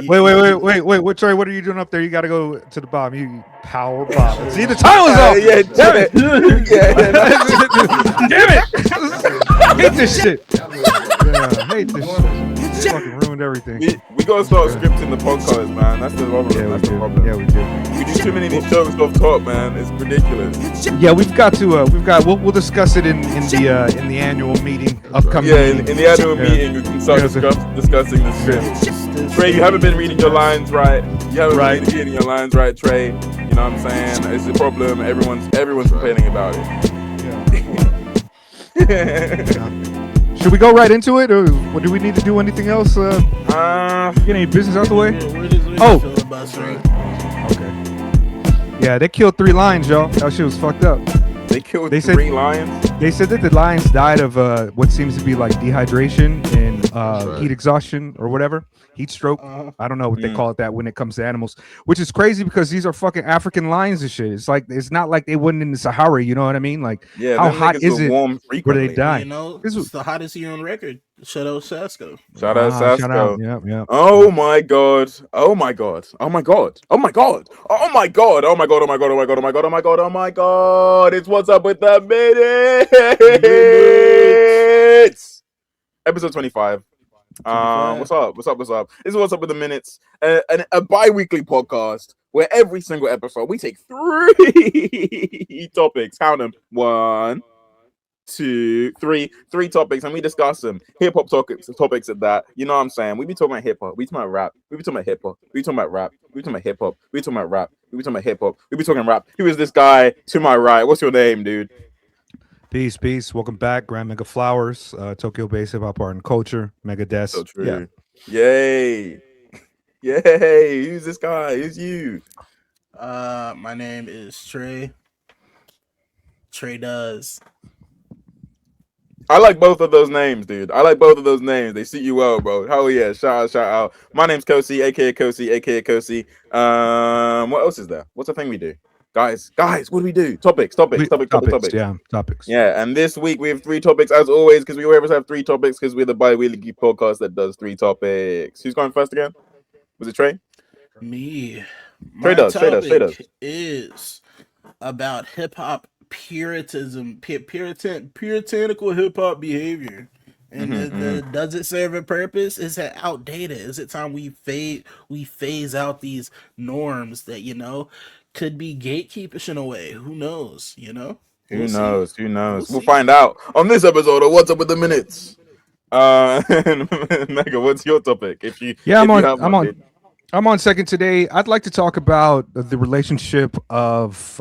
Wait. What, Trey? What are you doing up there? You got to go to the bottom. You power bottom. See, the time is off. Yeah, Damn it. Damn it. I hate this shit. Yeah, I hate this shit. It's fucking ruined everything. We gotta start scripting the podcast, man. That's the problem. Yeah, That's the problem. Yeah, we do. We do too many of these jokes off top, man. It's ridiculous. Yeah, we've got to. We'll discuss it in the annual meeting upcoming. Yeah, in the annual meeting, we can start discussing the script. Trey, you haven't been reading your lines right. You haven't been reading your lines right, Trey. You know what I'm saying? It's a problem. Everyone's complaining about it. Yeah. Should we go right into it, or do we need to do anything else? Get any business out the way? Okay. Yeah, they killed 3 lions, y'all. That shit was fucked up. They killed 3 lions? They said that the lions died of what seems to be like dehydration and heat exhaustion or whatever. Heat stroke. I don't know what they call it that when it comes to animals, which is crazy because these are fucking African lions and shit. It's not like they wouldn't in the Sahara, you know what I mean? Like, how hot is it where they die? You know, it's the hottest year on record. Shout out Sasko. Shout out Sasko. Shout out. Yeah. Oh my god. Oh my god. Oh my god. Oh my god. Oh my god. Oh my god. Oh my god. Oh my god. Oh my god. Oh my god. Oh my god. It's What's Up with the Minutes. Episode 25. What's up? This is What's Up with the Minutes, a bi-weekly podcast where every single episode we take 3 topics. Count them. 1, 2, 3 topics, and we discuss them. Hip-hop topics at that. You know what I'm saying? We be talking about hip-hop. We talking about rap. We be talking about hip-hop. We talking about rap. We talking about hip-hop. We talking about rap. We be talking about hip-hop. We be talking rap. Who is this guy to my right? What's your name, dude? Peace. Welcome back, Grand Mega Flowers, Tokyo-based hip-hop art and culture, Mega Des. So true. Yeah. Yay. Who's this guy? Who's you? My name is Trey. TREDOES. I like both of those names, dude. They suit you well, bro. Hell yeah. Shout out. My name's KOSEY, aka KOSEY. What else is there? What's the thing we do? Guys, what do we do? Topics. Yeah, topics. Yeah, and this week we have 3 topics as always, because we always have 3 topics because we're the bi-weekly podcast that does 3 topics. Who's going first again? Was it Trey? Me. TREDOES is about hip hop puritanism, puritanical hip hop behavior. And does it serve a purpose? Is it outdated? Is it time we phase out these norms that, you know, could be gatekeepers in a way? Who knows? You know? Who knows? We'll find out on this episode of What's Up with the Minutes. Mega, what's your topic? I'm on second today. I'd like to talk about the relationship of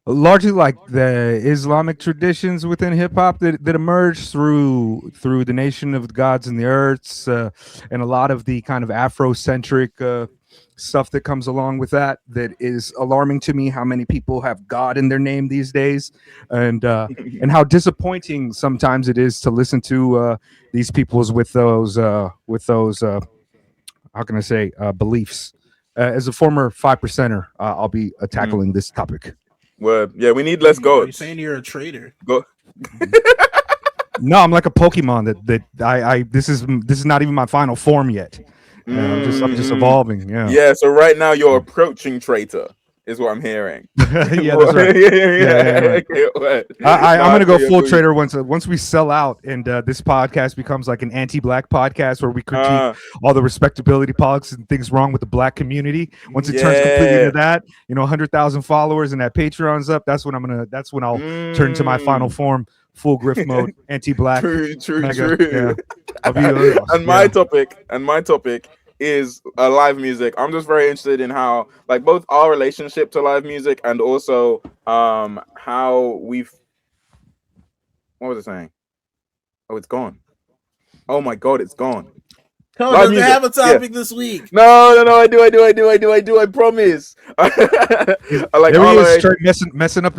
largely like the Islamic traditions within hip hop that emerged through the Nation of the Gods and the Earths, and a lot of the kind of Afrocentric stuff that comes along with that is alarming to me. How many people have God in their name these days, and how disappointing sometimes it is to listen to these people's with those how can I say beliefs. As a former 5%er, I'll be tackling this topic. Well, yeah, we need less gods. You're saying you're a traitor? Go. No, I'm like a Pokemon that this is not even my final form yet. I'm just evolving. Yeah. So right now you're approaching traitor, is what I'm hearing. Yeah, that's right. Right. I'm gonna go full traitor once we sell out, and this podcast becomes like an anti-black podcast where we critique all the respectability politics and things wrong with the black community. Once it turns completely into that, 100,000 followers and that Patreon's up, that's when I'll turn to my final form. Full grift mode, anti-black. True. Yeah. And my topic is live music. I'm just very interested in how, like, both our relationship to live music and also how we've. What was I saying? Oh, it's gone. Oh my god, it's gone. Come on, does have a topic this week? No, I do. I promise. I like there he is, messing up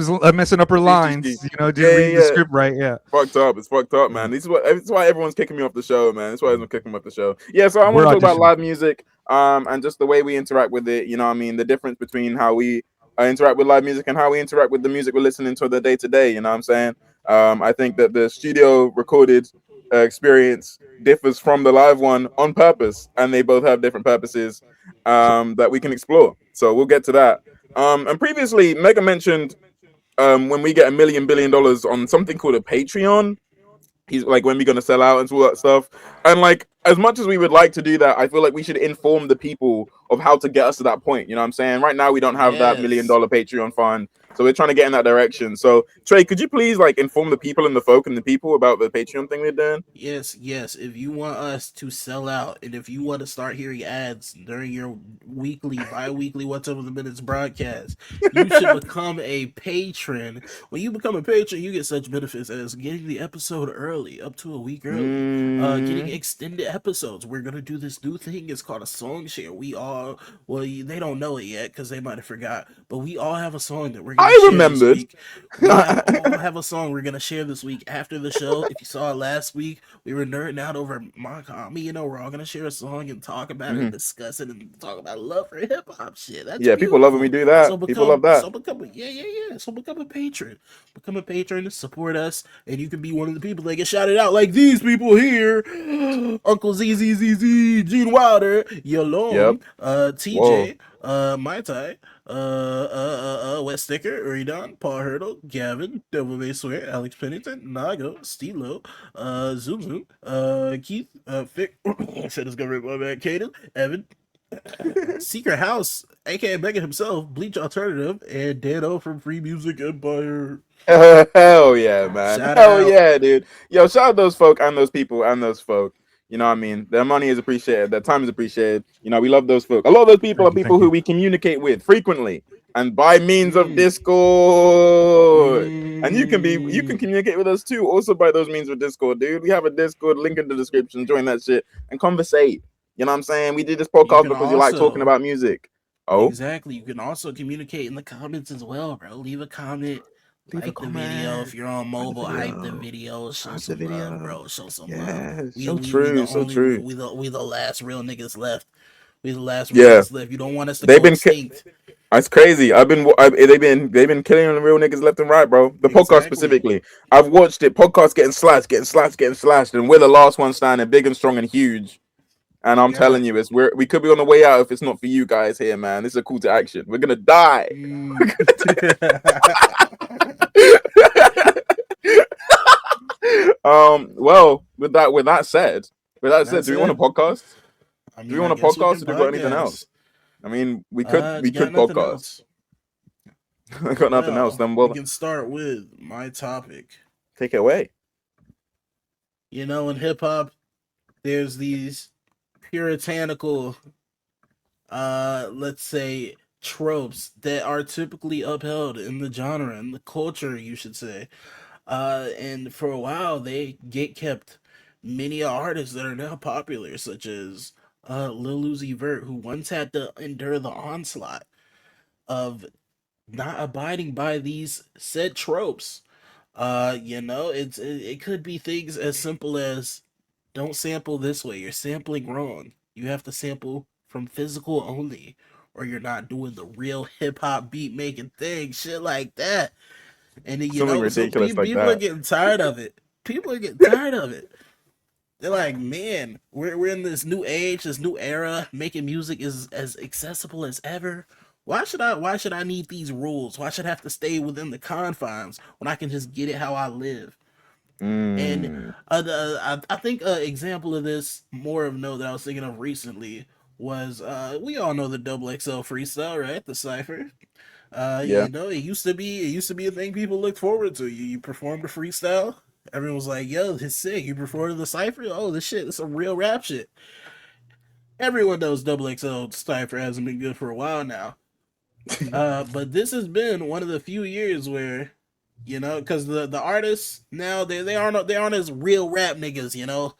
her lines. Didn't read the script right. Yeah, It's fucked up, man. This is why everyone's kicking me off the show, man. That's why everyone's kicking me off the show. Yeah, so I want to talk about live music, and just the way we interact with it. You know what I mean? The difference between how we interact with live music and how we interact with the music we're listening to the day to day. You know what I'm saying? I think that the studio recorded experience differs from the live one on purpose, and they both have different purposes that we can explore. So we'll get to that. And previously, Mega mentioned when we get $1 million on something called a Patreon. He's like, when we're gonna sell out and all that stuff. And like, as much as we would like to do that, I feel like we should inform the people of how to get us to that point. You know what I'm saying? Right now, we don't have that $1 million Patreon fund, so we're trying to get in that direction. So Trey, could you please like inform the people and the folk and the people about the Patreon thing we're doing? Yes. If you want us to sell out, and if you want to start hearing ads during your weekly, bi-weekly What's Up with the Minutes broadcast, you should become a patron. When you become a patron, you get such benefits as getting the episode early, up to a week early, getting extended episodes. We're gonna do this new thing. It's called a song share. They don't know it yet because they might have forgot, but we all have a song that we're gonna share this week. We all have a song we're gonna share this week after the show. If you saw it last week, we were nerding out over Markami. You know, we're all gonna share a song and talk about it, and discuss it, and talk about love for hip hop shit. That's Yeah, people love when we do that. People love that. So become a patron. Become a patron. Support us, and you can be one of the people that get shouted out, like these people here: Uncle ZZZZ, Gene Wilder, Yalom, TJ, Mai Tai, Wet Sticker, Redon, Paul Hurdle, Gavin, Devil May Swear, Alex Pennington, Nago, Stilo, Zoom Zoom, Keith, Fick, said it's gonna rip my man, Caden, Evan, Secret House, aka Mega himself, Bleach Alternative, and Dano from Free Music Empire. Hell yeah, man. Shout Hell out. yeah, dude. Yo, shout out those folk and those people and those folk. You know what I mean? Their money is appreciated. Their time is appreciated. You know, we love those folk. A lot of those people are people who we communicate with frequently and by means of Discord. And you can communicate with us too, also by those means of Discord, dude. We have a Discord link in the description. Join that shit and conversate. You know what I'm saying? We did this podcast because you like talking about music. Oh, exactly. You can also communicate in the comments as well, bro. Leave a comment. Like the video if you're on mobile, hype the video, show some love, bro. Show some love. So true. We the last real niggas left. We the last real niggas left. You don't want us to go extinct. It's crazy. They've been killing the real niggas left and right, bro. The podcast specifically. I've watched it. Podcast getting slashed, and we're the last one standing, big and strong and huge. And I'm telling you, we could be on the way out if it's not for you guys here, man. This is a call to action. We're gonna die. Well, with that said, do we want a podcast? Do we want a podcast, or do we got anything else? I mean, we could podcast. I got nothing else. Then we can start with my topic. Take it away. You know, in hip hop, there's these puritanical, let's say, tropes that are typically upheld in the genre and the culture, you should say. And for a while, they kept many artists that are now popular, such as Lil Uzi Vert, who once had to endure the onslaught of not abiding by these said tropes. You know, it could be things as simple as don't sample this way. You're sampling wrong. You have to sample from physical only, or you're not doing the real hip hop beat making thing. Shit like that. And then, you know, ridiculous people are getting tired of it. People are getting tired of it. They're like, man, we're in this new age, this new era. Making music is as accessible as ever. Why should I need these rules? Why should I have to stay within the confines when I can just get it how I live? And I think an example of this, more of note that I was thinking of recently, was we all know the XXL freestyle, right? The cipher. You know, it used to be a thing people looked forward to. You performed a freestyle. Everyone was like, yo, this is sick. You performed the cipher? Oh, this shit, it's some real rap shit. Everyone knows XXL cipher hasn't been good for a while now. But this has been one of the few years where, you know, because the artists now they aren't as real rap niggas, you know,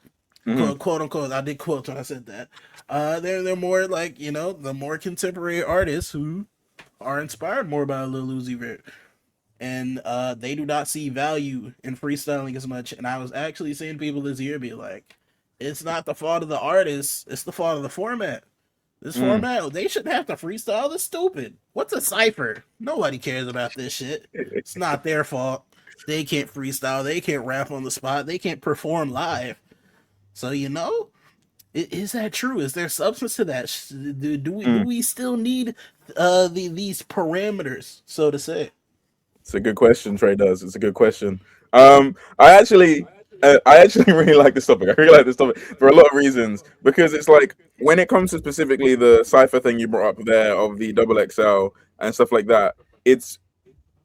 quote unquote. I did quote when I said that. They're more like, you know, the more contemporary artists who are inspired more by Lil Uzi Vert, and they do not see value in freestyling as much. And I was actually seeing people this year be like, it's not the fault of the artist, it's the fault of the format. This format, they shouldn't have to freestyle. That's stupid. What's a cipher? Nobody cares about this shit. It's not their fault. They can't freestyle. They can't rap on the spot. They can't perform live. So is that true? Is there substance to that? Do we still need these parameters, so to say? It's a good question, TREDOES. It's a good question. I actually, I actually really like this topic. I really like this topic for a lot of reasons because it's like when it comes to specifically the cipher thing you brought up there of the double XL and stuff like that. It's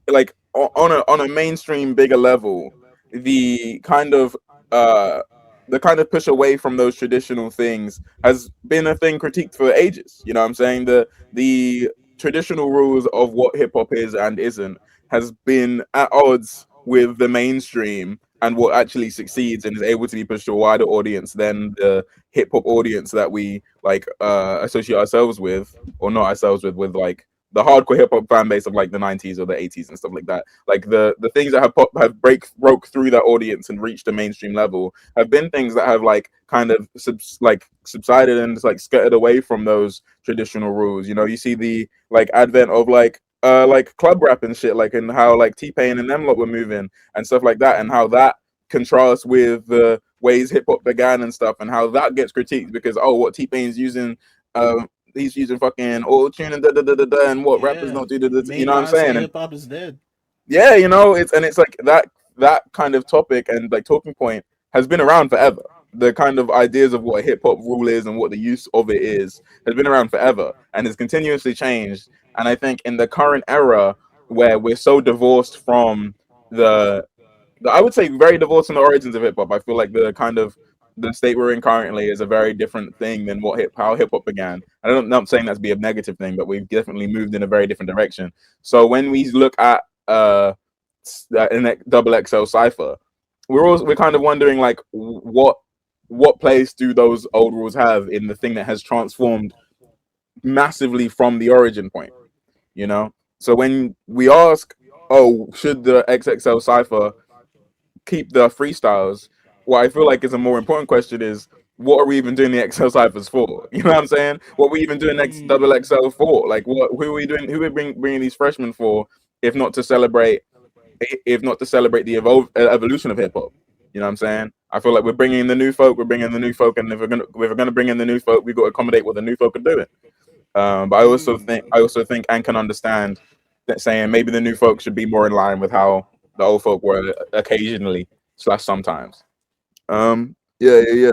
like on a mainstream bigger level, the kind of uh the kind of push away from those traditional things has been a thing critiqued for ages. You know what I'm saying? The traditional rules of what hip hop is and isn't has been at odds with the mainstream and what actually succeeds and is able to be pushed to a wider audience than the hip hop audience that we like associate ourselves with, or not ourselves with like the hardcore hip hop fan base of like the 90s or the 80s and stuff like that. Like the things that have broke through that audience and reached a mainstream level have been things that have like kind of subsided and just like skirted away from those traditional rules. You know, you see the like advent of like club rap and shit, like, and how like T-Pain and them lot were moving and stuff like that, and how that contrasts with the ways hip hop began and stuff, and how that gets critiqued because what T-Pain's using he's using fucking auto tune and and what rappers don't do you know what I'm saying? Hip hop is dead. Yeah, you know, it's like that kind of topic and like talking point has been around forever. The kind of ideas of what a hip hop rule is and what the use of it is has been around forever and has continuously changed. And I think in the current era where we're so divorced from I would say very divorced from the origins of hip hop, I feel like the state we're in currently is a very different thing than how hip hop began. I'm not saying that's be a negative thing, but we've definitely moved in a very different direction. So when we look at in double XL cipher, we're kind of wondering like what place do those old rules have in the thing that has transformed massively from the origin point, you know? So when we ask, should the XXL cipher keep the freestyles? What I feel like is a more important question is, what are we even doing the XL ciphers for? You know what I'm saying? What are we even doing double XL for? Like, who are we doing? Who are we bringing these freshmen for, if not to celebrate the evolution of hip hop? You know what I'm saying? I feel like we're bringing in the new folk. And if we're gonna bring in the new folk, we got to accommodate what the new folk are doing. But I also think and can understand that saying maybe the new folk should be more in line with how the old folk were occasionally / sometimes. Yeah.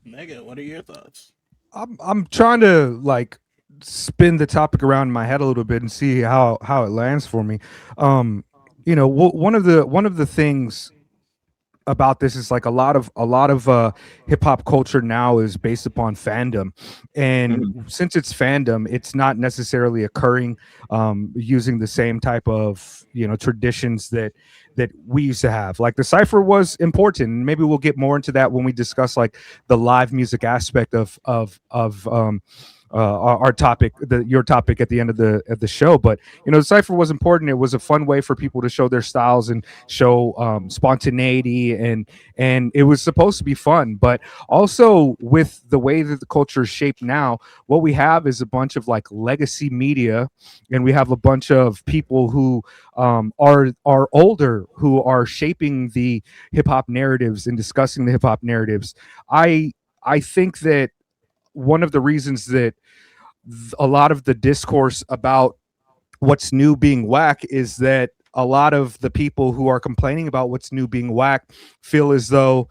Mega, what are your thoughts? I'm trying to like spin the topic around in my head a little bit and see how it lands for me. You know, one of the things about this is like a lot of hip hop culture now is based upon fandom, and since it's fandom, it's not necessarily occurring using the same type of, you know, traditions that we used to have. Like the cipher was important, and maybe we'll get more into that when we discuss like the live music aspect of our topic, your topic at the end of the show. But you know, the cipher was important. It was a fun way for people to show their styles and show spontaneity, and it was supposed to be fun. But also with the way that the culture is shaped now, what we have is a bunch of like legacy media, and we have a bunch of people who are older, who are shaping the hip hop narratives and discussing the hip hop narratives. I think that one of the reasons that a lot of the discourse about what's new being whack is that a lot of the people who are complaining about what's new being whack feel as though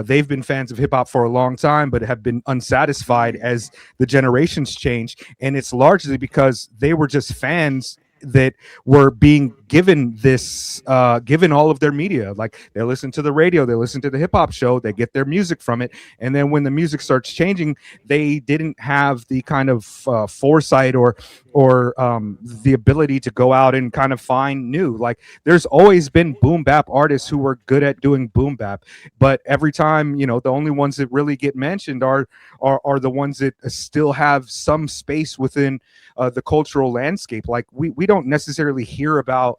they've been fans of hip hop for a long time, but have been unsatisfied as the generations change. And it's largely because they were just fans that were being given this given all of their media. Like they listen to the radio, they listen to the hip hop show, they get their music from it, and then when the music starts changing, they didn't have the kind of foresight or the ability to go out and kind of find new. Like there's always been boom bap artists who were good at doing boom bap, but every time, you know, the only ones that really get mentioned are the ones that still have some space within the cultural landscape. Like we don't necessarily hear about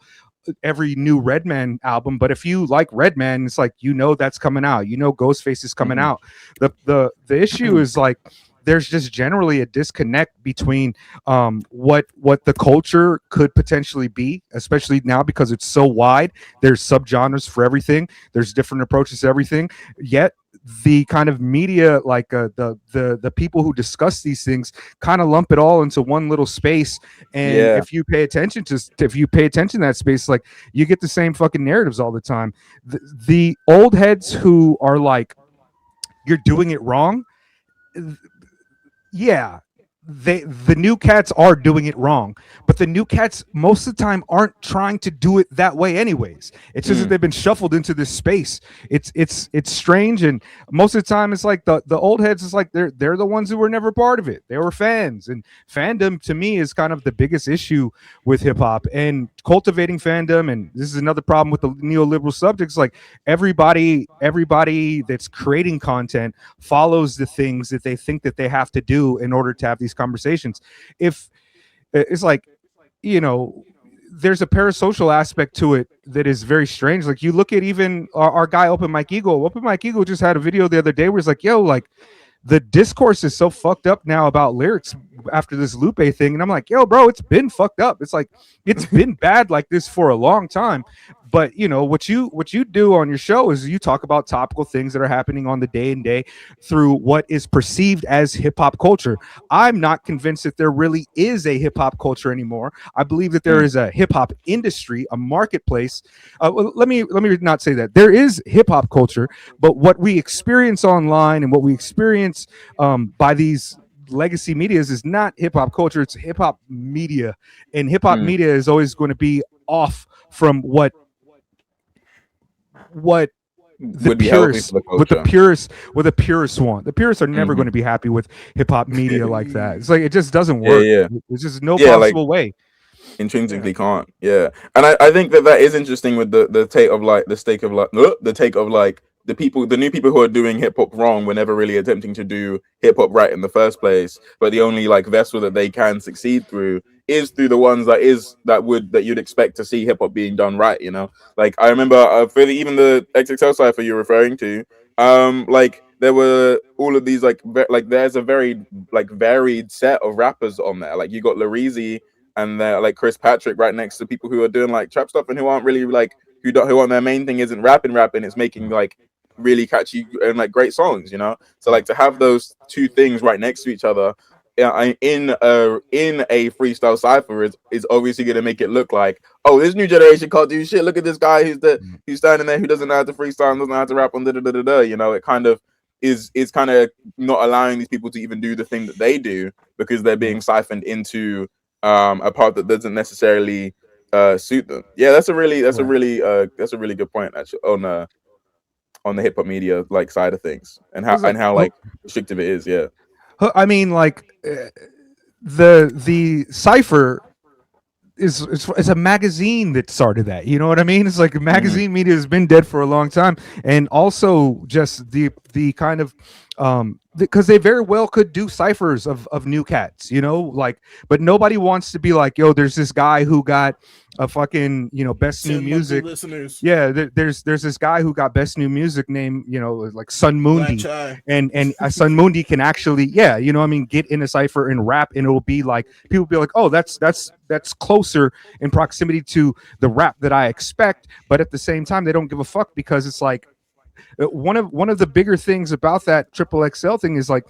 every new Redman album, but if you like Redman, it's like, you know, that's coming out, you know, Ghostface is coming out. The issue is like there's just generally a disconnect between what the culture could potentially be, especially now because it's so wide. There's subgenres for everything. There's different approaches to everything. Yet the kind of media, like the people who discuss these things, kind of lump it all into one little space. And Yeah. if you pay attention to that space, like, you get the same fucking narratives all the time. The old heads who are like, you're doing it wrong, yeah, the new cats are doing it wrong, but the new cats most of the time aren't trying to do it that way anyways. It's just that they've been shuffled into this space. It's strange, and most of the time it's like the old heads is like they're the ones who were never part of it. They were fans, and fandom to me is kind of the biggest issue with hip hop and cultivating fandom. And this is another problem with the neoliberal subjects. Like, everybody that's creating content follows the things that they think that they have to do in order to have these conversations. If it's like, there's a parasocial aspect to it that is very strange. Like, you look at even our guy Open Mike Eagle just had a video the other day where he's like, yo, like, the discourse is so fucked up now about lyrics after this Lupe thing. And I'm like, yo, bro, it's been fucked up. It's like, it's been bad like this for a long time. But what you do on your show is you talk about topical things that are happening on the day and day through what is perceived as hip hop culture. I'm not convinced that there really is a hip hop culture anymore. I believe that there is a hip hop industry, a marketplace. Let me not say that. There is hip hop culture, but what we experience online and what we experience by these legacy medias is not hip hop culture. It's hip hop media, and hip hop media is always going to be off from what the purists want. The purists are never going to be happy with hip hop media like that. It's like, it just doesn't work. There's just no possible way. Intrinsically can't. And I think that is interesting with the take of like the new people who are doing hip hop wrong were never really attempting to do hip hop right in the first place. But the only like vessel that they can succeed through is through the ones that you'd expect to see hip hop being done right. Like, I remember for even the XXL cipher you're referring to, like, there were all of these like there's a very like varied set of rappers on there. Like, you got Lareezy and like Chris Patrick right next to people who are doing like trap stuff and who aren't really like who on their main thing isn't rapping. It's making like really catchy and like great songs. So like, to have those two things right next to each other in a freestyle cipher is obviously going to make it look like, oh, this new generation can't do shit. Look at this guy who's standing there who doesn't know how to freestyle and doesn't know how to rap on it kind of is kind of not allowing these people to even do the thing that they do, because they're being siphoned into a part that doesn't necessarily suit them. That's a really good point, actually, on the hip hop media like side of things, and how like restrictive it is. I mean, like, the cipher is a magazine that started that. You know what I mean? It's like, magazine media has been dead for a long time, and also just the kind of because they very well could do ciphers of new cats, like, but nobody wants to be like, yo, there's this guy who got a fucking best new music listeners. There's this guy who got best new music named like Sun Mundi, and Sun Mundi can actually get in a cipher and rap, and it'll be like, people be like, oh, that's closer in proximity to the rap that I expect, but at the same time they don't give a fuck, because it's like, one of the bigger things about that triple XL thing is like,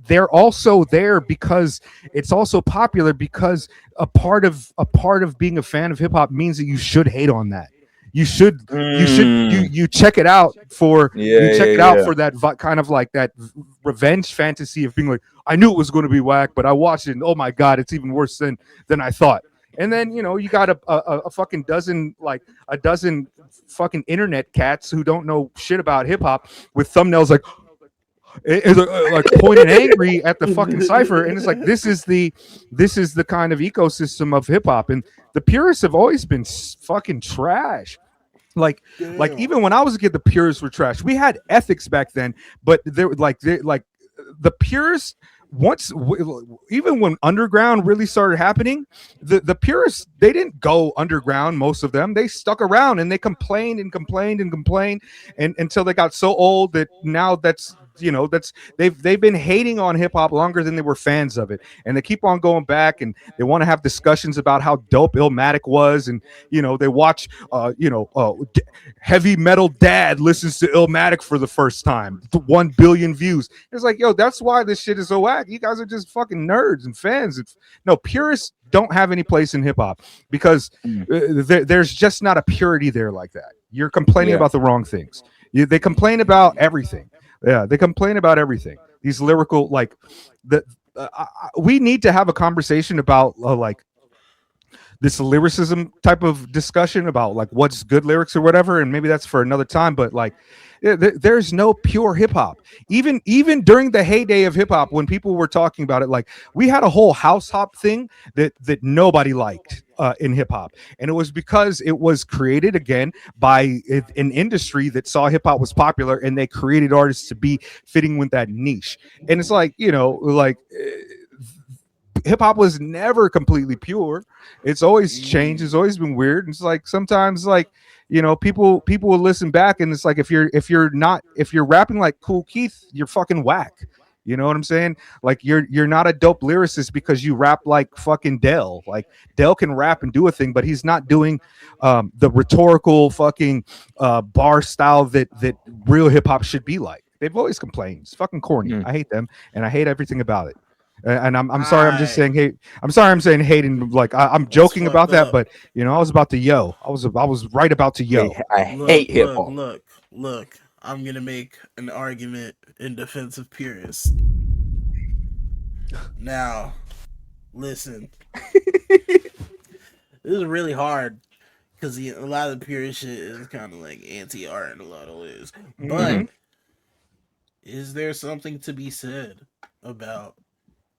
they're also there because it's also popular, because a part of being a fan of hip hop means that you should hate on that. You check it out for for that kind of like that revenge fantasy of being like, I knew it was going to be whack, but I watched it and oh my god, it's even worse than I thought. And then you got a fucking dozen fucking internet cats who don't know shit about hip hop with thumbnails like pointed angry at the fucking cipher, and it's like, this is the kind of ecosystem of hip hop, and the purists have always been fucking trash. Like even when I was a kid, the purists were trash. We had ethics back then, but they're like the purists. Even when underground really started happening, the purists, they didn't go underground. Most of them, they stuck around and they complained and until they got so old that now that's that's they've been hating on hip hop longer than they were fans of it, and they keep on going back, and they want to have discussions about how dope Illmatic was, and they watch Heavy Metal Dad listens to Illmatic for the first time, 1 billion views. It's like, yo, that's why this shit is so whack. You guys are just fucking nerds and fans. No, purists don't have any place in hip hop because there's just not a purity there like that. You're complaining about the wrong things. They complain about everything. Yeah, they complain about everything. These lyrical, like, we need to have a conversation about like this lyricism type of discussion about like what's good lyrics or whatever, and maybe that's for another time. But like, there's no pure hip hop. Even during the heyday of hip hop, when people were talking about it, like we had a whole house hop thing that nobody liked in hip hop, and it was because it was created again by an industry that saw hip hop was popular, and they created artists to be fitting with that niche. And it's like, hip hop was never completely pure. It's always changed. It's always been weird. And it's like sometimes, like, people will listen back, and it's like if you're rapping like Cool Keith, you're fucking whack. You know what I'm saying? Like you're not a dope lyricist because you rap like fucking Dell. Like Dell can rap and do a thing, but he's not doing the rhetorical fucking bar style that real hip hop should be like. They've always complained. It's fucking corny. I hate them, and I hate everything about it. And I'm sorry. I'm just saying hate. I'm sorry. I'm saying hating. Like I'm joking about that, but I was about to I was right about to yo. I hate hip hop. Look. I'm gonna make an argument in defense of purists. Now, listen. This is really hard because a lot of the purist shit is kind of like anti-art in a lot of ways. But is there something to be said about?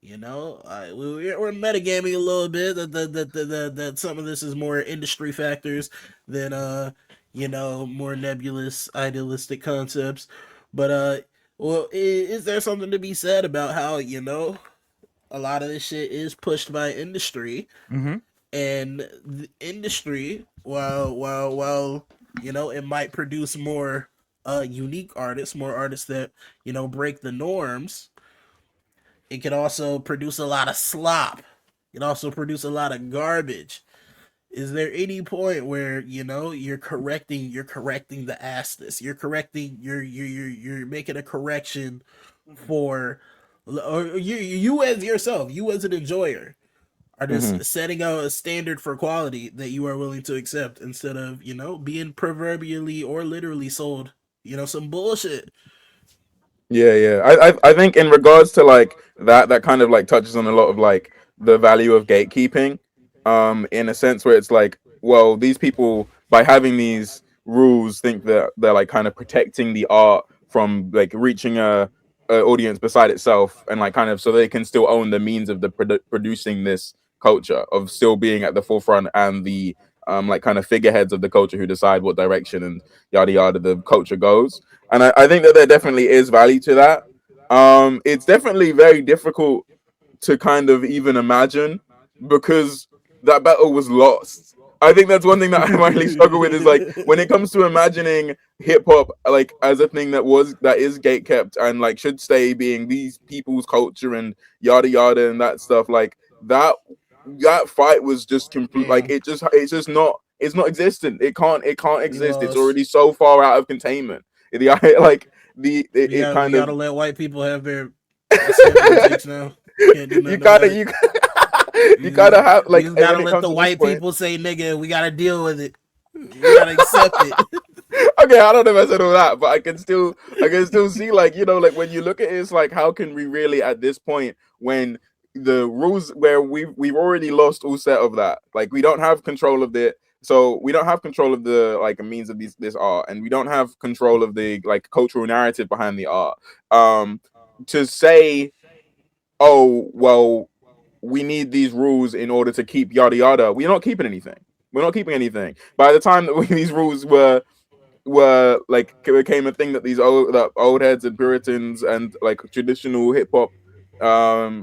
We're metagaming a little bit that some of this is more industry factors than more nebulous idealistic concepts. But is there something to be said about how a lot of this shit is pushed by industry, and the industry, while it might produce more unique artists, more artists that break the norms. It can also produce a lot of slop. It can also produce a lot of garbage. Is there any point where you're correcting the assness? You're making a correction for, or you as yourself, you as an enjoyer, are just setting out a standard for quality that you are willing to accept instead of being proverbially or literally sold some bullshit. Yeah. I think in regards to like that kind of like touches on a lot of like the value of gatekeeping, in a sense where it's like, well, these people by having these rules think that they're like kind of protecting the art from like reaching a audience beside itself, and like kind of so they can still own the means of the producing this culture, of still being at the forefront and the like kind of figureheads of the culture who decide what direction and yada yada the culture goes. And I think that there definitely is value to that. It's definitely very difficult to kind of even imagine because that battle was lost. I think that's one thing that I really struggle with, is like when it comes to imagining hip hop like as a thing that is gate kept and like should stay being these people's culture and yada yada and that stuff, like that fight was just complete. Like it's just not existent. It can't exist. It's already so far out of containment. We gotta let white people have their takes now. You gotta have like, you gotta let the white people say nigga. We gotta deal with it. You gotta accept it. Okay, I don't know if I said all that, but I can still see like like when you look at it, it's like how can we really at this point when the rules where we've already lost all set of that, like we don't have control of it. So we don't have control of the like means of this art, and we don't have control of the like cultural narrative behind the art. To say, oh well, we need these rules in order to keep yada yada. We're not keeping anything. By the time that these rules were like became a thing that these old heads and Puritans and like traditional hip hop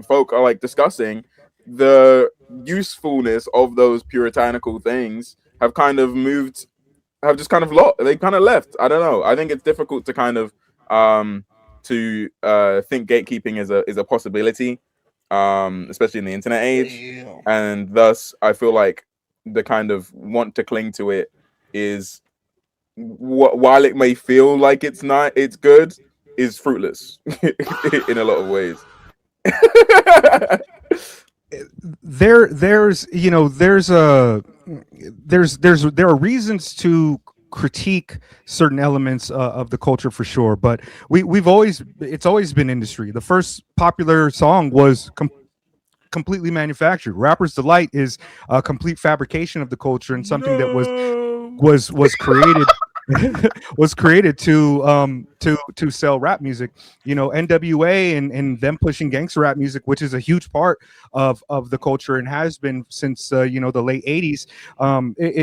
folk are like discussing, the usefulness of those puritanical things have just kind of left. I don't know. I think it's difficult to kind of to think gatekeeping is a possibility, especially in the internet age, Yeah. and thus I feel like the kind of want to cling to it is, while it may feel like it's good, is fruitless in a lot of ways. There's you know there are reasons to critique certain elements of the culture for sure, but it's always been industry. The first popular song was completely manufactured. Rapper's Delight is a complete fabrication of the culture and something that was created was created to sell rap music. You know, NWA and them pushing gangster rap music, which is a huge part of the culture and has been since you know, the late 80s.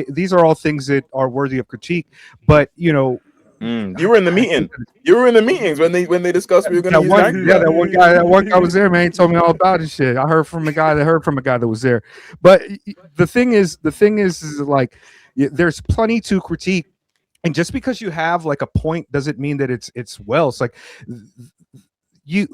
These are all things that are worthy of critique, but you know, You were in the meeting. You were in the meetings when they discussed we were going to use gangster rap. that one guy was there, man. He told me all about this shit. I heard from a guy that was there. But the thing is like, there's plenty to critique, and just because you have like a point doesn't mean that it's well. It's like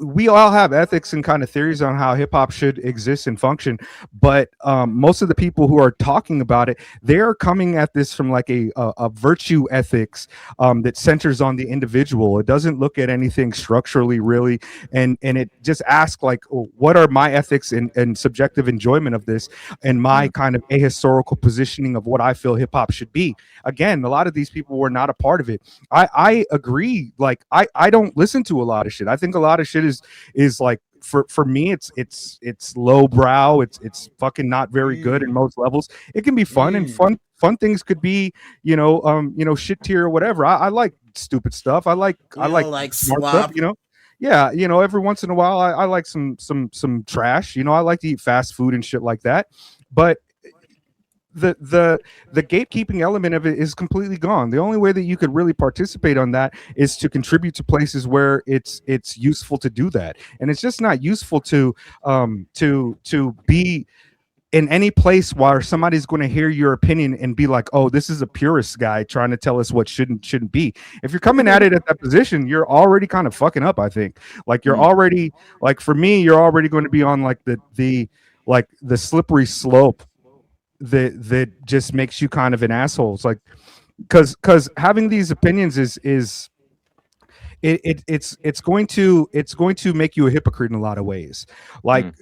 we all have ethics and kind of theories on how hip hop should exist and function, but most of the people who are talking about it, they're coming at this from like a virtue ethics that centers on the individual. It doesn't look at anything structurally, really, and it just asks like, what are my ethics and subjective enjoyment of this, and my kind of ahistorical positioning of what I feel hip hop should be. Again, a lot of these people were not a part of it. I agree. Like I don't listen to a lot of shit. I think a lot of shit is like, for me it's low brow. It's fucking not very good in most levels. It can be fun, and fun things could be, you know, shit tier or whatever. I like stupid stuff. I like smart stuff, you know. Yeah, you know, every once in a while I like some trash, you know. I like to eat fast food and shit like that, but the gatekeeping element of it is completely gone. The only way that you could really participate on that is to contribute to places where it's useful to do that, and it's just not useful to be in any place where somebody's going to hear your opinion and be like, oh, this is a purist guy trying to tell us what shouldn't be. If you're coming at it at that position, you're already kind of fucking up, I think. Like, you're already, like, for me, you're already going to be on like the slippery slope that just makes you kind of an asshole. It's like, because having these opinions is it's going to make you a hypocrite in a lot of ways. Like,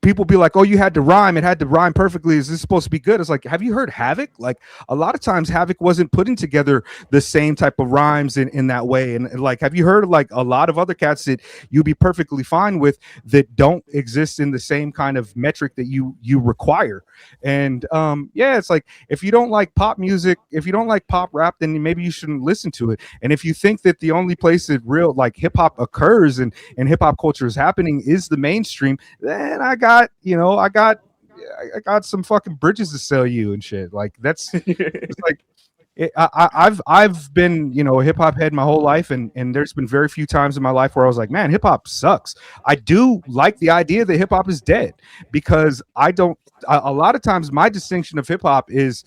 people be like, oh, you had to rhyme, it had to rhyme perfectly, is this supposed to be good? It's like, have you heard Havoc? Like, a lot of times Havoc wasn't putting together the same type of rhymes in that way. And like, have you heard like a lot of other cats that you'd be perfectly fine with that don't exist in the same kind of metric that you require? And yeah, it's like, if you don't like pop music, if you don't like pop rap, then maybe you shouldn't listen to it. And if you think that the only place that real like hip hop occurs and hip hop culture is happening is the mainstream, then I got some fucking bridges to sell you and shit. Like, that's it's like, I've been, you know, a hip hop head my whole life, and there's been very few times in my life where I was like, man, hip hop sucks. I do like the idea that hip hop is dead, because a lot of times my distinction of hip hop is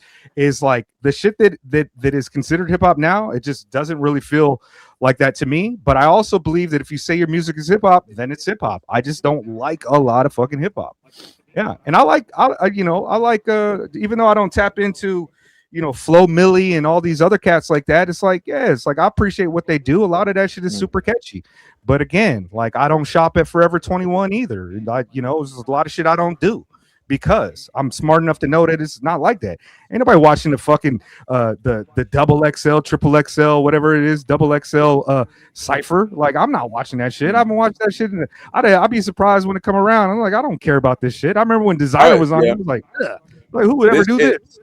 like the shit that is considered hip hop now. It just doesn't really feel like that to me. But I also believe that if you say your music is hip hop, then it's hip hop. I just don't like a lot of fucking hip hop. Yeah, and I like even though I don't tap into, you know, Flo Milli and all these other cats like that, it's like, yeah, it's like, I appreciate what they do. A lot of that shit is super catchy. But again, like, I don't shop at Forever 21 either. And you know, there's a lot of shit I don't do because I'm smart enough to know that it's not like that. Ain't nobody watching the fucking the double XL, triple XL, whatever it is, double XL cipher. Like, I'm not watching that shit. I haven't watched that shit. I'd be surprised when it come around. I'm like, I don't care about this shit. I remember when Designer was on, it was like, ugh. Like, who would ever do this?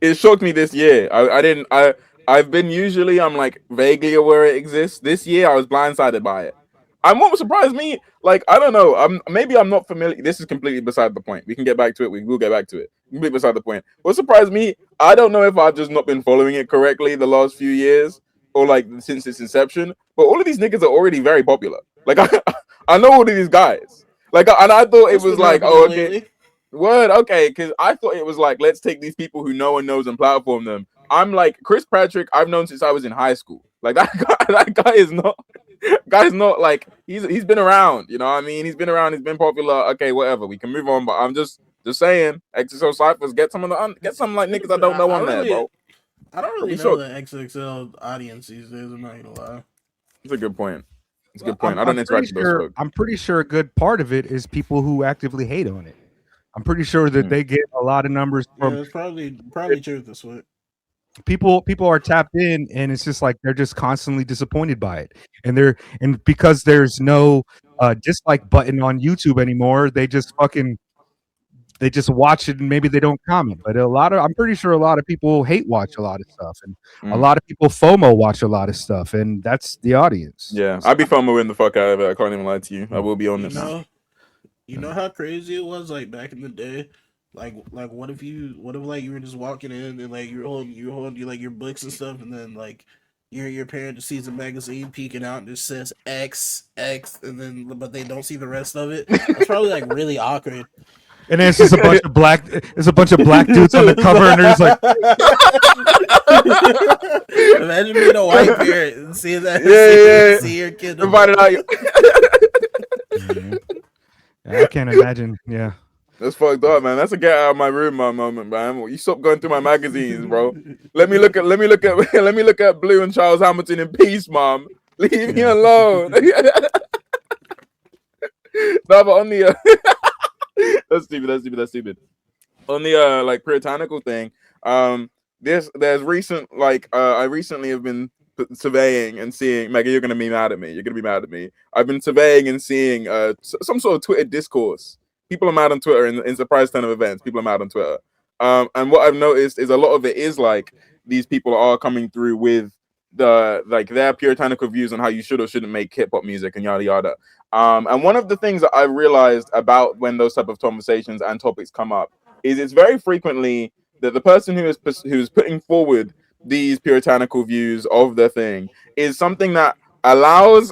It shocked me this year. I've been usually, I'm like vaguely aware it exists. This year I was blindsided by it. And what surprised me, like, I don't know, maybe I'm not familiar. This is completely beside the point. We can get back to it. We will get back to it. Completely beside the point. What surprised me, I don't know if I've just not been following it correctly the last few years, or like since its inception, but all of these niggas are already very popular. Like, I know all of these guys. Like, and I thought it was like, oh, okay. Word, okay, because I thought it was like, let's take these people who no one knows and platform them. I'm like, Chris Patrick, I've known since I was in high school. Like, that guy is not Guy's not like he's been around, you know what I mean? He's been around, he's been popular. Okay, whatever. We can move on, but I'm just saying, XXL Cyphers, get some like niggas I don't know on there, bro. I don't really know the XXL audience these days. I'm not gonna lie. It's a good point. It's a good Well, point. I don't interact with those folks. I'm pretty sure a good part of it is people who actively hate on it. I'm pretty sure that they get a lot of numbers from. Yeah, it's probably true this way. People are tapped in, and it's just like they're just constantly disappointed by it, and because there's no dislike button on YouTube anymore, they just watch it and maybe they don't comment. But I'm pretty sure a lot of people hate watch a lot of stuff, and a lot of people FOMO watch a lot of stuff, and that's the audience. Yeah, I'd be FOMOing the fuck out of it. I can't even lie to you. I will be honest. You know how crazy it was like back in the day. Like what if you were just walking in and like you're holding like your books and stuff, and then like your parent just sees a magazine peeking out and just says X, and then but they don't see the rest of it. It's probably like really awkward. And then it's just a bunch of black dudes on the cover, and they're just like, imagine being a white parent and seeing that. See your kid invited out. I can't imagine. Yeah, that's fucked up, man. That's a get out of my room, moment, man. You stop going through my magazines, bro. Let me look at Blue and Charles Hamilton in peace, mom. Leave me alone. No, but on the that's stupid. On the like puritanical thing, there's recent I recently have been surveying and seeing, Megan, you're gonna be mad at me. I've been surveying and seeing some sort of Twitter discourse. People are mad on Twitter in surprise turn of events. People are mad on Twitter. And what I've noticed is a lot of it is like these people are coming through with their puritanical views on how you should or shouldn't make hip hop music and yada yada. And one of the things that I realized about when those type of conversations and topics come up is it's very frequently that the person who's putting forward these puritanical views of the thing is something that allows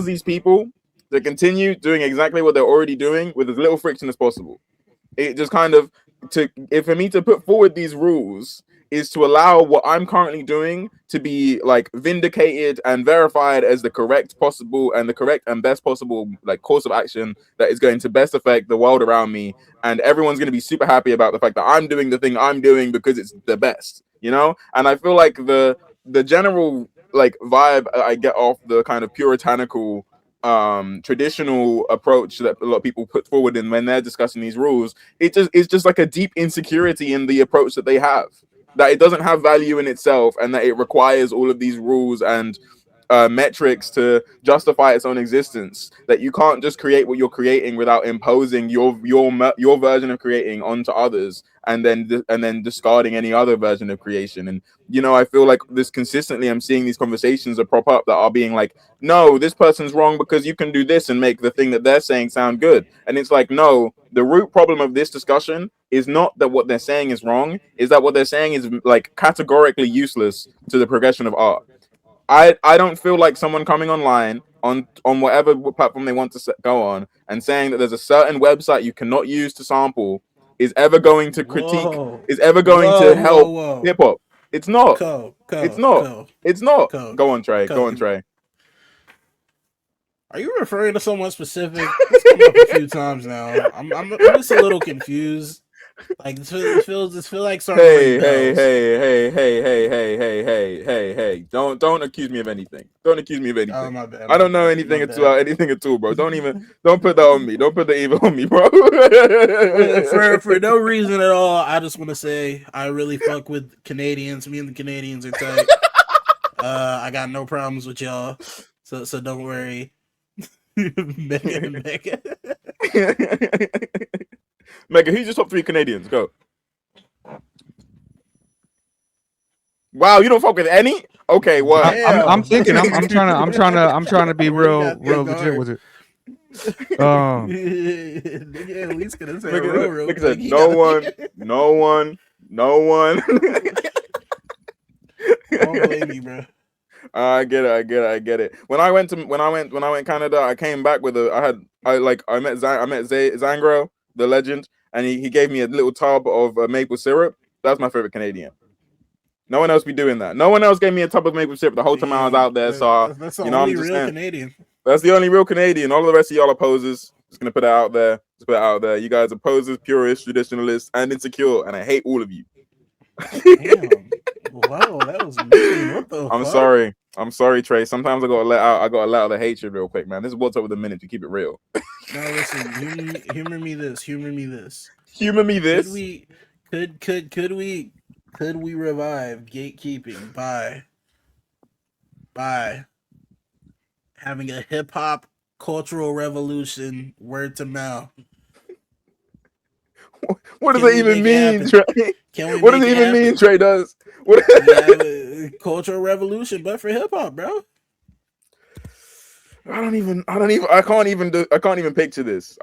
these people to continue doing exactly what they're already doing with as little friction as possible. It just kind of for me to put forward these rules is to allow what I'm currently doing to be like vindicated and verified as the correct and best possible like course of action that is going to best affect the world around me, and everyone's going to be super happy about the fact that I'm doing the thing I'm doing because it's the best, you know. And I feel like the general like vibe I get off the kind of puritanical traditional approach that a lot of people put forward in when they're discussing these rules, it's just like a deep insecurity in the approach that they have, that it doesn't have value in itself, and that it requires all of these rules and metrics to justify its own existence. That you can't just create what you're creating without imposing your version of creating onto others, and then discarding any other version of creation. And you know, I feel like this consistently. I'm seeing these conversations that prop up that are being like, no, this person's wrong because you can do this and make the thing that they're saying sound good. And it's like, no, the root problem of this discussion is not that what they're saying is wrong, is that what they're saying is like categorically useless to the progression of art. I don't feel like someone coming online on whatever platform they want to go on and saying that there's a certain website you cannot use to sample is ever going to critique, to help hip hop. It's not. It's not. Go on, Trey. Are you referring to someone specific? It's come up a few times now. I'm just a little confused. Like it feels like starting. Hey! Don't accuse me of anything. Don't accuse me of anything. Oh, my bad. I don't know anything at all, bro. Don't put that on me. Don't put the evil on me, bro. for no reason at all. I just want to say I really fuck with Canadians. Me and the Canadians are tight. I got no problems with y'all, so don't worry. Megan. Megan, who's your top 3 Canadians? Go. Wow, you don't fuck with any? Okay, well, I'm thinking. I'm trying to be real legit with it. At least gonna say real said, no one. Don't blame me, bro. I get it. When I went Canada, I came back with I met Zangro, the legend, and he gave me a little tub of maple syrup. That's my favorite Canadian. No one else be doing that. No one else gave me a tub of maple syrup the whole time I was out there. So that's the you know, only I'm just real saying. Canadian. That's the only real Canadian. All the rest of y'all are posers. Just gonna put it out there. Just put it out there. You guys are posers, purists, traditionalists, and insecure, and I hate all of you. Damn. Wow, that was mean. What the I'm fuck? sorry. I'm sorry, Trey. Sometimes I gotta let out the hatred real quick, man. This is what's up with the minute to keep it real. No, listen, humor me this. Humor me this. Could we revive gatekeeping by having a hip hop cultural revolution, word to mouth? What does that even mean, Trey? What does it even mean, Trey? Cultural revolution, but for hip hop, bro. I can't even picture this.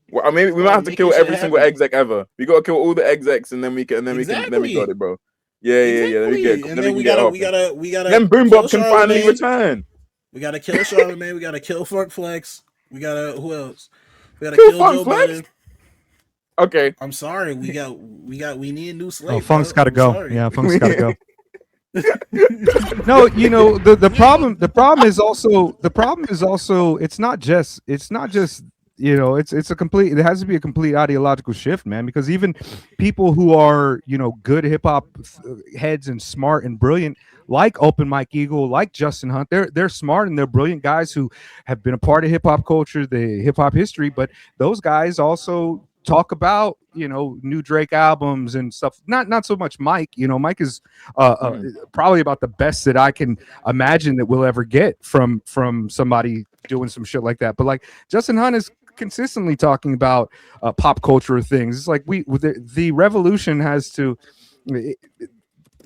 Well, I mean, we might have to kill every single exec ever. We gotta kill all the execs, and then we got it, bro. Yeah. Then we gotta. Then Boom Bop can finally return. We gotta kill Charlamagne. We gotta kill Funk Flex. We gotta who else? We gotta kill Joe Flex? Budden. Okay. I'm sorry. We need a new slate. Oh, Funk's got to go. Sorry. Yeah, Funk's got to go. No, you know the problem is also it's not just you know it has to be a complete ideological shift, man, because even people who are, you know, good hip hop heads and smart and brilliant, like Open Mike Eagle, like Justin Hunt, they're smart and they're brilliant guys who have been a part of hip hop culture, the hip hop history, but those guys also talk about, you know, new Drake albums and stuff. Not so much Mike. You know, Mike is probably about the best that I can imagine that we'll ever get from somebody doing some shit like that. But like Justin Hunt is consistently talking about pop culture things. It's like the revolution has to.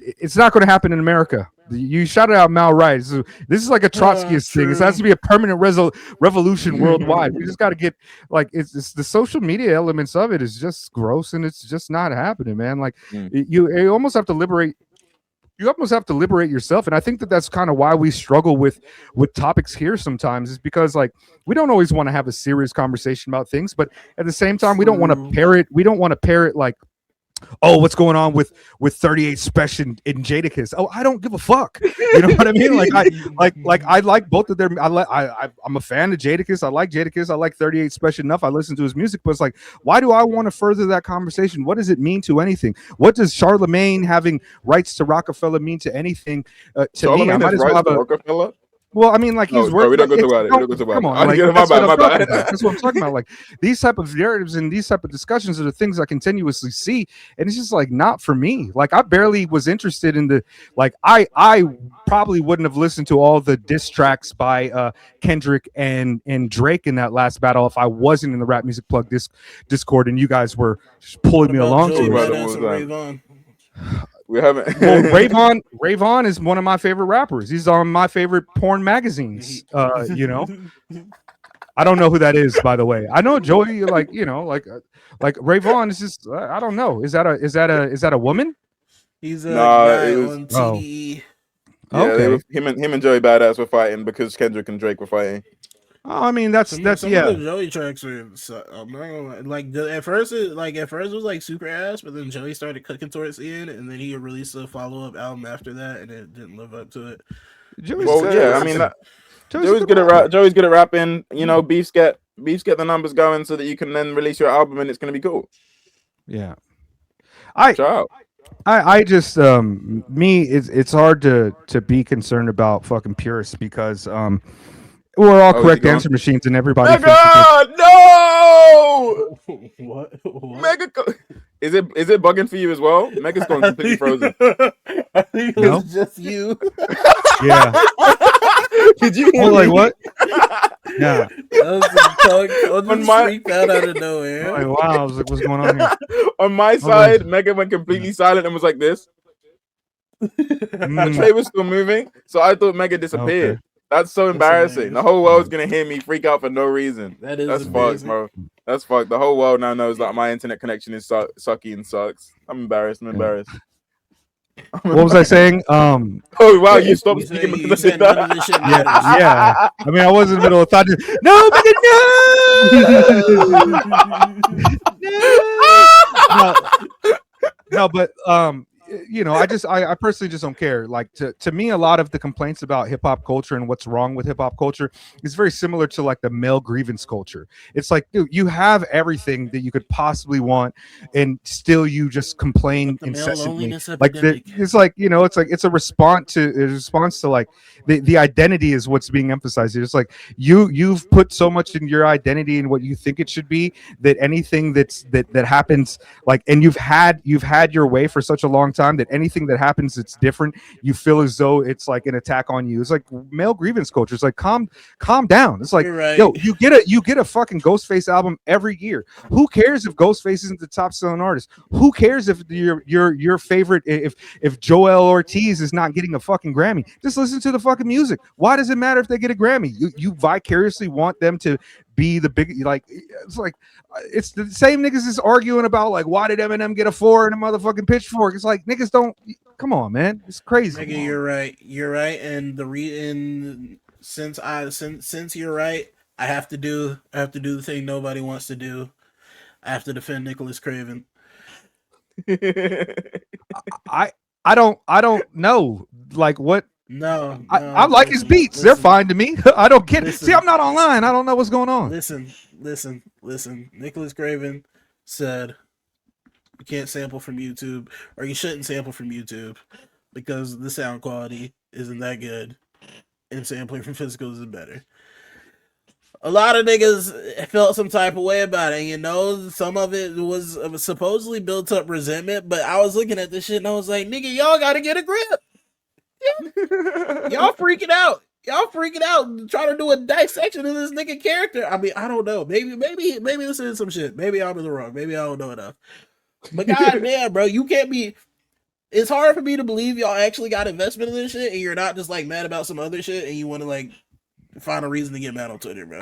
It's not going to happen in America. You shouted out Mal Wright. So this is like a Trotskyist thing. It has to be a permanent revolution worldwide. We just got to get like it's the social media elements of it is just gross, and it's just not happening, man. Like you almost have to liberate. You almost have to liberate yourself, and I think that's kind of why we struggle with topics here sometimes. Is because like we don't always want to have a serious conversation about things, but at the same time we don't want to parrot. We don't want to parrot like, oh, what's going on with 38 Special in Jadakiss? Oh, I don't give a fuck. You know what I mean? I like both of their. I'm a fan of Jadakiss. I like Jadakiss. I like 38 Special enough. I listen to his music, but it's like, why do I want to further that conversation? What does it mean to anything? What does Charlamagne having rights to Rockefeller mean to anything? To Charlamagne me, I might as well have a Rockefeller. Well, I mean, like he's working. We don't go about it. Come on, like, that's what I'm talking about. Like these type of narratives and these type of discussions are the things I continuously see, and it's just like not for me. Like I barely was interested in the like I probably wouldn't have listened to all the diss tracks by Kendrick and Drake in that last battle if I wasn't in the Rap Music Plug Discord and you guys were just pulling me along to it. We haven't. Well, Rayvon is one of my favorite rappers. He's on my favorite porn magazines. You know, I don't know who that is, by the way. I know Joey, like you know, like Rayvon is just. I don't know. Is that a woman? He's a guy on TDE. Yeah, okay. Him and Joey Badass were fighting because Kendrick and Drake were fighting. Oh, I mean that's some of the Joey tracks are I'm not gonna lie. Like at first it was like super ass, but then Joey started cooking towards the end, and then he released a follow-up album after that, and it didn't live up to it. Joey's good at rapping. You know, beefs get the numbers going so that you can then release your album and it's gonna be cool. Yeah, I just it's hard to be concerned about fucking Purists because we're all correct answer machines, and everybody. Mega, no! What? Mega, is it bugging for you as well? Mega's going completely frozen. I think it was just you. Yeah. Did you hear like what? Yeah. I was just freaked out of nowhere. Like, wow, I was like, what's going on here? On my side, Mega went completely silent and was like this. The tray was still moving, so I thought Mega disappeared. Okay. That's so embarrassing. The whole world's gonna hear me freak out for no reason. That's fucked, bro. That's fucked. The whole world now knows that my internet connection is sucky and sucks. I'm embarrassed. What was I saying? Oh wow, you stopped speaking because of that. Yeah. I mean, I was in the middle of thought. No, but you know, I personally just don't care. Like to me, a lot of the complaints about hip hop culture and what's wrong with hip hop culture is very similar to like the male grievance culture. It's like, dude, you have everything that you could possibly want, and still you just complain The male incessantly. loneliness Like epidemic. it's like, you know, it's like it's a response to like the identity is what's being emphasized here. It's like you've put so much in your identity and what you think it should be, that anything that happens, like, and you've had your way for such a long time, that anything that happens that's different, you feel as though it's like an attack on you. It's like male grievance culture. It's like calm down. It's like, You're right. yo, you get a fucking Ghostface album every year. Who cares if Ghostface isn't the top selling artist? Who cares if your favorite, if Joel Ortiz is not getting a fucking Grammy? Just listen to the fucking music. Why does it matter if they get a Grammy? You vicariously want them to be the big, like, it's like, it's the same niggas is arguing about like, why did Eminem get a 4 and a motherfucking Pitchfork? It's like, niggas don't, come on, man, it's crazy. Nigga, you're right, and since you're right, I have to do the thing nobody wants to do. I have to defend Nicholas Craven. I don't know, like, what. No, I like his beats. listen. They're fine to me. I don't get it. Listen. See, I'm not online. I don't know what's going on. Listen. Nicholas Craven said you can't sample from YouTube, or you shouldn't sample from YouTube because the sound quality isn't that good, and sampling from physicals is better. A lot of niggas felt some type of way about it. You know, some of it was supposedly built up resentment, but I was looking at this shit and I was like, nigga, y'all gotta get a grip. Y'all freaking out. Trying to do a dissection of this nigga character. I mean, I don't know. Maybe this is some shit. Maybe I'm in the wrong. Maybe I don't know enough. But goddamn, bro, you can't be. It's hard for me to believe y'all actually got investment in this shit, and you're not just like mad about some other shit, and you want to like find a reason to get mad on Twitter, bro.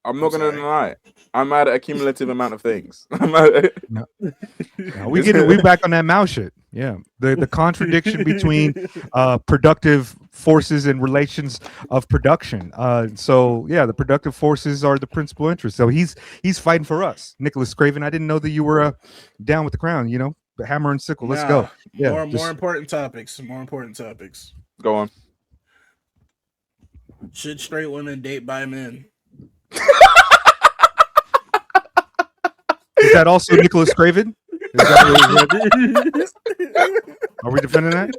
I'm not gonna deny it. I'm mad at a cumulative amount of things. No, we back on that mouse shit. Yeah, the contradiction between productive forces and relations of production. So yeah, the productive forces are the principal interest. So he's fighting for us, Nicholas Craven. I didn't know that you were down with the crown. You know, the hammer and sickle. Let's go. Yeah, more important topics. Go on. Should straight women date bi men? Is that also Nicholas Craven? Are we defending that?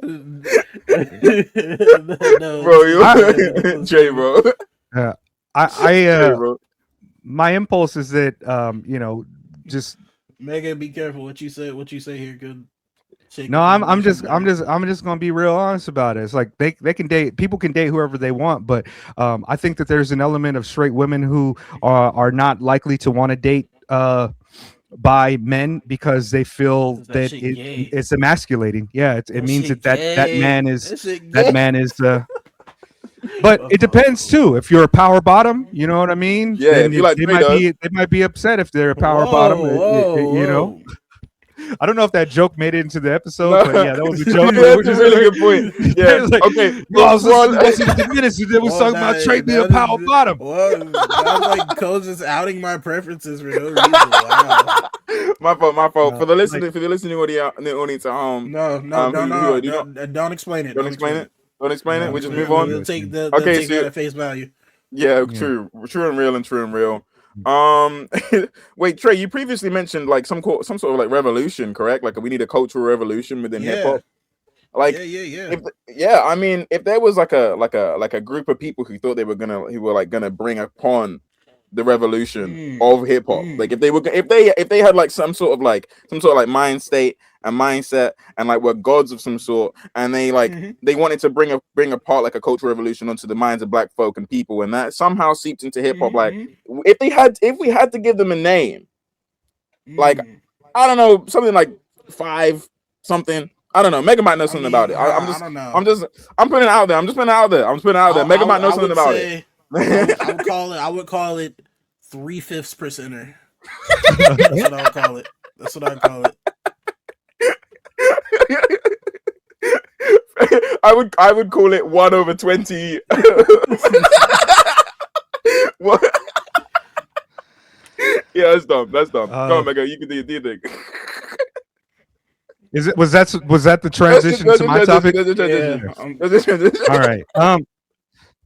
No, bro, Jay, bro. Jay, bro. My impulse is that you know, just Megan, be careful what you say. What you say here could. No, I'm just gonna be real honest about it. It's like they can date, people can date whoever they want, but I think that there's an element of straight women who are not likely to want to date by men because they feel that it's emasculating. Yeah, it means that man is but it depends too. If you're a power bottom, you know what I mean? Yeah, if you like they might be upset if they're a power bottom. You know. I don't know if that joke made it into the episode, but yeah, that was a joke. That's a really good point. Yeah, like, okay. Well, I was listening to the minutes and then was talking about Trey being a power bottom. Well, I was like, Co's just outing my preferences for no reason. Wow. My fault. For the listening audience at home. No, don't explain it. Don't explain it. We just move on. We'll take that at face value. Yeah, true and real. Wait, Trey, you previously mentioned like some sort of like revolution, correct? Like we need a cultural revolution within hip hop. Like I mean, if there was like a group of people who thought who were gonna bring upon the revolution of hip hop, like if they had like some sort of like mind state and mindset and like were gods of some sort, and they they wanted to bring apart like a cultural revolution onto the minds of black folk and people, and that somehow seeped into hip hop. Like if we had to give them a name, like I don't know, something like 5 something. I don't know. Megan might know something about it. I don't know. I'm putting it out there. Megan might know something about it. I would call it 3/5 percenter. That's what I would call it. I would call it 1/20. What? Yeah, that's dumb. Go on, Megan. You can do your thing. Was that the transition to my topic? Yeah. All right.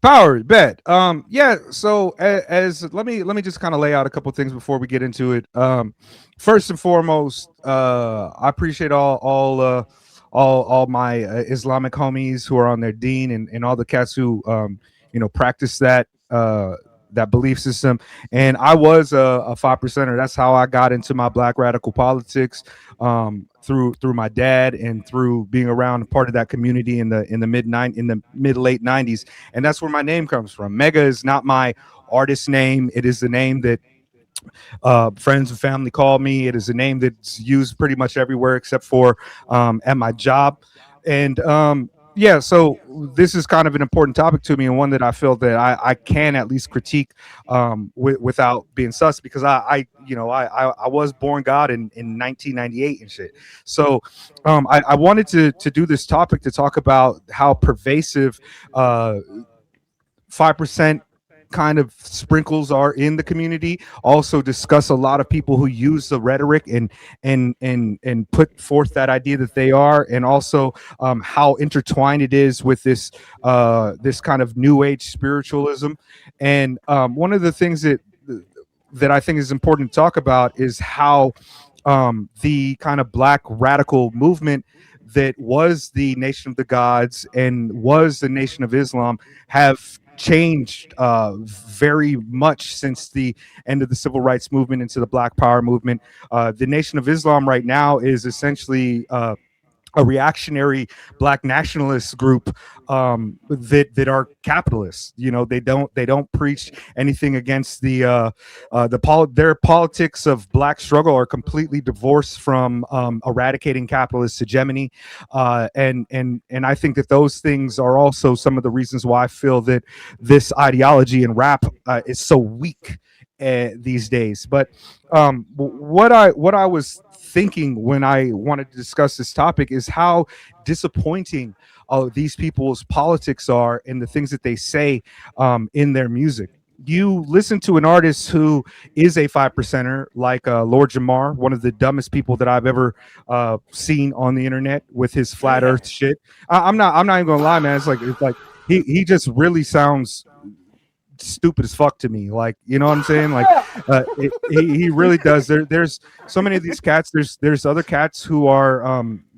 Power bet. Yeah. So as let me just kind of lay out a couple things before we get into it. First and foremost, I appreciate all my Islamic homies who are on their deen, and all the cats who practice that belief system. And I was a 5%er. That's how I got into my black radical politics, through my dad and through being around part of that community in the mid late 90s. And that's where my name comes from. Mega is not my artist name. It is the name that friends and family call me. It is a name that's used pretty much everywhere except for at my job. And yeah, so this is kind of an important topic to me, and one that I feel that I can at least critique without being sus, because I was born God in 1998 and shit. So I wanted to do this topic to talk about how pervasive 5% kind of sprinkles are in the community. Also discuss a lot of people who use the rhetoric and put forth that idea that they are, and also how intertwined it is with this kind of new age spiritualism. And one of the things that I think is important to talk about is how the kind of black radical movement that was the Nation of the Gods and was the Nation of Islam have changed very much since the end of the civil rights movement into the Black Power movement. The Nation of Islam right now is essentially a reactionary black nationalist group that are capitalists. They don't preach anything against their politics of black struggle are completely divorced from eradicating capitalist hegemony, and I think that those things are also some of the reasons why I feel that this ideology in rap is so weak these days. But what I was thinking when I wanted to discuss this topic is how disappointing these people's politics are and the things that they say in their music. You listen to an artist who is a 5%er, like Lord Jamar, one of the dumbest people that I've ever seen on the internet with his flat Earth shit. I'm not even gonna lie, man. It's like he just really sounds stupid as fuck to me. Like, you know what I'm saying? Like, he really does. There's so many of these cats. There's other cats who are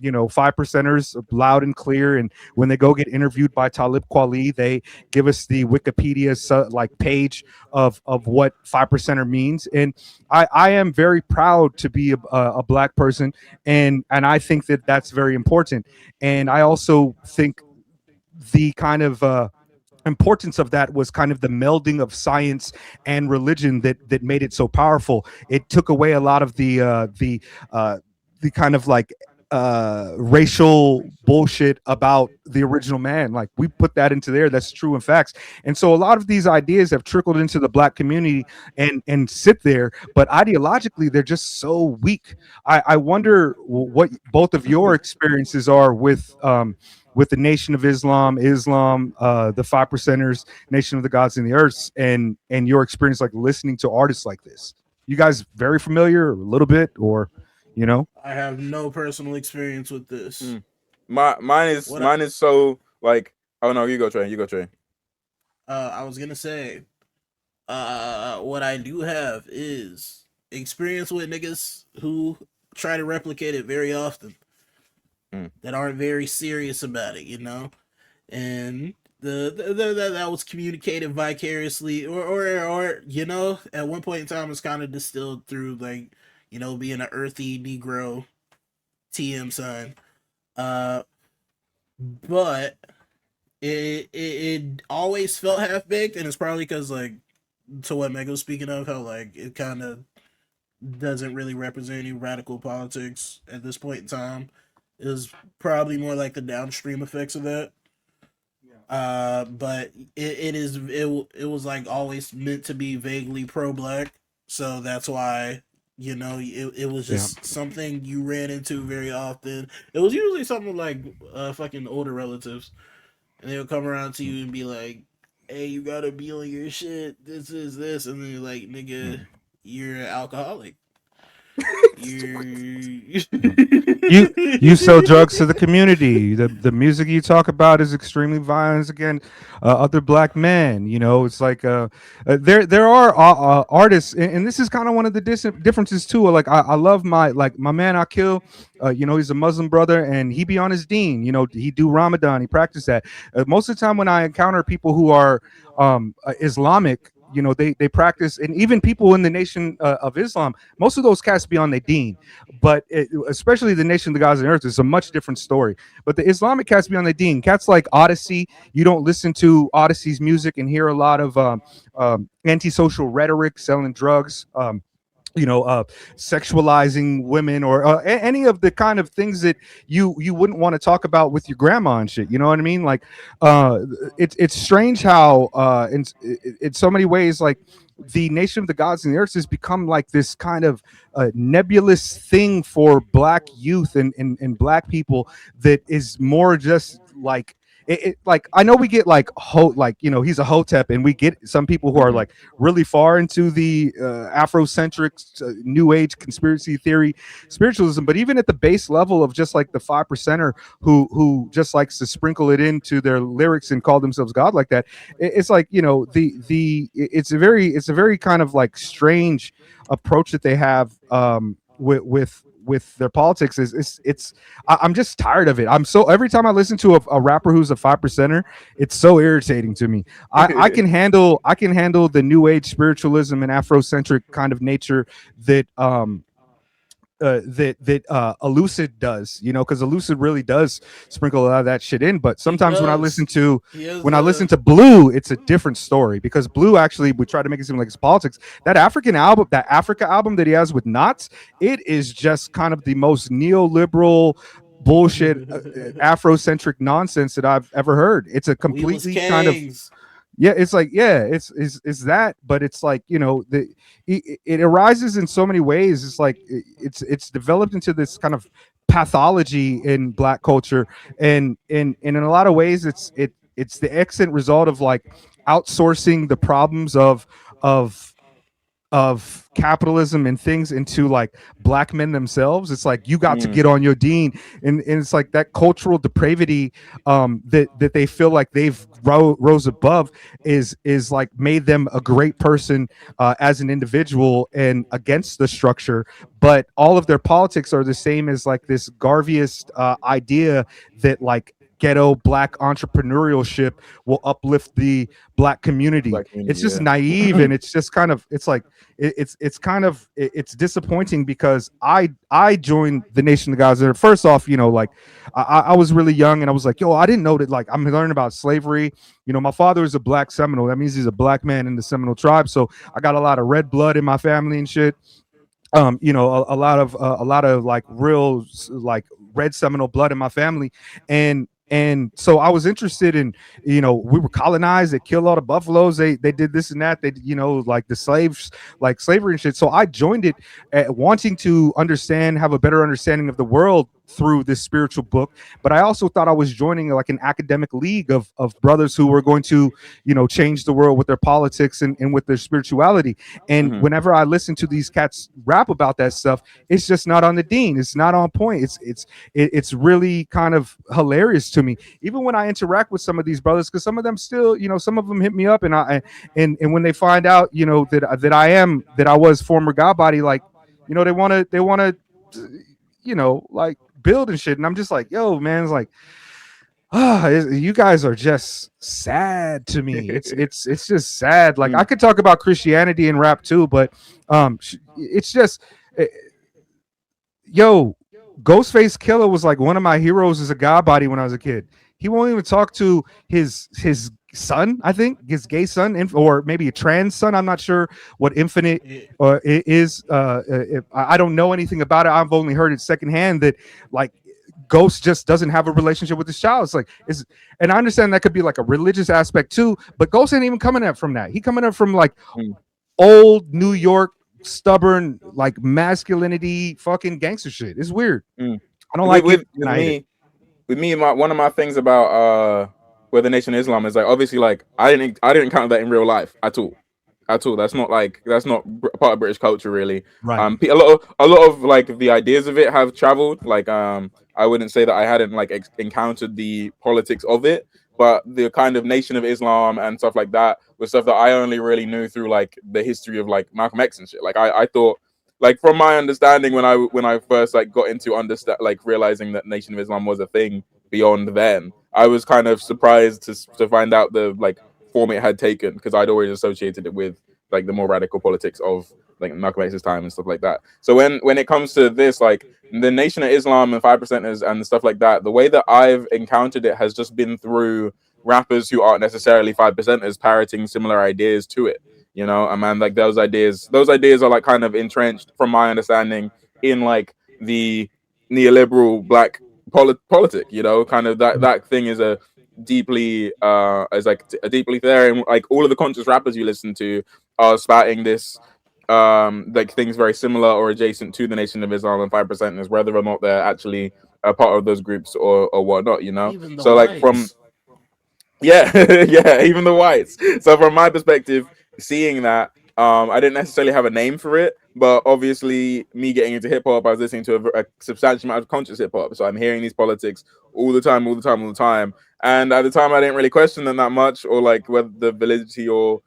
5%ers, loud and clear. And when they go get interviewed by Talib Kweli, they give us the Wikipedia page of what 5%er means. And I am very proud to be a black person, and I think that that's very important. And I also think the kind of importance of that was kind of the melding of science and religion that made it so powerful. It took away a lot of the kind of like racial bullshit about the original man. Like, we put that into there. That's true in facts. And so a lot of these ideas have trickled into the black community and sit there, but ideologically they're just so weak. I wonder what both of your experiences are with the Nation of Islam, the 5%ers, Nation of the Gods and the Earths, and your experience like listening to artists like this. You guys very familiar, a little bit, or I have no personal experience with this. Mine is so like, oh no, you go Trey. I was gonna say, what I do have is experience with niggas who try to replicate it very often, that aren't very serious about it, and that was communicated vicariously, or at one point in time it's kind of distilled through, like, being an earthy Negro TM sign, but it always felt half baked, and it's probably because, like, to what Meg was speaking of, how like it kind of doesn't really represent any radical politics at this point in time. It was probably more like the downstream effects of that. But it was like always meant to be vaguely pro black, so that's why it was just something you ran into very often. It was usually something like fucking older relatives, and they would come around to you and be like, "Hey, you gotta be on your shit. This is this," and then you're like, "Nigga, you're an alcoholic." you sell drugs to the community. The music you talk about is extremely violent against other black men. You know, it's like there are artists, and this is kind of one of the differences too. Like I love my man Akil. You know, he's a Muslim brother, and he be on his deen. You know, he do Ramadan, he practice that. Most of the time, when I encounter people who are Islamic, you know, they practice, and even people in the nation of Islam, most of those cats be on their deen. But especially the nation of the gods and earth is a much different story. But the Islamic cats be on the deen. Cats like Odyssey, you don't listen to Odyssey's music and hear a lot of antisocial rhetoric, selling drugs. You know, sexualizing women, or any of the kind of things that you wouldn't want to talk about with your grandma and shit. You know what I mean? Like, uh, it's strange how in so many ways, like the nation of the gods and the earth has become like this kind of nebulous thing for black youth and black people that is more just like like I know we get like like, you know, he's a hotep, and we get some people who are like really far into the Afrocentric new age conspiracy theory spiritualism, but even at the base level of just like the 5%er who just likes to sprinkle it into their lyrics and call themselves God like that, it's like, you know, it's a very kind of like strange approach that they have with their politics. I'm just tired of it. I'm so every time I listen to a rapper who's a 5%er, it's so irritating to me. I can handle the new age spiritualism and Afrocentric kind of nature that Elucid does, you know, because Elucid really does sprinkle a lot of that shit in. But sometimes when I listen to Blue, it's a different story, because Blue actually would try to make it seem like it's politics. That Africa album that he has with Knots, it is just kind of the most neoliberal bullshit Afrocentric nonsense that I've ever heard. It's a completely kind of it's like it's that, but it's like, you know, it arises in so many ways. It's like it's developed into this kind of pathology in black culture, and in a lot of ways it's the extant result of like outsourcing the problems of capitalism and things into like black men themselves. It's like you got to get on your deen, and it's like that cultural depravity that they feel like they've rose above is like made them a great person as an individual and against the structure. But all of their politics are the same as like this Garveyist idea that like ghetto black entrepreneurship will uplift the black community. It's just naive, and it's just kind of, it's like it's disappointing, because I joined the Nation of Gods. First off, you know, like I was really young, and I was like, yo, I didn't know that, like, I'm learning about slavery. You know, my father is a black Seminole. That means he's a black man in the Seminole tribe. So I got a lot of red blood in my family and shit. You know, a lot of like real like red Seminole blood in my family, and so I was interested in, you know, we were colonized, they killed all the buffaloes, they did this and that, they, you know, like the slaves, like slavery and shit. So I joined it wanting to have a better understanding of the world through this spiritual book. But I also thought I was joining like an academic league of brothers who were going to, you know, change the world with their politics and with their spirituality. And whenever I listen to these cats rap about that stuff, it's just not on the deen. It's not on point. It's really kind of hilarious to me, even when I interact with some of these brothers, because some of them still, you know, some of them hit me up, and when they find out, you know, that I was former God body, like, you know, they want to, you know, like build and shit. And I'm just like, yo, man, it's like, you guys are just sad to me. It's just sad. Like I could talk about Christianity and rap too, but it's just yo, Ghostface Killer was like one of my heroes as a God body when I was a kid. He won't even talk to his son, I think, his gay son, or maybe a trans son. I'm not sure what Infinite is. I don't know anything about it. I've only heard it secondhand that like Ghost just doesn't have a relationship with his child. It's like, and I understand that could be like a religious aspect too, but Ghost ain't even coming up from that. He coming up from like old New York, stubborn, like masculinity, fucking gangster shit. It's weird. I don't like it. With me, one of my things about where the Nation of Islam is like, obviously, like I didn't encounter that in real life at all. at all. That's not part of British culture really. Right. A lot of like the ideas of it have traveled. Like I wouldn't say that I hadn't like encountered the politics of it, but the kind of Nation of Islam and stuff like that was stuff that I only really knew through like the history of like Malcolm X and shit. Like I thought, like from my understanding when I first like got into understand like realizing that Nation of Islam was a thing beyond then, I was kind of surprised to find out the like form it had taken, because I'd always associated it with like the more radical politics of like Malcolm X's time and stuff like that. So when it comes to this, like the Nation of Islam and 5%ers and stuff like that, the way that I've encountered it has just been through rappers who aren't necessarily 5%ers parroting similar ideas to it. You know, and man, like those ideas are like kind of entrenched, from my understanding, in like the neoliberal black politic. You know, kind of that thing is a deeply is like a deeply there, and like all of the conscious rappers you listen to are spouting this like things very similar or adjacent to the Nation of Islam and 5%ers, whether or not they're actually a part of those groups or whatnot. You know, Even the so like from whites. yeah, yeah, even the whites. So from my perspective, seeing that, I didn't necessarily have a name for it, but obviously, me getting into hip hop, I was listening to a substantial amount of conscious hip hop. So I'm hearing these politics all the time, all the time, all the time. And at the time, I didn't really question them that much, or like whether the validity or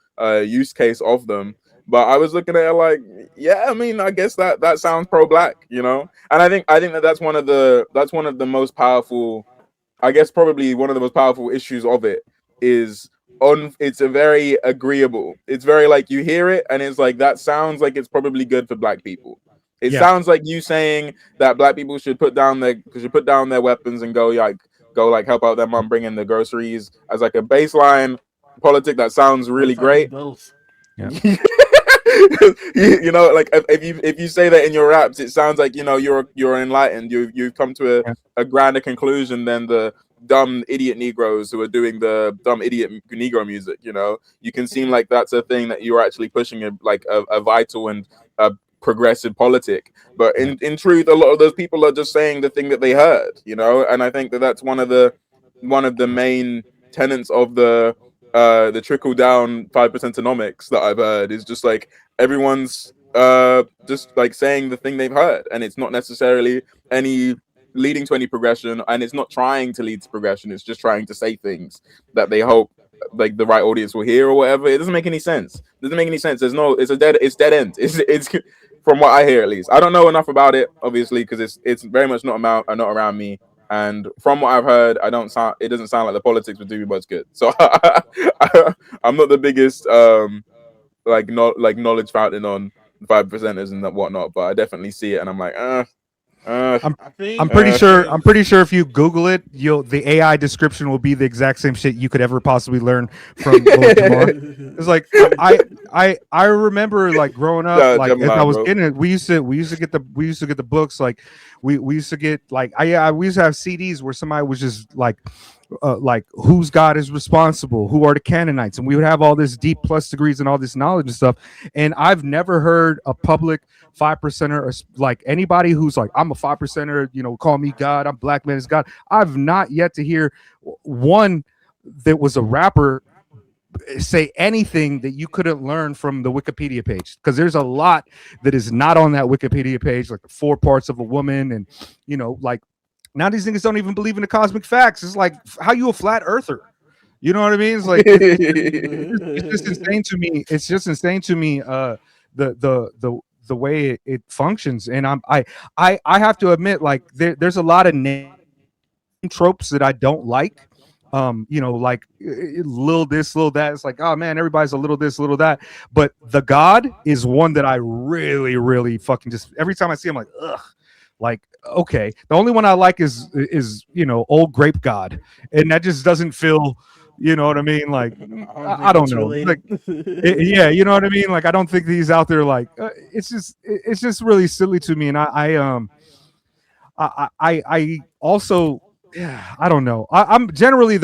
use case of them. But I was looking at it like, yeah, I mean, I guess that sounds pro-black, you know. And I think that that's one of the most powerful, I guess probably one of the most powerful issues of it is on it's a very agreeable. It's very like you hear it and it's like that sounds like it's probably good for black people. It Yeah. sounds like you saying that black people should put down their weapons and go like help out their mom bring in the groceries as like a baseline politic that sounds What really if I do great. both? Yeah. You know, like if you say that in your raps, it sounds like, you know, you're enlightened. You've come to Yeah. a grander conclusion than the dumb idiot Negroes who are doing the dumb idiot Negro music. You know, you can seem like that's a thing that you're actually pushing a vital and a progressive politic. But Yeah. in truth, a lot of those people are just saying the thing that they heard. You know, and I think that that's one of the main tenets of the trickle down 5%onomics that I've heard is just like everyone's just like saying the thing they've heard, and it's not necessarily any leading to any progression, and it's not trying to lead to progression. It's just trying to say things that they hope like the right audience will hear or whatever. It doesn't make any sense. It doesn't make any sense. It's dead end. It's from what I hear, at least. I don't know enough about it, obviously, because it's very much not around me. And from what I've heard, it doesn't sound like the politics would do me much good. So I'm not the biggest like knowledge fountain on 5%ers and that whatnot, but I definitely see it, and I'm like, I'm I I'm think pretty sure there's I'm pretty sure if you Google it, the AI description will be the exact same shit you could ever possibly learn from Lord Jamar. It's like I remember like growing up, like as I Gemini, was bro. in it, we used to get the books, like we used to get like we used to have CDs where somebody was just like whose God is responsible, who are the Canaanites, and we would have all this deep plus degrees and all this knowledge and stuff. And I've never heard a public 5%er or like anybody who's like, I'm a 5%er, you know, call me God, I'm black man is God. I've not yet to hear one that was a rapper say anything that you couldn't learn from the Wikipedia page, because there's a lot that is not on that Wikipedia page, like the 4 parts of a woman, and you know, like now these niggas don't even believe in the cosmic facts. It's like, how you a flat earther? You know what I mean? It's like it's just insane to me. It's just insane to me. The way it functions, and I have to admit, like there's a lot of name tropes that I don't like. You know, like little this, little that. It's like, oh man, everybody's a little this, little that. But the God is one that I really, really fucking just every time I see him, like, ugh. Like, okay, the only one I like is you know, old grape God, and that just doesn't feel, you know what I mean? Like, I don't I think don't it's know, like, related. yeah, you know what I mean? Like, I don't think he's out there. Like, it's just really silly to me, and I also, yeah, I don't know. I'm generally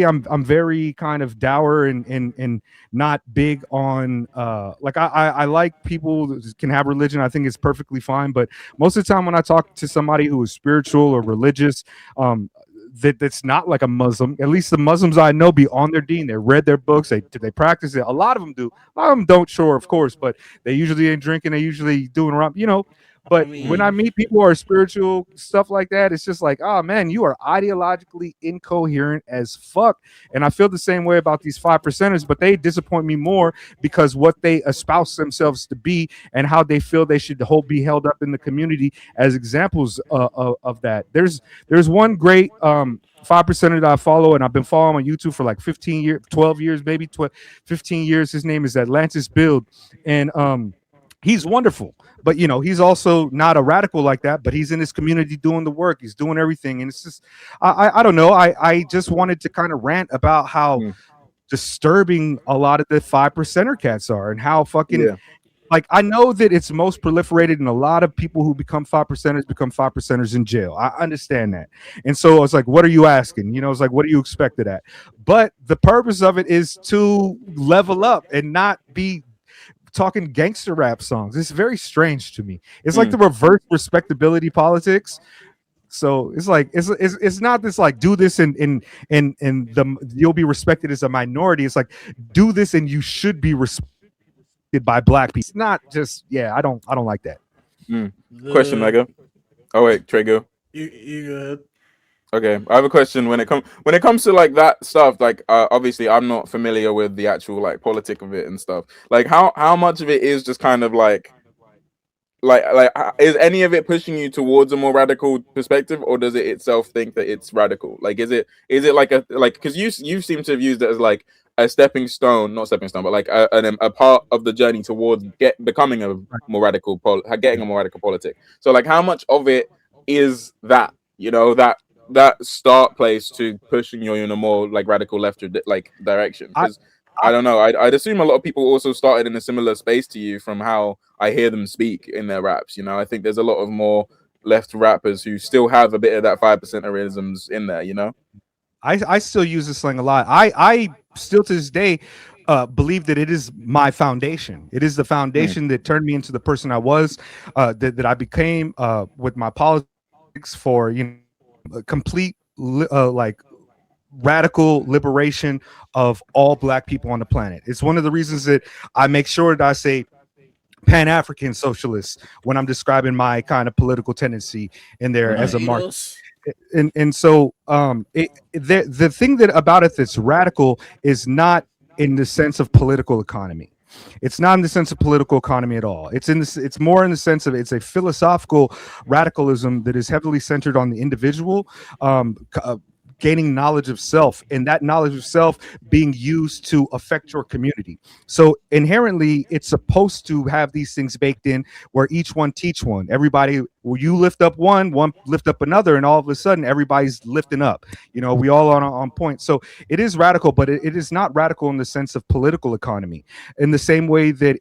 I'm very kind of dour and not big on like I like people that can have religion. I think it's perfectly fine, but most of the time when I talk to somebody who is spiritual or religious, um that's not like a Muslim. At least the Muslims I know be on their deen. They read their books. They practice it. A lot of them do. A lot of them don't, sure, of course, but they usually ain't drinking. They usually doing around, you know. I But when I mean, meet people who are spiritual, stuff like that, it's just like, oh man, you are ideologically incoherent as fuck. And I feel the same way about these 5%ers, but they disappoint me more because what they espouse themselves to be and how they feel they should be held up in the community as examples of that. There's one great 5%er that I follow, and I've been following on YouTube for like 15 years, 12 years, maybe 15 years. His name is Atlantis Build, and he's wonderful. But you know, he's also not a radical like that. But he's in his community doing the work. He's doing everything, and it's just I don't know. I just wanted to kind of rant about how disturbing a lot of the 5%er cats are, and how fucking Yeah. like I know that it's most proliferated, and a lot of people who become 5%ers become 5%ers in jail. I understand that, and so I was like, "What are you asking?" You know, it's like, "What do you expect of that?" But the purpose of it is to level up and not be talking gangster rap songs. It's very strange to me. It's like the reverse respectability politics. So it's like it's not this like do this and the you'll be respected as a minority. It's like do this and you should be respected by black people. It's not just I don't like that. Question, Mega. Oh wait, Trey, go. You go ahead. Okay, I have a question. When it comes to like that stuff, like obviously I'm not familiar with the actual like politic of it and stuff. Like how much of it is just kind of like is any of it pushing you towards a more radical perspective, or does it itself think that it's radical? Like is it like a like because you seem to have used it as like a stepping stone, not stepping stone, but like a part of the journey towards becoming a more radical getting a more radical politic. So like how much of it is that, you know, that start place to pushing you in a more like radical left like direction? Because I don't know. I'd assume a lot of people also started in a similar space to you from how I hear them speak in their raps. You know, I think there's a lot of more left rappers who still have a bit of that 5%erisms in there. You know, I still use this slang a lot. I still to this day believe that it is my foundation. It is the foundation that turned me into the person I was, that I became with my politics for a complete like radical liberation of all black people on the planet. It's one of the reasons that I make sure that I say Pan-African socialists when I'm describing my kind of political tendency in there as a mark. And so the thing that about it that's radical is not in the sense of political economy. It's not in the sense of political economy at all. It's in this. It's more in the sense of it's a philosophical radicalism that is heavily centered on the individual, gaining knowledge of self, and that knowledge of self being used to affect your community. So inherently, it's supposed to have these things baked in, where each one teach one. Everybody, well, you lift up one lift up another, and all of a sudden, everybody's lifting up. You know, we all on point. So it is radical, but it is not radical in the sense of political economy. In the same way that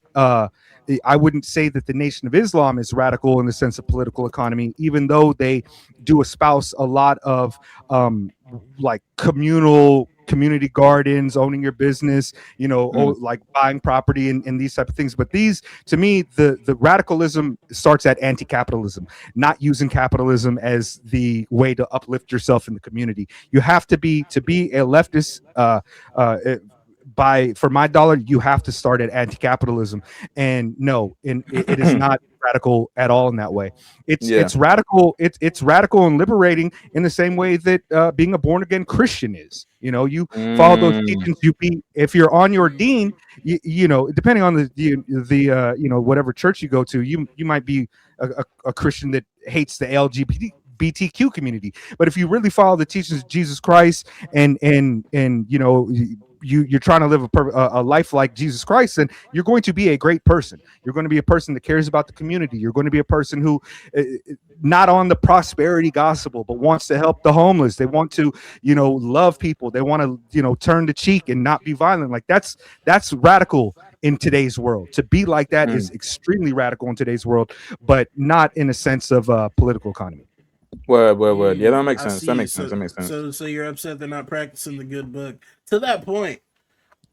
I wouldn't say that the Nation of Islam is radical in the sense of political economy, even though they do espouse a lot of like community gardens, owning your business, you know, like buying property and these type of things. But these, to me, the radicalism starts at anti-capitalism, not using capitalism as the way to uplift yourself in the community. You have to be a leftist. For my dollar, you have to start at anti-capitalism, and no, it is not radical at all in that way. It's radical. It's radical and liberating in the same way that being a born again Christian is. You know, you follow those teachings. If you're on your deen, you know, depending on the you know, whatever church you go to, you might be a Christian that hates the LGBTQ community. But if you really follow the teachings of Jesus Christ and you know, you're trying to live a life like Jesus Christ, and you're going to be a great person. You're going to be a person that cares about the community. You're going to be a person who not on the prosperity gospel, but wants to help the homeless. They want to, you know, love people. They want to, you know, turn the cheek and not be violent. Like that's radical in today's world. To be like that is extremely radical in today's world, but not in a sense of political economy. Word. Yeah, that makes sense. That makes sense. So you're upset they're not practicing the good book. To that point,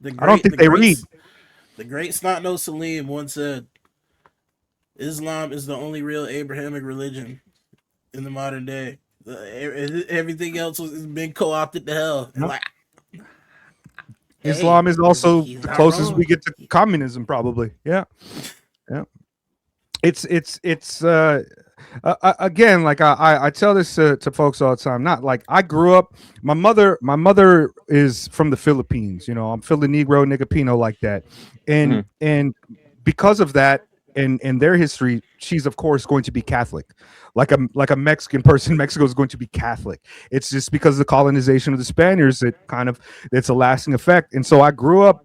I don't think they read. The great Snot-Nosed Salim once said, "Islam is the only real Abrahamic religion in the modern day." Everything else has been co-opted to hell. Yep. Like, hey, Islam is also he's the not closest we wrong. get to communism, probably. Yeah, yeah. It's again, like I tell this to folks all the time. Not like I grew up. My mother is from the Philippines. You know, I'm Negro, Nigapino, like that, Mhm. and because of that, and their history, she's of course going to be Catholic, like a Mexican person. Mexico is going to be Catholic. It's just because of the colonization of the Spaniards that kind of it's a lasting effect. And so I grew up,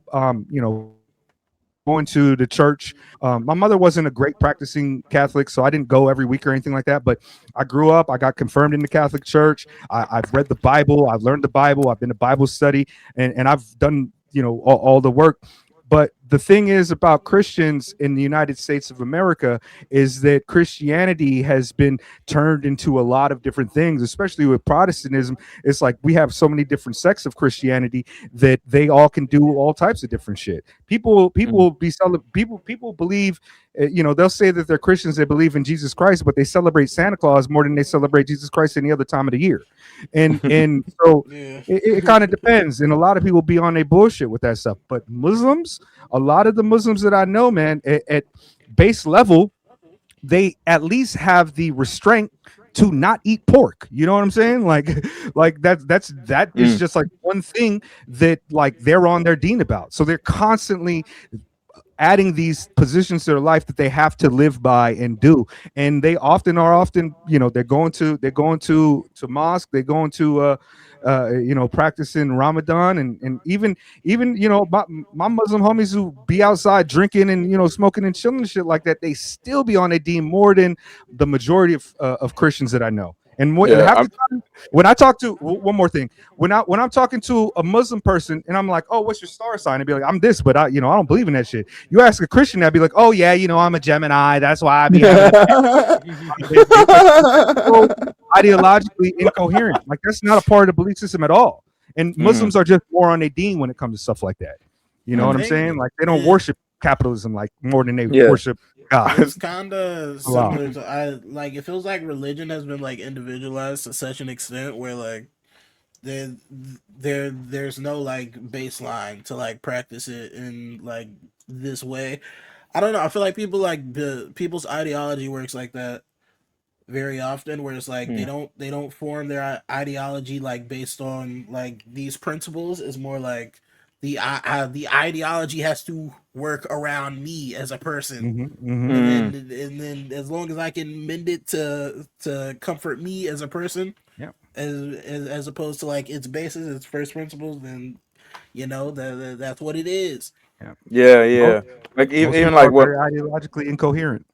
going to the church. My mother wasn't a great practicing Catholic, so I didn't go every week or anything like that. But I grew up, I got confirmed in the Catholic Church. I've read the Bible, I've learned the Bible, I've been to Bible study, and I've done, all the work. But the thing is about Christians in the United States of America is that Christianity has been turned into a lot of different things, especially with Protestantism. It's like we have so many different sects of Christianity that they all can do all types of different shit. People Mhm. will be people believe, they'll say that they're Christians, they believe in Jesus Christ, but they celebrate Santa Claus more than they celebrate Jesus Christ any other time of the year. And so Yeah. it kind of depends, and a lot of people be on their bullshit with that stuff. But Muslims, a lot of the Muslims that I know, man, at base level, they at least have the restraint to not eat pork. You know what I'm saying? Like like that is Mm. just like one thing that like they're on their deen about. So they're constantly adding these positions to their life that they have to live by and do. And they often, they're going to mosque, they're going to practicing Ramadan, and even my Muslim homies who be outside drinking and smoking and chilling and shit like that, they still be on a deen more than the majority of Christians that I know. And Yeah, half the time when I talk to one more thing, when I'm talking to a Muslim person and I'm like, oh, what's your star sign? And be like, I'm this, but I don't believe in that shit. You ask a Christian, that'd be like, oh yeah, I'm a Gemini. That's why I be having a like so ideologically incoherent. Like that's not a part of the belief system at all. And Mhm. Muslims are just more on their deen when it comes to stuff like that. You know I what Mm. I'm think saying? Like they don't it, worship capitalism like more than they Yeah. worship God. it's kind of Allah. similar to I like. It feels like religion has been like individualized to such an extent where like there there's no like baseline to like practice it in like this way. I don't know. I feel like people's ideology works like that very often, where it's like Mm. they don't form their ideology like based on like these principles. It's more like the ideology has to work around me as a person, Mm-hmm. and Mm. then as long as I can mend it to comfort me as a person, Yeah. as opposed to like its basis, its first principles, then that's what it is. Yeah. Yeah, Most, yeah. Like most even people like are what very ideologically incoherent.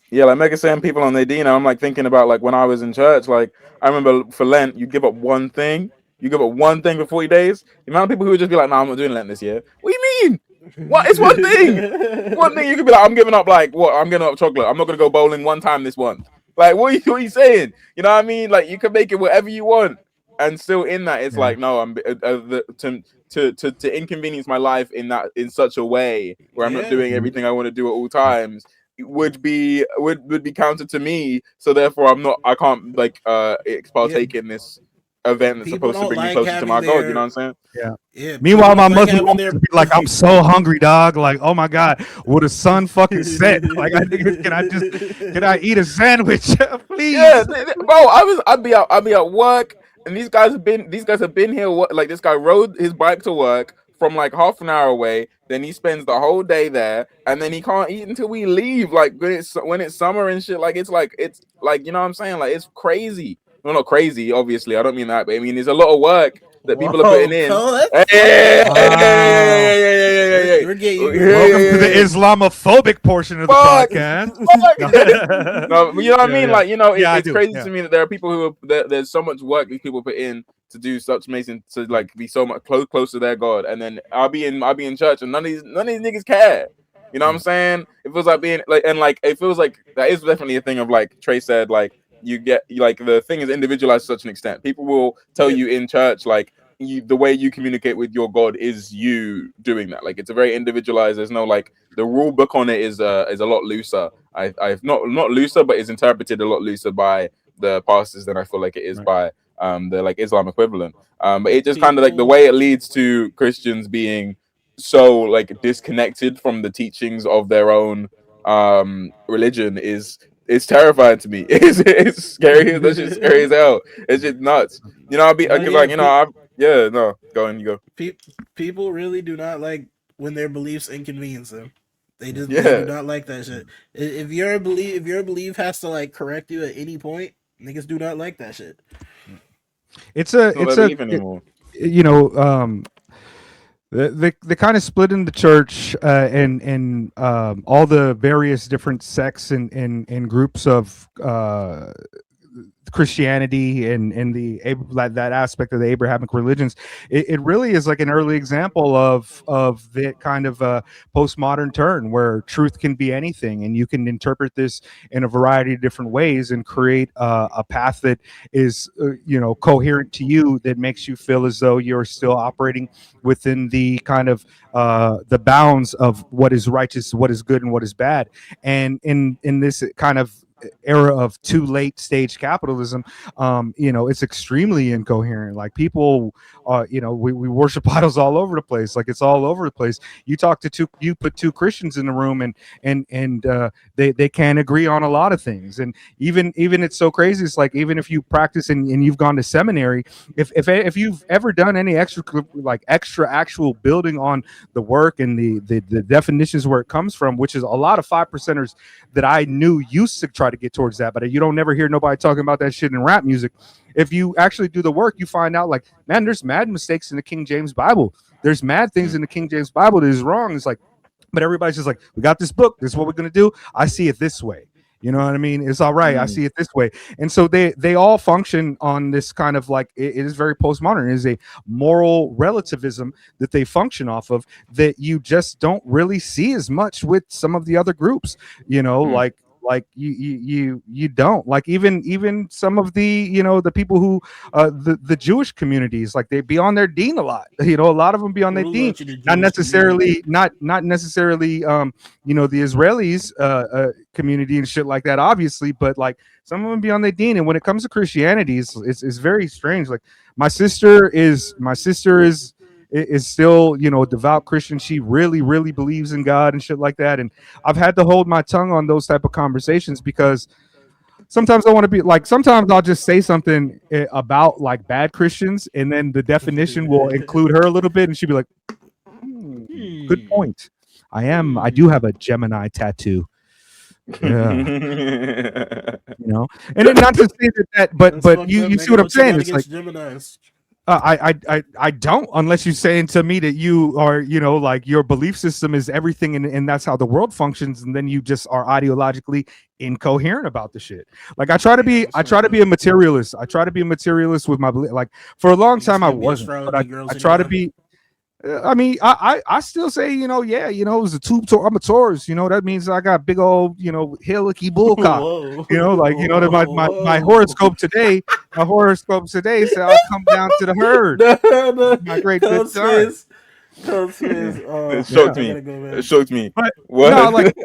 Yeah, like Mega saying people on their D now. I'm like thinking about like when I was in church. Like I remember for Lent, you give up one thing. You give up one thing for 40 days. The amount of people who would just be like, "No, I'm not doing Lent this year." What do you mean? What? It's one thing. It's one thing. You could be like, "I'm giving up like what? I'm giving up chocolate. I'm not gonna go bowling one time this month." Like, what are you saying? You know what I mean? Like, you can make it whatever you want, and still in that, it's Yeah. like, no, to inconvenience my life in such a way where I'm not Yeah. doing everything I want to do at all times would be counted to me. So therefore, I can't like Yeah. partake in this event that's People supposed to don't bring me like closer to having my God. You know their what I'm saying? Yeah. yeah. People Meanwhile, my don't like Muslim having homies their would be like, "I'm so hungry, dog. Like, oh my god, will the sun fucking set? Like, can I eat a sandwich, Yeah, please?" bro. I'd be at work, and these guys have been here. Like this guy rode his bike to work from like half an hour away. Then he spends the whole day there, and then he can't eat until we leave. Like when it's summer and shit. Like you know what I'm saying? Like it's crazy. No, not crazy. Obviously, I don't mean that, but I mean there's a lot of work that people are putting Whoa, in. Cole, Hey, that's fucked hey, up. hey, hey, Wow. hey, hey, hey, We're, hey, we're getting hey, we're Welcome to the hey, hey, hey. Islamophobic portion of the Fuck, podcast. fuck. No. No, but you know what I Yeah, mean? yeah, Like, yeah. I it's do. crazy Yeah. to me that there are people there's so much work these people put in to do such amazing to like be so much close to their God, and then I'll be in church and none of these niggas care. You know what I'm Yeah. saying? It feels like being like, and like it feels like that is definitely a thing of like Trey said, like like the thing is individualized to such an extent. People will tell yeah you in church like the way you communicate with your God is you doing that. Like it's a very individualized. There's no like the rule book on it is a lot looser. I've not looser, but is interpreted a lot looser by the pastors than I feel like it is Right. by the like Islam equivalent. But it just kind of like the People, way it leads to Christians being so like disconnected from the teachings of their own religion is it's terrifying to me. It's scary. That shit's scary as hell. It's just nuts. You know, I'll be but because yeah, like you know, yeah, no, go on, you go. pe- people really do not like when their beliefs inconvenience them. They do Yeah, not like that shit. If your belief has to like correct you at any point, niggas do not like that shit. It's it's not their belief anymore. you know, they kind of split in the church, and all the various different sects and groups of Christianity and that aspect of the Abrahamic religions. It really is like an early example of the kind of postmodern turn where truth can be anything, and you can interpret this in a variety of different ways and create a path that is coherent to you, that makes you feel as though you're still operating within the kind of the bounds of what is righteous, what is good, and what is bad. And in this kind of era of too late stage capitalism, it's extremely incoherent. Like people, we worship idols all over the place. Like it's all over the place. You put two Christians in the room, and they can't agree on a lot of things. And even it's so crazy. It's like, even if you practice and you've gone to seminary, if you've ever done any extra actual building on the work and the definitions where it comes from, which is a lot of 5%ers that I knew used to try to get towards that, but you don't never hear nobody talking about that shit in rap music. If you actually do the work, you find out, like, man, there's mad mistakes in the King James Bible. There's mad things in the King James Bible that is wrong. It's like, but everybody's just like, we got this book. This is what we're gonna do. I see it this way. You know what I mean? It's all right. I see it this way. And so they all function on this kind of like, it is very postmodern. It is a moral relativism that they function off of, that you just don't really see as much with some of the other groups. Like you don't, like, even some of the the people who the Jewish communities, like, they be on their deen a lot. A lot of them be on their deen, not necessarily the Israelis community and shit like that, obviously, but like some of them be on their deen. And when it comes to Christianity, it's very strange. Like my sister is still a devout Christian. She really believes in God and shit like that. And I've had to hold my tongue on those type of conversations, because sometimes I want to be like, sometimes I'll just say something about like bad Christians, and then the definition will include her a little bit, and she'll be like, good point. I do have a Gemini tattoo. Yeah. And then, not to say that, but you see what I'm saying? It's like, Geminis. I don't, unless you're saying to me that you are, like, your belief system is everything, and that's how the world functions, and then you just are ideologically incoherent about the shit. Like I try to be a materialist. I try to be a materialist with my belief. Like for a long time I wasn't, but I try to be. I mean, I still say, it was a I'm a Taurus, that means I got big old, hillocky bull cock, my horoscope today, said I'll come down to the herd. My great good time. It shocked me. It shocked me. But what? no, like,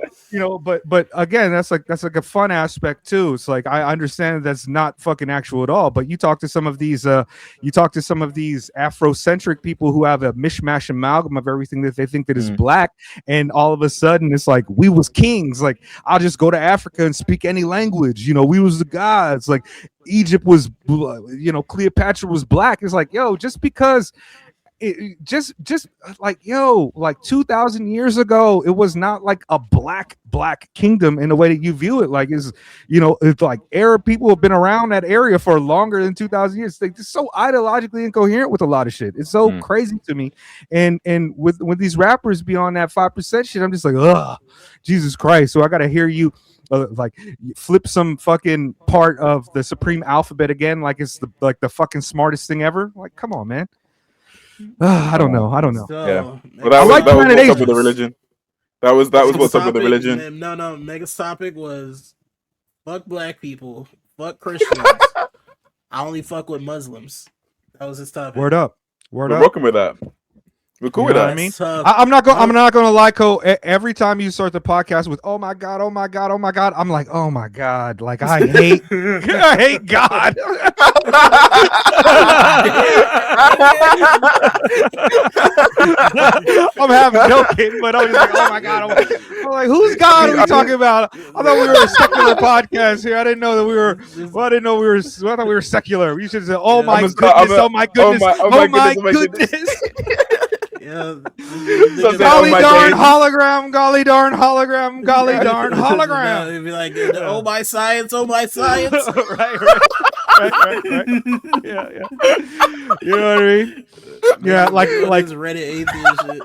but again, that's like a fun aspect too. It's like, I understand that's not fucking actual at all. But you talk to some of these Afrocentric people who have a mishmash amalgam of everything that they think that is black, and all of a sudden it's like, we was kings. Like, I'll just go to Africa and speak any language. We was the gods. Like Egypt was, Cleopatra was black. It's like, yo, just because. Just like, like 2,000 years ago, it was not like a black kingdom in the way that you view it. Like, it's like Arab people have been around that area for longer than 2,000 years. It's so ideologically incoherent with a lot of shit. It's so crazy to me. And with these rappers be on that 5% shit, I'm just like, ugh, Jesus Christ. So I gotta hear you like flip some fucking part of the supreme alphabet again, like it's the fucking smartest thing ever. Like, come on, man. I don't know. So, yeah, well, that was what's up with the religion. That was what's up with the religion. No. Mega's topic was fuck black people, fuck Christians. I only fuck with Muslims. That was his topic. Word up. We're rocking with that. We're cool You with know what that. I mean? Tough. I'm not going. I'm not going to lie, Cole. Every time you start the podcast with "Oh my God, oh my God, oh my God," I'm like, "Oh my God!" Like I hate, I hate God. I'm half joking, but I'm just like, "Oh my God!" I'm like, "Whose God are we talking about?" I thought we were a secular podcast here. I didn't know that we were. Well, I didn't know we were. I thought we were secular. We should say, "Oh my goodness, oh my goodness, oh my goodness." Yeah, Golly my darn deity. hologram, golly darn hologram, golly darn hologram. It'd be like, oh my science, oh my science. right. Yeah. You know what I mean? Yeah, like this Reddit atheist shit.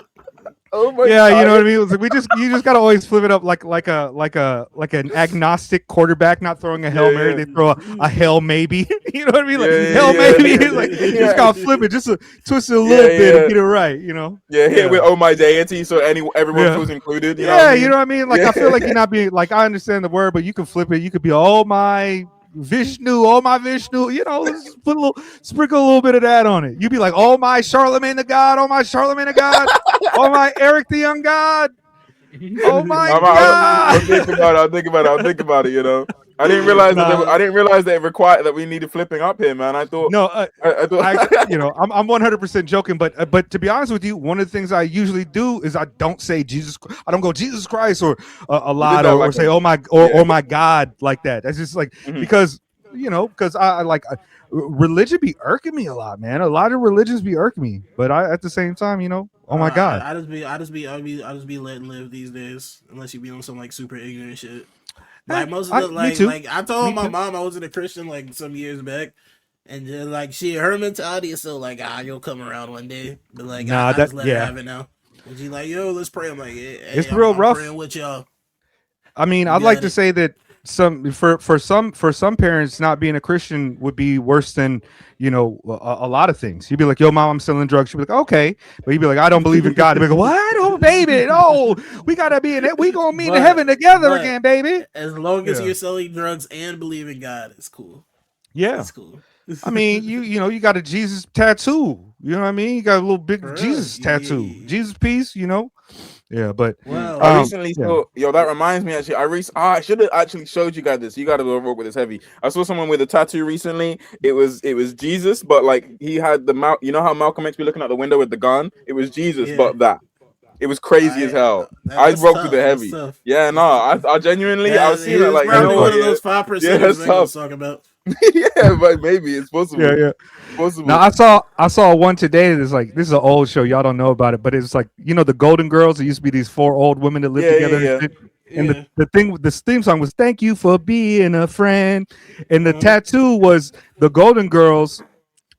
Oh my yeah, God. you know what I mean. It's like you just gotta always flip it up like an agnostic quarterback not throwing a hail mary. They throw a hail maybe. You know what I mean? Like hail maybe. It's like you just gotta flip it, just twist it a little bit and get it right. You know? Yeah, hit with "Oh my deity," so everyone feels included. You know what I mean? You know what I mean? Like I feel like you're not being like I understand the word, but you can flip it. You could be "Oh my Vishnu, oh my Vishnu," you know, let's sprinkle a little bit of that on it. You'd be like, "Oh my Charlemagne the God, oh my Charlemagne the God, oh my Eric the young God, oh my God." I'll think about it. You know, I didn't realize that it required that we needed flipping up here, man. I thought I thought you know, I'm 100% joking, but to be honest with you, one of the things I usually do is I don't say Jesus. I don't go Jesus Christ or a lot or say oh my or my God like that. That's just like because I like religion be irking me a lot, man. A lot of religions be irking me, but I at the same time, you know, oh my God, I just be letting live these days unless you be on some like super ignorant shit. Like most of the like I told my mom I wasn't a Christian like some years back, and then like her mentality is still like you'll come around one day, but like I just let her have it now. And she's like, yo, let's pray. I'm like, it's real rough. Praying with y'all. I mean, I'd like to say that for some parents, not being a Christian would be worse than a lot of things. You'd be like, "Yo, mom, I'm selling drugs." She'd be like, "Okay," but you'd be like, "I don't believe in God." They'd be like, "What? Oh, baby, no, we gotta be in it. We gonna meet in heaven together again, baby." As long as you're selling drugs and believe in God, it's cool. Yeah, it's cool. I mean, you got a Jesus tattoo. You know what I mean? You got a little big Jesus tattoo, Jesus piece. You know. Yeah, but I recently saw. Yo, that reminds me. Actually, I should have actually showed you guys this. You got to work with this heavy. I saw someone with a tattoo recently. It was Jesus, but like he had the mouth. You know how Malcolm X be looking out the window with the gun? It was Jesus, but that. It was crazy as hell. I broke with the heavy. Yeah, no, I genuinely I was seeing that like probably one of those 5%. Yeah, that's tough. Talking about. Yeah, but maybe it's possible. Yeah. Possible. Now I saw one today that's like this is an old show, y'all don't know about it, but it's like the Golden Girls. It used to be these 4 old women that lived together. And the theme song was "Thank You for Being a Friend," and the tattoo was the Golden Girls,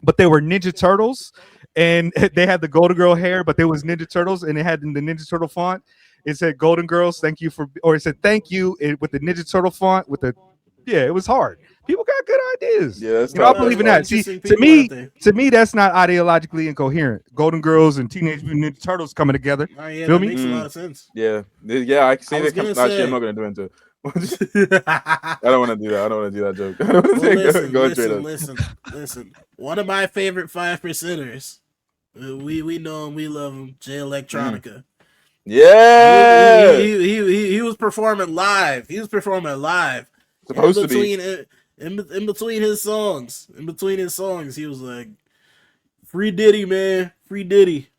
but they were Ninja Turtles, and they had the Golden Girl hair, but they was Ninja Turtles, and it had in the Ninja Turtle font. It said "Golden Girls, thank you for," or it said "Thank you" with the Ninja Turtle font with the. Yeah, it was hard. People got good ideas. Yeah, that's I believe in that. See, to me, that's not ideologically incoherent. Golden Girls and Teenage Mutant Ninja Turtles coming together. Feel me? Makes a lot of sense. Yeah, I can see that. Actually, I'm not gonna do into it. I don't want to do that. I don't want to do that joke. Listen. One of my favorite 5%ers. We know him. We love him. Jay Electronica. Yeah, he was performing live. Supposed to be. In between his songs, he was like, "Free Diddy, man, free Diddy."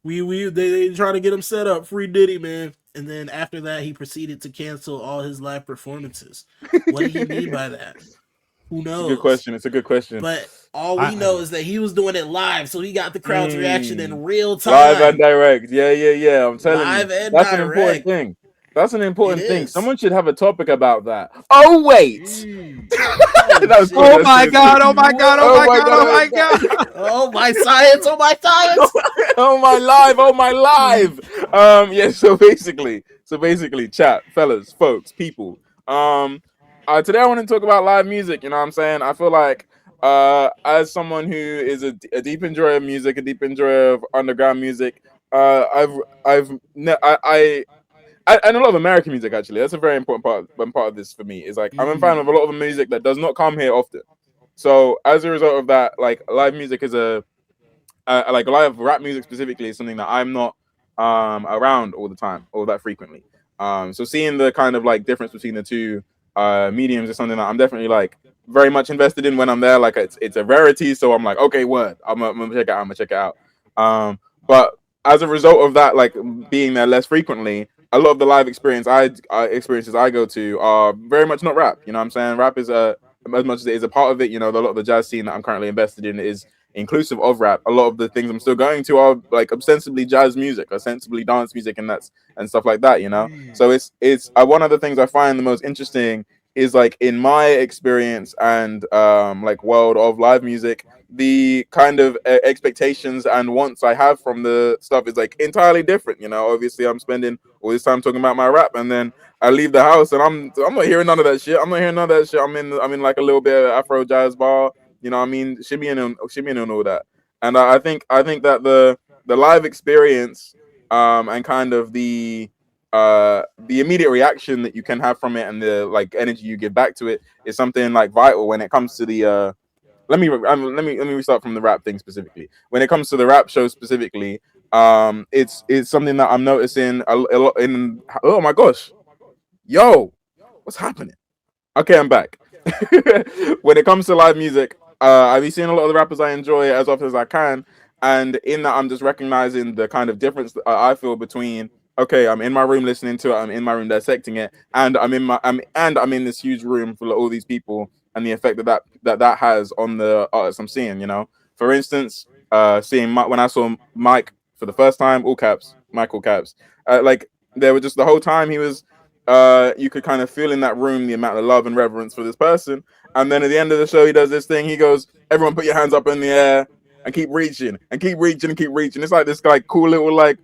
They trying to get him set up, free Diddy, man. And then after that, he proceeded to cancel all his live performances. What did he mean by that? Who knows? It's a good question. But all we know is that he was doing it live, so he got the crowd's reaction in real time, live and direct. Yeah. I'm telling you, that's an important thing. That's an important thing. Someone should have a topic about that. Oh wait! That was oh my god! Oh my god! Oh my god! Oh my god! Oh my science! Oh my science! Oh my live! Oh my live! Yeah. So basically, chat, fellas, folks, people. Today I want to talk about live music. You know what I'm saying? I feel like as someone who is a deep enjoyer of music, a deep enjoyer of underground music, and a lot of American music, actually. That's a very important part of this for me. Is like I'm a fan of a lot of music that does not come here often. So as a result of that, like live music is a like live rap music specifically is something that I'm not around all the time or that frequently. So seeing the kind of like difference between the two mediums is something that I'm definitely like very much invested in when I'm there. Like it's a rarity, so I'm like, okay, word, I'm gonna check it out. I'm gonna check it out. But as a result of that, like being there less frequently, a lot of the live experiences I go to are very much not rap. You know what I'm saying? Rap is as much as it is a part of it. You know, a lot of the jazz scene that I'm currently invested in is inclusive of rap. A lot of the things I'm still going to are like ostensibly jazz music, ostensibly dance music, and stuff like that. You know, so it's one of the things I find the most interesting is like in my experience and like world of live music, the kind of expectations and wants I have from the stuff is like entirely different. You know, obviously I'm spending all this time talking about my rap, and then I leave the house and I'm not hearing none of that shit. I'm not hearing none of that shit. I'm in like a little bit of Afro jazz bar. You know what I mean? Shimmy and all that. And I think that the live experience and kind of the immediate reaction that you can have from it and the like energy you give back to it is something like vital when it comes to the let me restart from the rap thing specifically. When it comes to the rap show specifically, it's something that I'm noticing a lot in. Oh my gosh, yo, what's happening? Okay, I'm back. When it comes to live music, I've been seeing a lot of the rappers I enjoy as often as I can, and in that, I'm just recognizing the kind of difference that I feel between. Okay, I'm in my room listening to it. I'm in my room dissecting it, and I'm in this huge room full of all these people, and the effect that has on the artists I'm seeing. You know, for instance, seeing when I saw Mike for the first time, all caps, Michael caps, like there were just the whole time he was you could kind of feel in that room the amount of love and reverence for this person. And then at the end of the show, he does this thing. He goes, "Everyone, put your hands up in the air and keep reaching and keep reaching and keep reaching." It's like this like cool little like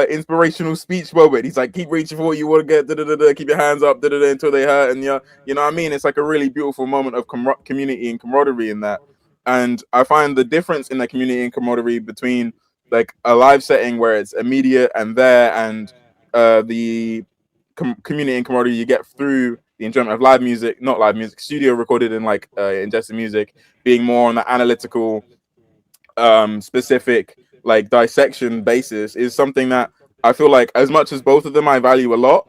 inspirational speech moment. He's like, "Keep reaching for what you want to get. Da, da, da, da, keep your hands up, da, da, da, until they hurt." And you know what I mean? It's like a really beautiful moment of community and camaraderie in that. And I find the difference in that community and camaraderie between like a live setting where it's immediate and there, and the community and camaraderie you get through the enjoyment of live music, not live music, studio recorded and like ingested music, being more on the analytical, specific, like dissection basis, is something that I feel like, as much as both of them I value a lot,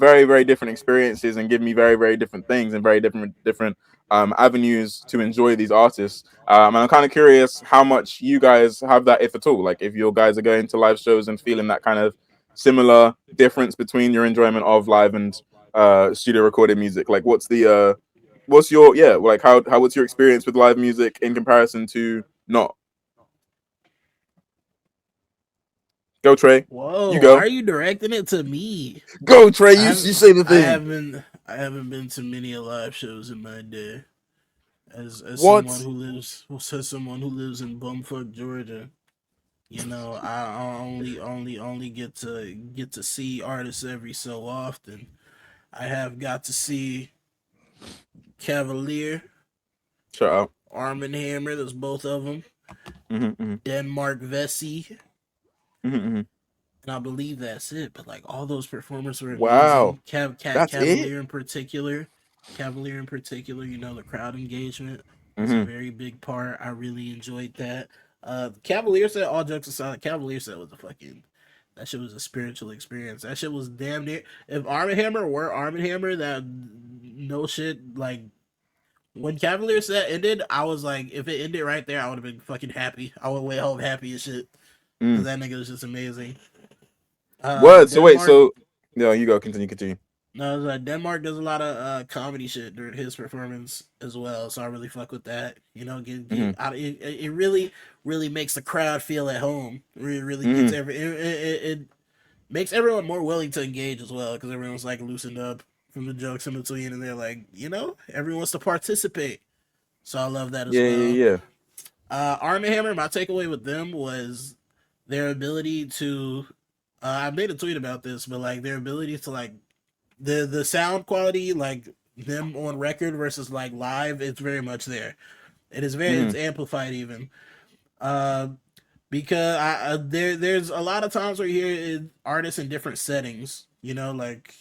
very very different experiences and give me very very different things and very different avenues to enjoy these artists. And I'm kind of curious how much you guys have that, if at all. Like if your guys are going to live shows and feeling that kind of similar difference between your enjoyment of live and studio recorded music. Like what's your like how what's your experience with live music in comparison to not? Go Trey. Whoa, You why go. are you directing it to me? Go Trey, you I've, say the I thing. haven't been to many live shows in my day. As What? someone who lives in Bumfuck, Georgia, you know, I only get to see artists every so often. I have got to see Cavalier, Shut up. Arm and Hammer. There's both of them. Mm-hmm, Denmark Vesey, mm-hmm, mm-hmm. and I believe that's it. But like all those performers were Wow, amazing. that's it. Cavalier in particular, you know, the crowd engagement was a Mm-hmm. very big part. I really enjoyed that. Cavalier set, all jokes aside, Cavalier set was a fucking, that shit was a spiritual experience. That shit was damn near, if Arm and Hammer were Arm and Hammer, that no shit, like when Cavalier set ended, I was like, if it ended right there, I would have been fucking happy. I would way home happy as shit. Because Mm. that nigga was just amazing. Word. So wait. Denmark, So no, you go. Continue. no, Denmark does a lot of comedy shit during his performance as well. So I really fuck with that. You know, Mm-hmm. it really, really makes the crowd feel at home. It really gets Mm-hmm. it makes everyone more willing to engage as well because everyone's like loosened up from the jokes in between, and they're like, you know, everyone wants to participate. So I love that as Yeah, well. yeah, yeah. Arm and Hammer, my takeaway with them was their ability to. I made a tweet about this, but like their ability to like the sound quality, like them on record versus like live, it's very much there. Mm-hmm. It's amplified even. Uh, because there's a lot of times where you hear artists in different settings. You know, like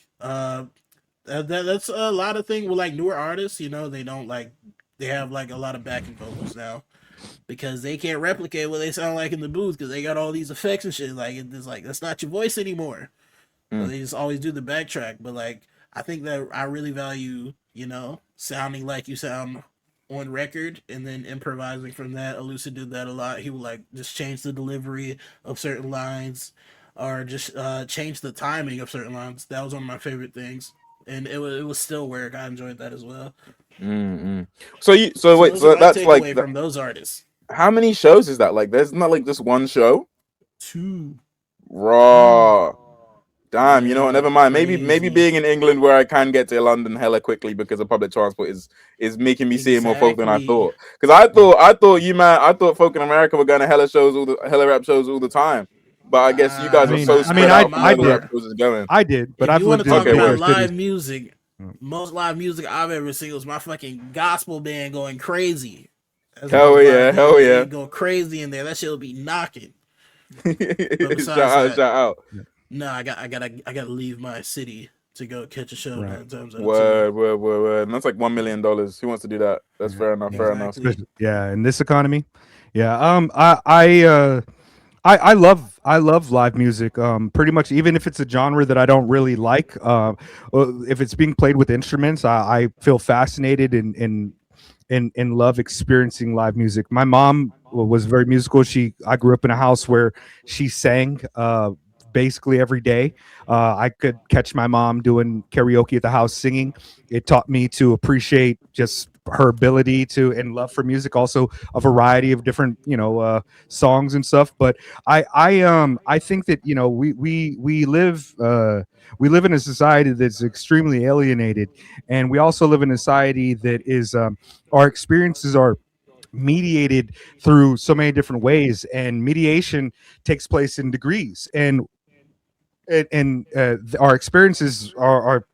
that's a lot of thing with like newer artists. You know, they don't like they have like a lot of backing vocals now. because they can't replicate what they sound like in the booth because they got all these effects and shit. Like it's like that's not your voice anymore. So they just always do the backtrack. But like I think that I really value, sounding like you sound on record and then improvising from that. Elucid did that a lot. He would like just change the delivery of certain lines or just change the timing of certain lines. That was one of my favorite things. And it was still work. I enjoyed that as well. Mm-hmm. So wait, those so are my that's like takeaway from those artists. how many shows is that? Like, there's not like this one show. 2. Raw. Damn, Yeah, never mind. Maybe crazy. being in England where I can get to London hella quickly because of public transport is making me see more folk than I Exactly. thought. Because I thought folk in America were going to hella rap shows all the time. But I guess you guys Nah, are so not spread by out from my where the rap book. shows is going. I did, but If I've you want lived to in talk Okay, about bigger live cities. music, most live music I've ever seen was my fucking gospel band going crazy. That's the Hell most yeah, live hell music. yeah. They go crazy in there. That shit will be knocking. But Shout besides out, that, shout out. no, I gotta leave my city to go catch a show Right. 9 times out of 10. Word. And that's like $1 million. Who wants to do that? That's Yeah. fair enough. Yeah. Fair enough. Exactly. Yeah, in this economy. Yeah. I love live music. Pretty much, even if it's a genre that I don't really like, if it's being played with instruments, I feel fascinated and love experiencing live music. My mom was very musical. I grew up in a house where she sang basically every day. I could catch my mom doing karaoke at the house singing. It taught me to appreciate just her ability to and love for music, also a variety of different songs and stuff. But I think that we live in a society that's extremely alienated, and we also live in a society that is our experiences are mediated through so many different ways, and mediation takes place in degrees, and our experiences are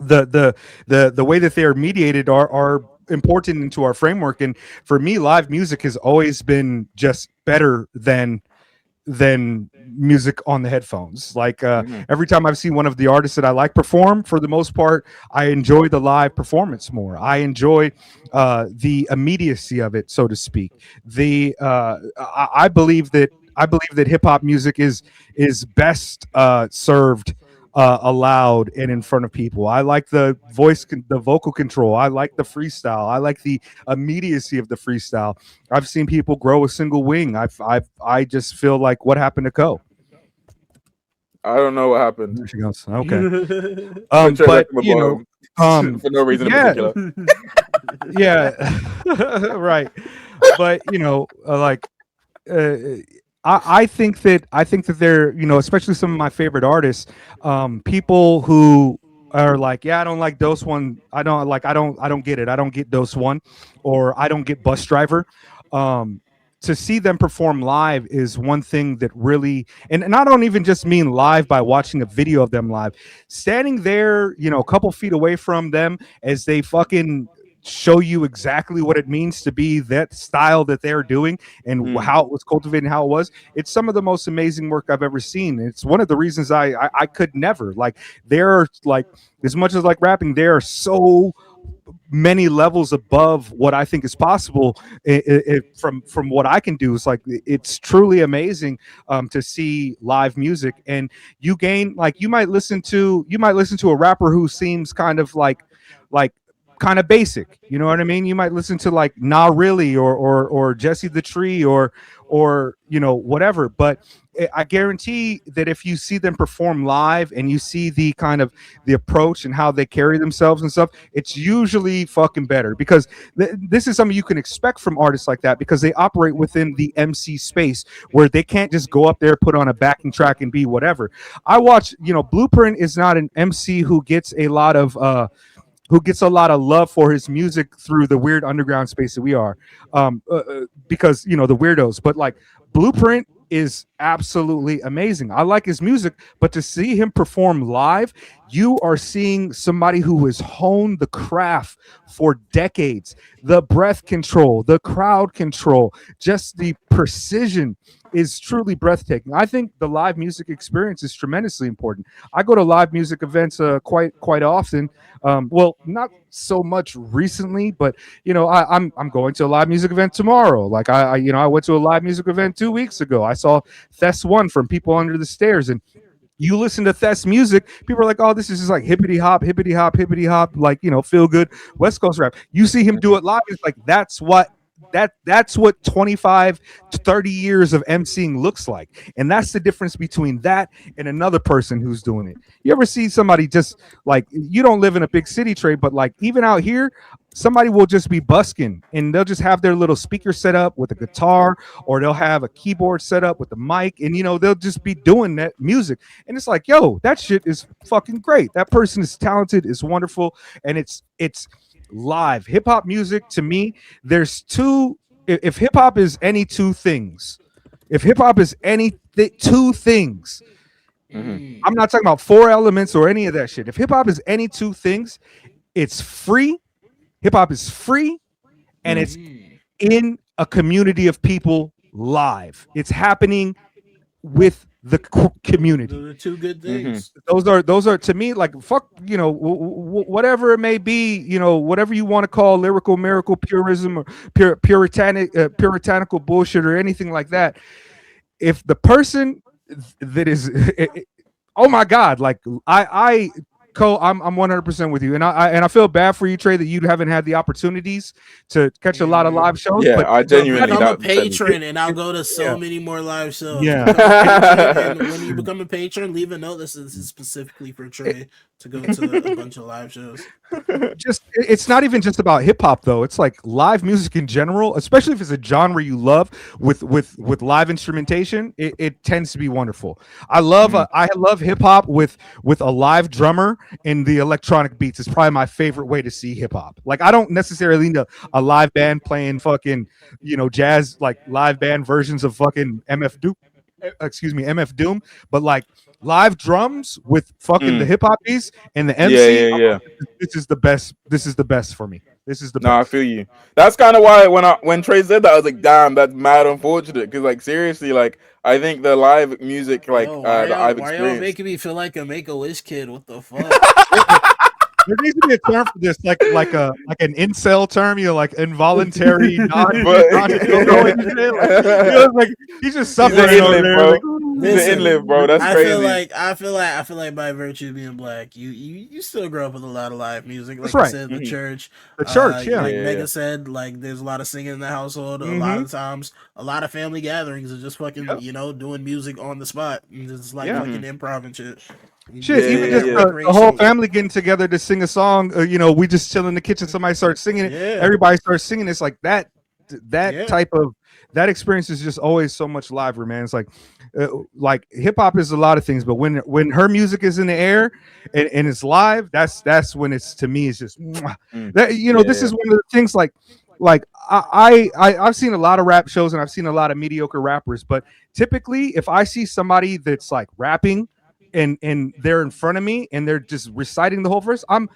the way that they are mediated are important into our framework. And for me, live music has always been just better than music on the headphones. Like Mhm. every time I've seen one of the artists that I like perform, for the most part, I enjoy the live performance more. I enjoy the immediacy of it, so to speak. I believe that hip hop music is best served aloud and in front of people. I like the the vocal control. I like the freestyle. I like the immediacy of the freestyle. I've seen people grow a single wing. I just feel like, what happened to Co? I don't know what happened. There she goes. Okay. But But from the bottom, for no reason in yeah, particular. yeah, right. But like I think that they're, especially some of my favorite artists, people who are like, yeah, I don't like Dose One. I don't get it. I don't get Dose One, or I don't get Bus Driver. Um, to see them perform live is one thing that really, and I don't even just mean live by watching a video of them live, standing there, a couple feet away from them as they fucking show you exactly what it means to be that style that they're doing and how it was cultivated and how it was. It's some of the most amazing work I've ever seen. It's one of the reasons I could never, like, they're like, as much as like rapping, they are so many levels above what I think is possible from what I can do. It's like, it's truly amazing to see live music, and you gain, like, you might listen to a rapper who seems kind of like kind of basic, you know what I mean? You might listen to like Nah Really or Jesse the Tree or whatever, but I guarantee that if you see them perform live and you see the kind of the approach and how they carry themselves and stuff, it's usually fucking better, because this is something you can expect from artists like that, because they operate within the MC space where they can't just go up there, put on a backing track and be whatever. I watch, Blueprint is not an MC who gets a lot of love for his music through the weird underground space that we are, because the weirdos. But like, Blueprint is absolutely amazing. I like his music, but to see him perform live, you are seeing somebody who has honed the craft for decades. The breath control, the crowd control, just the precision is truly breathtaking. I think the live music experience is tremendously important. I go to live music events quite often. Well, not so much recently, but I'm going to a live music event tomorrow. Like I went to a live music event 2 weeks ago. I saw Thes One from People Under the Stairs, and you listen to Thes music, people are like, oh, this is just like hippity hop, hippity hop, hippity hop, like feel good West Coast rap. You see him do it live, it's like that's what 25 to 30 years of emceeing looks like. And that's the difference between that and another person who's doing it. You ever see somebody just like, you don't live in a big city, Trey, but like even out here, somebody will just be busking and they'll just have their little speaker set up with a guitar, or they'll have a keyboard set up with a mic, and they'll just be doing that music. And it's like, yo, that shit is fucking great. That person is talented, is wonderful, and it's live. Hip hop music, to me, there's two. If hip hop is any two things, if hip hop is two things, I'm not talking about four elements or any of that shit. If hip hop is any two things, it's free. Hip hop is free, and it's in a community of people live. It's happening with the community. Those are two good things. Those are to me, like, fuck, whatever it may be, whatever you want to call lyrical miracle purism or puritanical bullshit or anything like that. If the person that is, oh my God, like Cole, I'm 100% with you, and I feel bad for you, Trey, that you haven't had the opportunities to catch a lot of live shows. Yeah, but I genuinely. I'm a patron, and I'll go to so many more live shows. Yeah. And when you become a patron, leave a note that says this is specifically for Trey to go to a bunch of live shows. It's not even just about hip hop though. It's like live music in general, especially if it's a genre you love with live instrumentation. It tends to be wonderful. I love hip hop with a live drummer and the electronic beats. Is probably my favorite way to see hip hop. Like, I don't necessarily need a live band playing fucking jazz, like live band versions of fucking MF Doom, but like live drums with fucking the hip hop beats and the MC. Yeah. This is the best. This is the best for me. This is the best. No, I feel you. That's kind of why when Trey said that, I was like, damn, that's mad unfortunate. Because like seriously, like I think the live music, like that I've why experienced, y'all making me feel like a Make-A-Wish kid? What the fuck? There needs to be a term for this, like an incel term, like involuntary like he's just suffering over there. bro. The inlet, bro. That's crazy. I feel like by virtue of being black, you still grow up with a lot of live music. Like That's right. you said, the church. Yeah. Like Megan said, like there's a lot of singing in the household. A lot of times, a lot of family gatherings are just fucking, doing music on the spot. And just like fucking improv and shit. Even just the whole family getting together to sing a song. We just chill in the kitchen. Somebody starts singing it. Yeah. Everybody starts singing. It's like that type of that experience is just always so much liver, man. It's like hip hop is a lot of things, but when her music is in the air and it's live, that's when it's, to me, it's just this is one of the things like I've seen a lot of rap shows and I've seen a lot of mediocre rappers, but typically if I see somebody that's like rapping and they're in front of me and they're just reciting the whole verse, I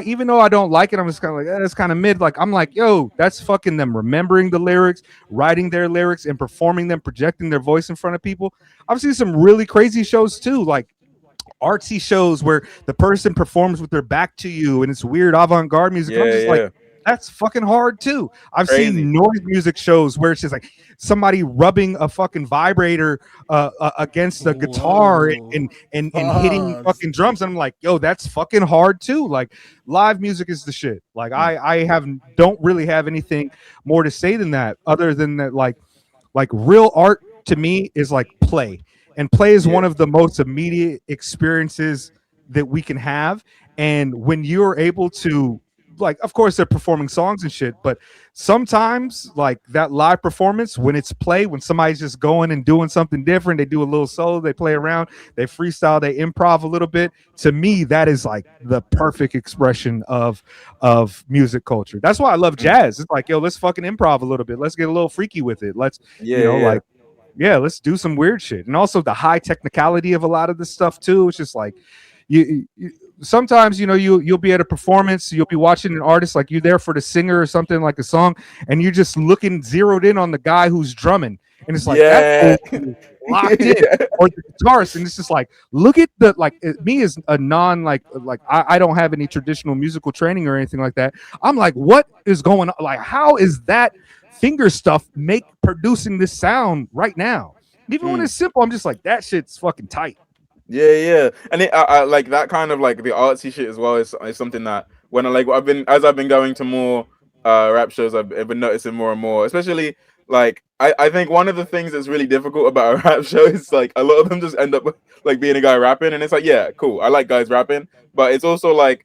even though I don't like it, I'm just kind of like, that's kind of mid. Like, I'm like, yo, that's fucking them remembering the lyrics, writing their lyrics and performing them, projecting their voice in front of people. I've seen some really crazy shows too, like artsy shows where the person performs with their back to you and it's weird avant-garde music. I'm just like, that's fucking hard too. I've seen noise music shows where it's just like somebody rubbing a fucking vibrator against the guitar and hitting fucking drums. And I'm like, yo, that's fucking hard too. Like, live music is the shit. Like, I don't really have anything more to say than that, other than that, like real art to me is like play. And play is one of the most immediate experiences that we can have. And when you're able to, like, of course they're performing songs and shit, but sometimes like that live performance, when it's play, when somebody's just going and doing something different, they do a little solo, they play around, they freestyle, they improv a little bit. To me, that is like the perfect expression of music culture. That's why I love jazz. It's like, yo, let's fucking improv a little bit. Let's get a little freaky with it. Let's let's do some weird shit. And also the high technicality of a lot of this stuff too. It's just like sometimes you'll be at a performance, you'll be watching an artist, like you're there for the singer or something like a song, and you're just looking zeroed in on the guy who's drumming, and it's like that Yeah. fool is locked in, or the guitarist, and it's just like, look at the, like, me as a non, like I don't have any traditional musical training or anything like that. I'm like, what is going on? Like, how is that finger stuff make producing this sound right now? Even when Mm. it's simple, I'm just like, that shit's fucking tight. Yeah, and I like that kind of like the artsy shit as well is something that when I've been going to more rap shows, I've been noticing more and more, especially like I think one of the things that's really difficult about a rap show is like a lot of them just end up like being a guy rapping, and it's like, yeah, cool, I like guys rapping, but it's also like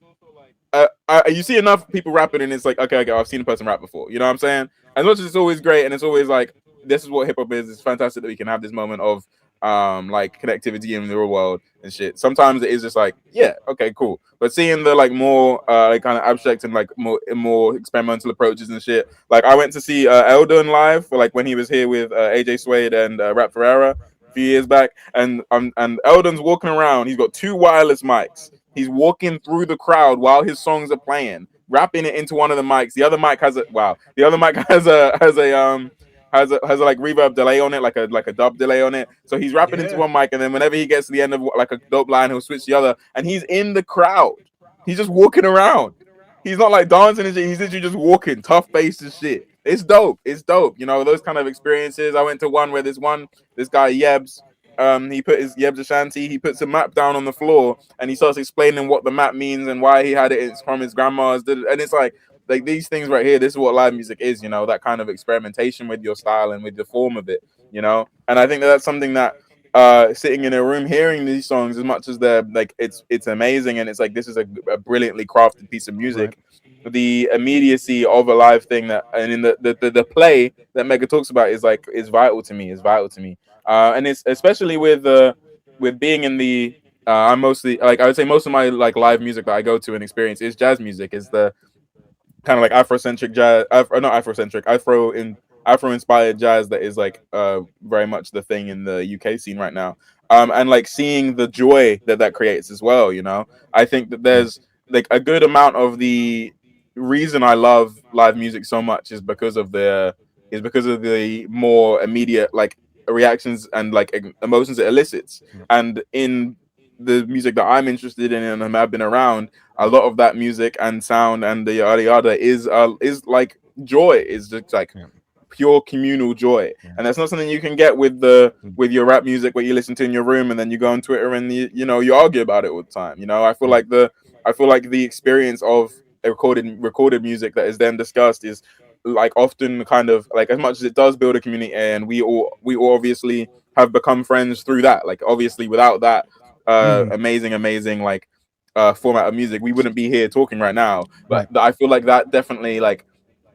you see enough people rapping, and it's like, okay, I've seen a person rap before. You know what I'm saying? As much as it's always great, and it's always like, this is what hip hop is. It's fantastic that we can have this moment of like connectivity in the real world and shit. Sometimes it is just like, yeah, okay, cool. But seeing the like more like kind of abstract and like more experimental approaches and shit. Like I went to see Eldon live for like when he was here with AJ Suede and Rap Ferreira a few years back, and Eldon's walking around. He's got two wireless mics. He's walking through the crowd while his songs are playing, rapping it into one of the mics. The other mic has a wow. The other mic has a like reverb delay on it, like a dub delay on it. So he's rapping into one mic, and then whenever he gets to the end of like a dope line, he'll switch the other, and he's in the crowd. He's just walking around. He's not like dancing and shit. He's literally just walking, tough bass and shit. It's dope. It's dope. You know, those kind of experiences. I went to one where this guy Yebs, he put his Yebs Ashanti, he puts a map down on the floor and he starts explaining what the map means and why he had it. It's from his grandma's. And it's like these things right here, this is what live music is, you know, that kind of experimentation with your style and with the form of it, you know. And I think that's something that sitting in a room hearing these songs, as much as they're like it's amazing and it's like this is a brilliantly crafted piece of music, right. The immediacy of a live thing that, and in the play that Mega talks about is vital to me, and it's especially with being in the I'm mostly, like, I would say most of my like live music that I go to and experience is jazz music, is the kind of like Afrocentric jazz, not Afrocentric, Afro inspired jazz that is like very much the thing in the UK scene right now. And like seeing the joy that creates as well, you know. I think that there's like a good amount of the reason I love live music so much is because of the more immediate like reactions and like emotions it elicits. And in the music that I'm interested in and have been around, a lot of that music and sound and the yada yada is like joy, is just like pure communal joy, and that's not something you can get with your rap music, what you listen to in your room and then you go on Twitter and you argue about it all the time. You know, I feel like the experience of a recorded music that is then discussed is like often kind of like, as much as it does build a community, and we all obviously have become friends through that. Like obviously without that amazing like format of music, we wouldn't be here talking right now. But I feel like that definitely, like,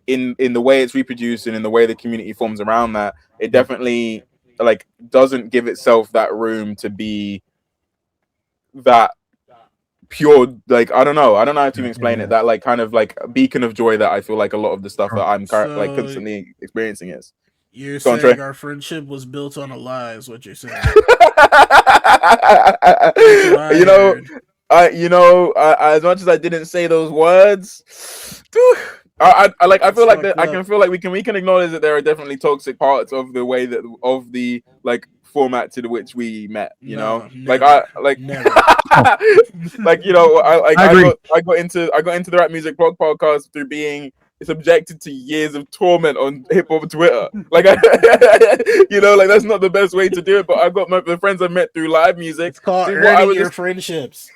in the way it's reproduced and in the way the community forms around that, it definitely like doesn't give itself that room to be that pure, like, I don't know how to explain it, that like kind of like beacon of joy that I feel like a lot of the stuff that I'm like constantly experiencing is. You're saying our friendship was built on a lie, is what you're saying. As much as I didn't say those words, I feel like that I can feel like we can acknowledge that there are definitely toxic parts of the way that of the like format to which we met. You know, never. Like, you know, I got into the rap music podcast through being subjected to years of torment on hip hop Twitter. Like, you know, like that's not the best way to do it. But I got the friends I met through live music. It's called earning your friendships.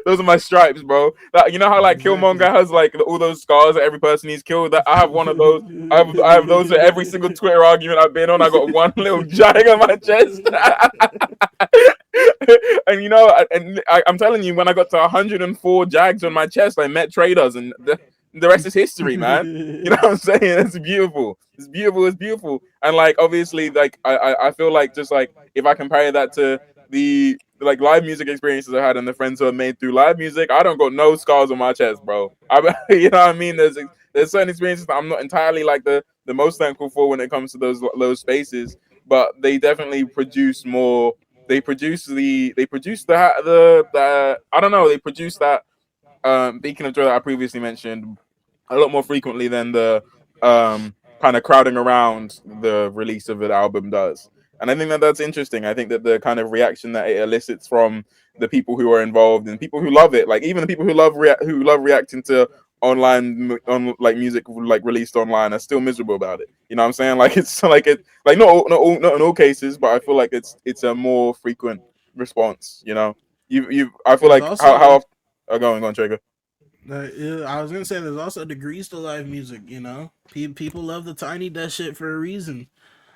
Those are my stripes, bro. That, you know how like Killmonger has like all those scars at every person he's killed. That I have one of those. I have those at every single Twitter argument I've been on. I got one little jag on my chest. And you know, I'm telling you, when I got to 104 jags on my chest, I met TREDOES, and the rest is history, man. You know what I'm saying? It's beautiful. It's beautiful. And like obviously, like I feel like, just like if I compare that to the like live music experiences I had and the friends who have made through live music, I don't got no scars on my chest, bro. You know what I mean? There's certain experiences that I'm not entirely like the most thankful for when it comes to those spaces, but they definitely produce more they produce the I don't know, they produce that beacon of joy that I previously mentioned a lot more frequently than the kind of crowding around the release of an album does. And I think that that's interesting. I think that the kind of reaction that it elicits from the people who are involved and people who love it, like even the people who love reacting to like music like released online, are still miserable about it. You know what I'm saying? Like it's like it like not in all cases, but I feel like it's a more frequent response. You know, you I feel There's like also how go on, Trigger. I was gonna say there's also degrees to live music. You know, people love the Tiny Desk shit for a reason.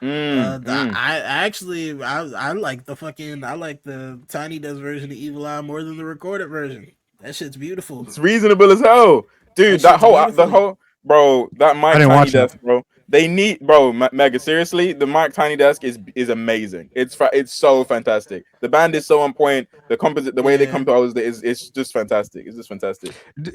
I like the Tiny Desk version of Evil Eye more than the recorded version. That shit's beautiful. It's reasonable as hell, dude. That That I Mike didn't Tiny watch Desk, that. bro. They need, bro, Mega. Seriously, the Mike Tiny Desk is amazing. It's so fantastic. The band is so on point. The way they come to us is it's just fantastic. It's just fantastic.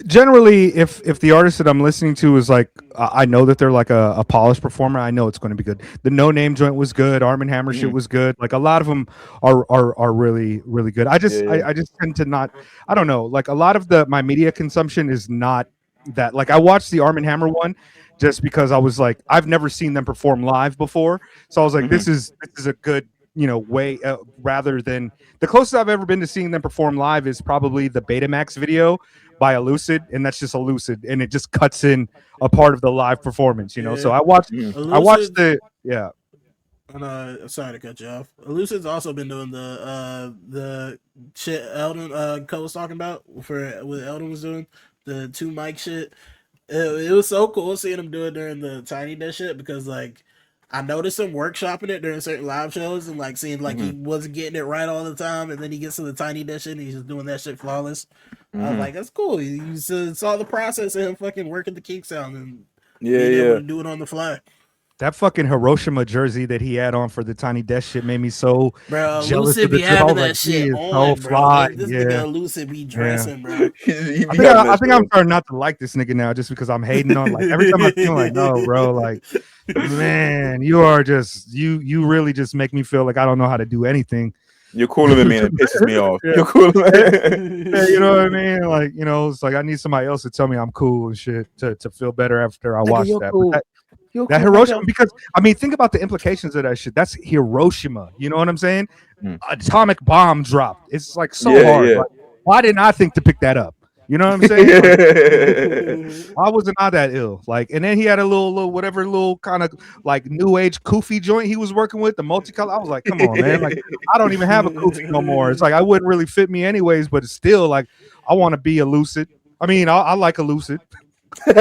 Generally, if the artist that I'm listening to is like, I know that they're like a polished performer, I know it's going to be good. The No Name joint was good. Arm and Hammer shit was good. Like a lot of them are really really good. I just tend to not. I don't know. Like a lot of my media consumption is not that. Like I watched the Arm and Hammer one just because I was like, I've never seen them perform live before, so I was like, this is a good way, rather than the closest I've ever been to seeing them perform live is probably the Betamax video by Elucid, and that's just Elucid, and it just cuts in a part of the live performance, so I watched the sorry to cut you off. Elucid's also been doing the shit Eldon Cole was talking about for what Eldon was doing, the two mic shit. It was so cool seeing him do it during the Tiny Desk shit, because like I noticed him workshopping it during certain live shows and like seeing like he wasn't getting it right all the time, and then he gets to the Tiny Desk shit and he's just doing that shit flawless. I was like, that's cool. You saw the process of him fucking working the kick sound and being able to do it on the fly. That fucking Hiroshima jersey that he had on for the Tiny Desk shit made me so jealous of the be trip. I having was that like, shit so on, bro. fly. This nigga Lucid be dressing, bro. I think I'm starting not to like this nigga now just because I'm hating on, like, every time I feel like, no, bro, like, man, you are just you really just make me feel like I don't know how to do anything. You're cooler than me, and it pisses me off. You're cooler. You know what I mean? Like, it's like I need somebody else to tell me I'm cool and shit to feel better after I watch that. Cool. That Hiroshima, because I mean, think about the implications of that shit. That's Hiroshima. You know what I'm saying? Atomic bomb dropped. It's like so hard. Yeah. Like, why didn't I think to pick that up? You know what I'm saying? Like, why wasn't I that ill? Like, and then he had a little kind of like new age kufi joint he was working with, the multicolor. I was like, come on, man. Like, I don't even have a kufi no more. It's like I wouldn't really fit me anyways, but it's still like I want to be Elucid. I mean, I like Elucid. Being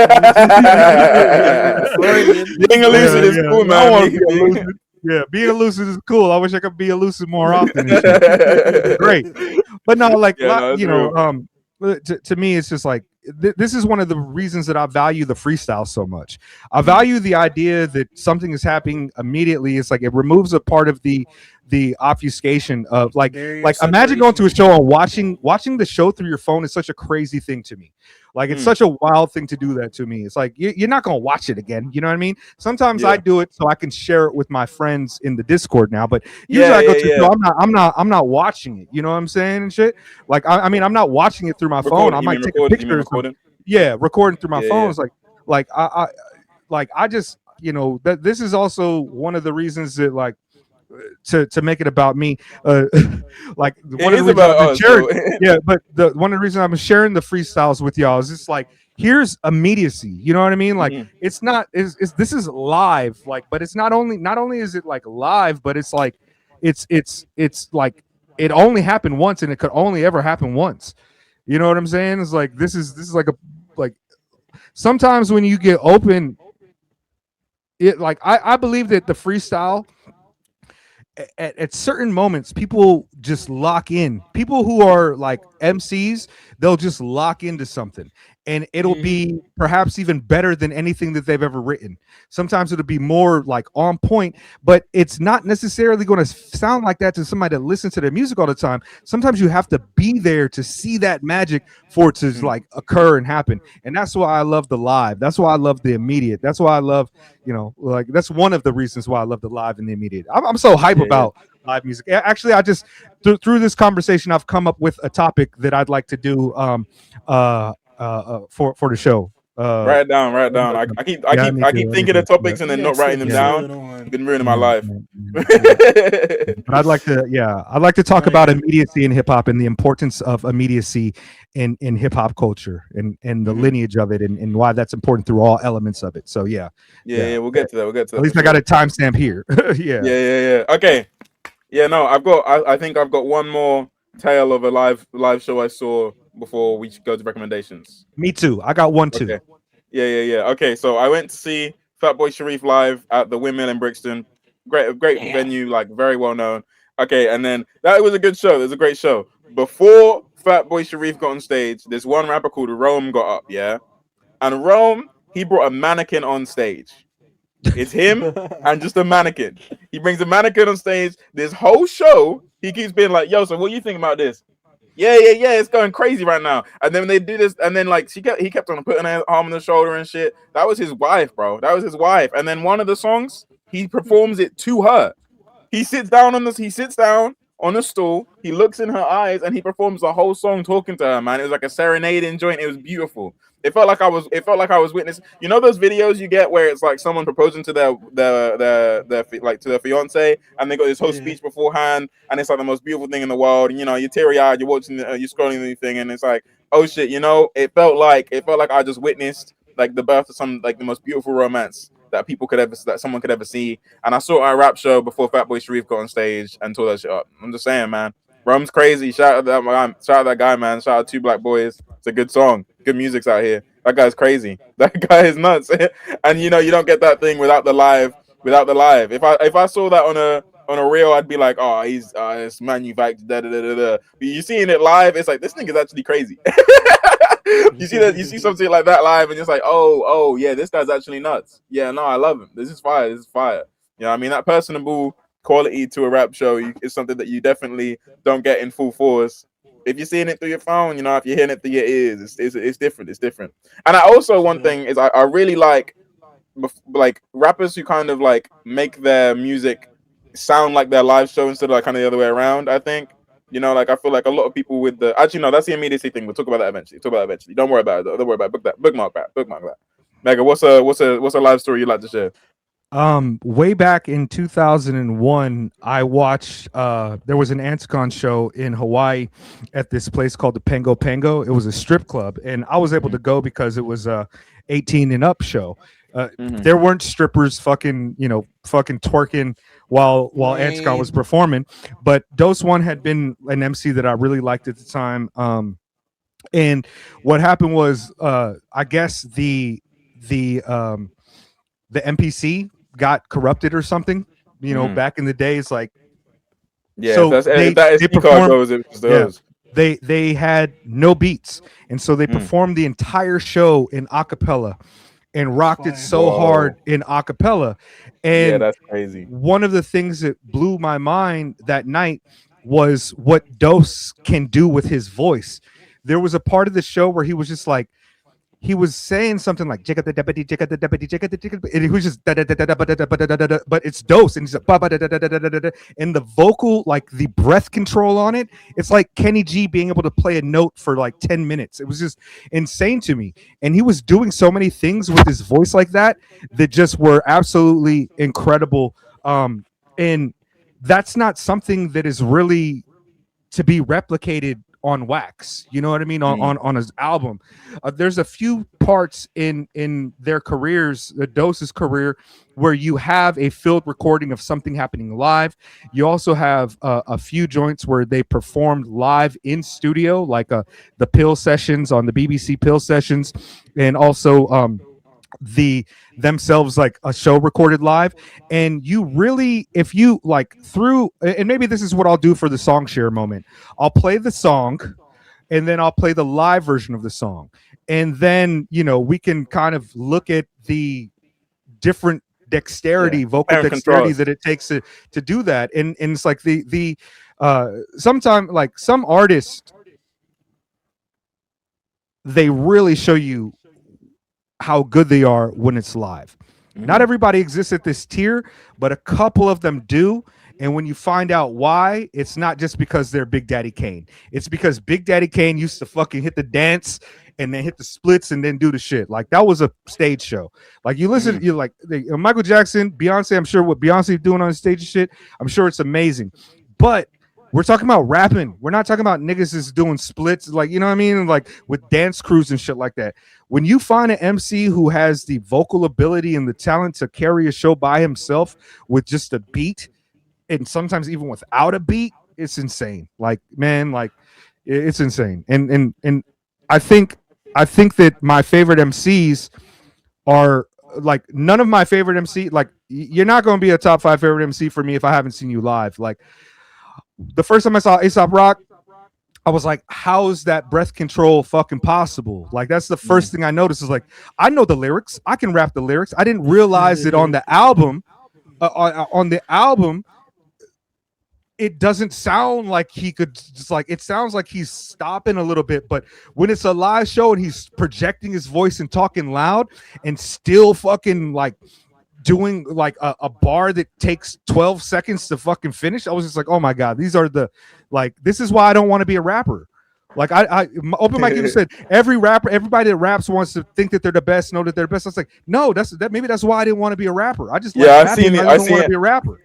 Elucid is cool, man. I want to be Elucid. Yeah, being Elucid is cool. I wish I could be Elucid more often. And shit. Great, but no, like to me, it's just like this is one of the reasons that I value the freestyle so much. I value the idea that something is happening immediately. It's like it removes a part of the obfuscation of like imagine going to a show and watching the show through your phone is such a crazy thing to me. Like it's such a wild thing to do that to me. It's like you're not gonna watch it again. You know what I mean? Sometimes I do it so I can share it with my friends in the Discord now. But usually I go to the show, I'm not watching it. You know what I'm saying and shit. Like I mean I'm not watching it through my phone. I might take pictures. Recording through my phone. It's like I just that this is also one of the reasons that like to make it about me, like one of the reasons but one of the reasons I'm sharing the freestyles with y'all is just like here's immediacy. You know what I mean? Like it's not this is live, like, but it's not only is it like live, but it's like it's like it only happened once and it could only ever happen once. You know what I'm saying? It's like this is like sometimes when you get open, it like I believe that the freestyle at certain moments people just lock in. People who are like MCs, they'll just lock into something and it'll be perhaps even better than anything that they've ever written. Sometimes it'll be more like on point, but it's not necessarily going to sound like that to somebody that listens to their music all the time. Sometimes you have to be there to see that magic for it to like occur and happen. And that's why I love the live. That's why I love the immediate. That's why I love, like that's one of the reasons why I love the live and the immediate. I'm so hype about live music. Actually, I just through this conversation, I've come up with a topic that I'd like to do for the show. Write it down. Write it down. I keep Yeah, I need to. I need thinking of to. topics and then not writing them down. On. Been ruining my Yeah, life. but I'd like to, I'd like to talk about immediacy in hip hop and the importance of immediacy in hip hop culture and the lineage of it and why that's important through all elements of it. So yeah, we'll get to that. We'll get to that. At least I got a timestamp here. Yeah. Okay. Yeah, no, I think I've got one more tale of a live show I saw before we go to recommendations. Me too. I got one too. Okay. Yeah. Okay, so I went to see Fatboy Sharif live at the Windmill in Brixton. Great venue, like very well known. Okay, and then that was a good show. It was a great show. Before Fatboy Sharif got on stage, this one rapper called Rome got up, yeah? And Rome, he brought a mannequin on stage. It's him and just a mannequin. He brings a mannequin on stage. This whole show, he keeps being like, yo, so what do you think about this? Yeah, it's going crazy right now. And then they do this, and then like he kept on putting her arm on the shoulder and shit. That was his wife, bro. That was his wife. And then one of the songs, he performs it to her. He sits down on a stool, he looks in her eyes, and he performs the whole song talking to her, man. It was like a serenading joint. It was beautiful. It felt like I was witnessing. You know those videos you get where it's like someone proposing to their like to their fiance, and they got this whole speech beforehand, and it's like the most beautiful thing in the world. And you know, you're teary eyed, you're watching, you're scrolling the thing, and it's like, oh shit, you know, it felt like I just witnessed like the birth of some like the most beautiful romance that someone could ever see. And I saw a rap show before Fatboy Sharif got on stage and tore that shit up. I'm just saying, man. Rum's crazy. Shout out that guy, man. Shout out Two Black Boys. It's a good song. Good music's out here. That guy's crazy. That guy is nuts. And you know, you don't get that thing without the live. If I saw that on a reel, I'd be like, oh, he's it's manufactured. But you seeing it live, it's like this nigga's actually crazy. You see something like that live, and it's like, oh yeah, this guy's actually nuts. Yeah, no, I love him. This is fire. You know, I mean, that personable quality to a rap show is something that you definitely don't get in full force. If you're seeing it through your phone, you know, if you're hearing it through your ears, it's different. It's different. And I also, one thing is I really like rappers who kind of like make their music sound like their live show instead of like kind of the other way around. I think, you know, like I feel like a lot of people with the no, that's the immediacy thing. We'll talk about that eventually. Don't worry about it. Don't worry about it. Bookmark that. Mega, what's a live story you'd like to share? Way back in 2001, I watched there was an Anticon show in Hawaii at this place called the Pango Pango. It was a strip club, and I was able to go because it was a 18 and up show. There weren't strippers fucking twerking while Anticon was performing, but Dose One had been an MC that I really liked at the time. And what happened was I guess the MPC got corrupted or something, you know, back in the days, like, yeah, so they had no beats, and so they performed the entire show in acapella and rocked it so hard in acapella. And yeah, that's crazy. One of the things that blew my mind that night was what Dose can do with his voice. There was a part of the show where he was just like, he was saying something like and he was just but it's Dose, and he's like, and the vocal, like the breath control on it, it's like Kenny G being able to play a note for like 10 minutes. It was just insane to me. And he was doing so many things with his voice like that just were absolutely incredible. And that's not something that is really to be replicated on wax, you know what I mean, on his album. There's a few parts in their careers, the Dose's career, where you have a field recording of something happening live. You also have a few joints where they performed live in studio, like the Pill sessions on the BBC Pill sessions, and also themselves, like a show recorded live. And you really, if you like through, and maybe this is what I'll do for the song share moment, I'll play the song and then I'll play the live version of the song, and then, you know, we can kind of look at the different vocal dexterity that it takes to do that. And it's like the sometimes, like, some artists, they really show you how good they are when it's live. Not everybody exists at this tier, but a couple of them do. And when you find out why, it's not just because they're Big Daddy Kane. It's because Big Daddy Kane used to fucking hit the dance and then hit the splits and then do the shit. Like that was a stage show. Like you listen, you like Michael Jackson, Beyonce. I'm sure what Beyonce doing on stage and shit. I'm sure it's amazing. But we're talking about rapping. We're not talking about niggas is doing splits, like, you know what I mean? Like with dance crews and shit like that. When you find an MC who has the vocal ability and the talent to carry a show by himself with just a beat, and sometimes even without a beat, it's insane. Like, man, like it's insane. And I think that my favorite MCs are like none of my favorite MC. Like you're not going to be a top 5 favorite MC for me if I haven't seen you live. Like the first time I saw A$AP Rock, I was like, how is that breath control fucking possible? Like that's the first thing I noticed is like, I know the lyrics. I can rap the lyrics. I didn't realize it on the album. On the album, it doesn't sound like he could just like, it sounds like he's stopping a little bit, but when it's a live show and he's projecting his voice and talking loud and still fucking like doing like a bar that takes 12 seconds to fucking finish, I was just like, oh my God, these are the, like, this is why I don't want to be a rapper. Like I open mic even said every rapper, everybody that raps wants to think that they're the best, know that they're the best. I was like, no, maybe that's why I didn't want to be a rapper. I just I've rapping, seen it. I don't want to be a rapper.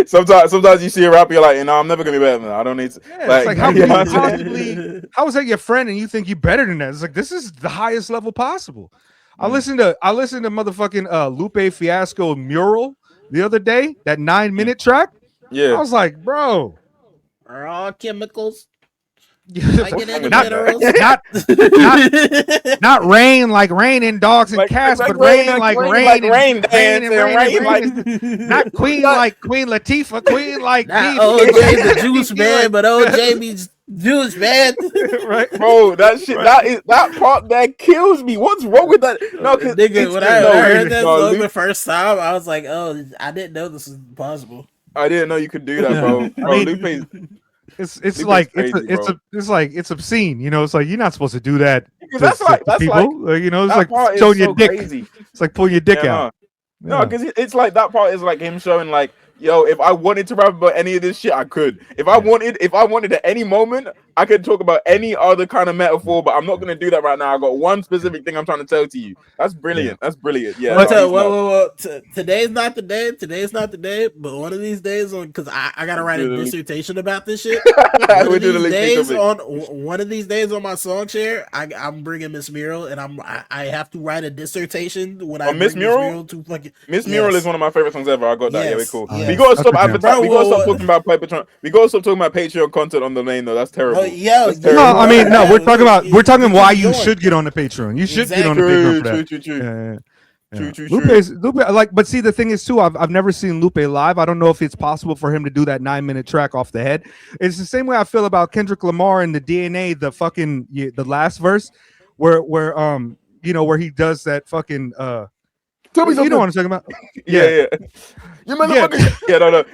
Sometimes you see a rapper, you're like, I'm never gonna be better than that. I don't need to. Yeah, it's like how can you possibly? How is that your friend and you think you're better than that? It's like this is the highest level possible. I listened to motherfucking Lupe Fiasco Mural the other day. That 9-minute track. Yeah, I was like, bro, raw chemicals. not rain like rain in dogs and cats, but rain like rain, not queen like Queen Latifah, queen like not OJ the juice man, but OJ means juice man. Right, bro. That shit, that part that kills me. What's wrong with that? No, nigga, when I heard that song the first time, I was like, oh, I didn't know this was possible. I didn't know you could do that, bro. Lupe's. It's like crazy, it's like it's obscene, you know. It's like you're not supposed to do that. That's people, like, you know. It's like showing your dick. Crazy. It's like pulling your dick out. No, because it's like that part is like him showing like, yo, if I wanted to rap about any of this shit, I could. If I wanted at any moment, I could talk about any other kind of metaphor, but I'm not gonna do that right now. I got one specific thing I'm trying to tell to you. That's brilliant. That's brilliant. Yeah. Today's not the day. Today's not the day. But one of these days, because I gotta write a dissertation about this shit. One of these days on my song chair, I'm bringing Miss Mural, and I have to write a dissertation when I Miss Mural to fucking Miss Mural is one of my favorite songs ever. I got that. Yeah, cool. Yes. We gotta stop advertising. We gotta stop talking about Patreon. We gotta stop talking about Patreon content on the lane though. That's terrible. No, I mean, no. We're talking why you should get on the Patreon. You should get on the Patreon for that. Lupe, like, but see, the thing is too, I've never seen Lupe live. I don't know if it's possible for him to do that 9-minute track off the head. It's the same way I feel about Kendrick Lamar in the DNA, the last verse, where you know, where he does that fucking Tell me something. You know what I'm talking about? Yeah. You motherfuckers. Yeah, no.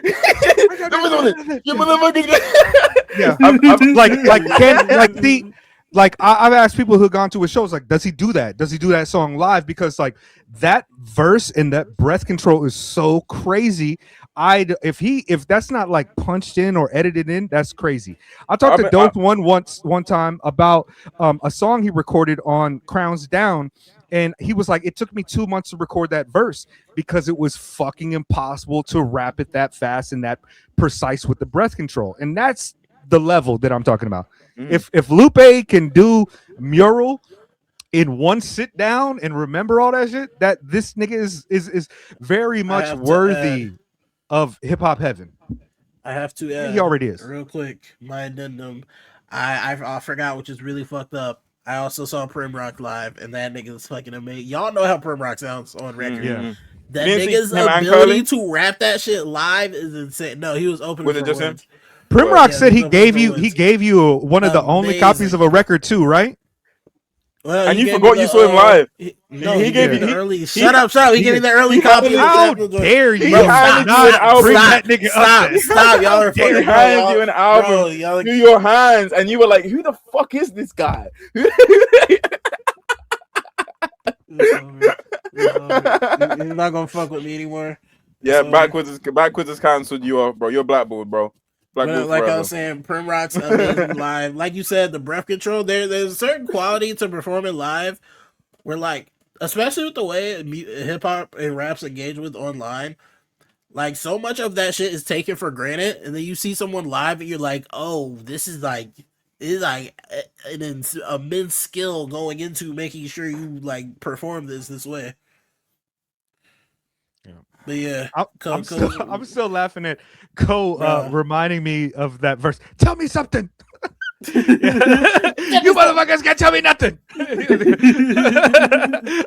You motherfuckers. Yeah. I've asked people who've gone to his shows, like, does he do that? Does he do that song live? Because like that verse and that breath control is so crazy. If that's not like punched in or edited in, that's crazy. I talked to Dope one time about a song he recorded on Crowns Down. And he was like, it took me 2 months to record that verse because it was fucking impossible to rap it that fast and that precise with the breath control. And that's the level that I'm talking about. If Lupe can do Mural in one sit down and remember all that shit, that this nigga is very much worthy of hip hop heaven. I have to add, he already is. Real quick, my addendum. I forgot, which is really fucked up. I also saw Prim Rock live, and that nigga is fucking amazing. Y'all know how Prim Rock sounds on record. Yeah. That nigga's ability to rap that shit live is insane. No, he was opening for just him. Prim Rock said he gave you one of the only copies of a record too, right? Well, and you forgot you saw him live. He gave you the early. Shut up! He gave me the early copy. How dare you? Stop! Y'all are fucking hands you an album through your hands, and you were like, "Who the fuck is this guy?" He's not gonna fuck with me anymore. Yeah, backwards is cancelled. You are, bro. You're blackboard, bro. Blackboard like forever. I was saying, Prim Rock's amazing live. Like you said, the breath control. There's a certain quality to performing live, where like, especially with the way hip hop and raps engage with online, like so much of that shit is taken for granted, and then you see someone live, and you're like, oh, this is like. It's like an immense skill going into making sure you like perform this way. Yeah. But yeah, I'm still laughing at reminding me of that verse. Tell me something. You motherfuckers can't tell me nothing.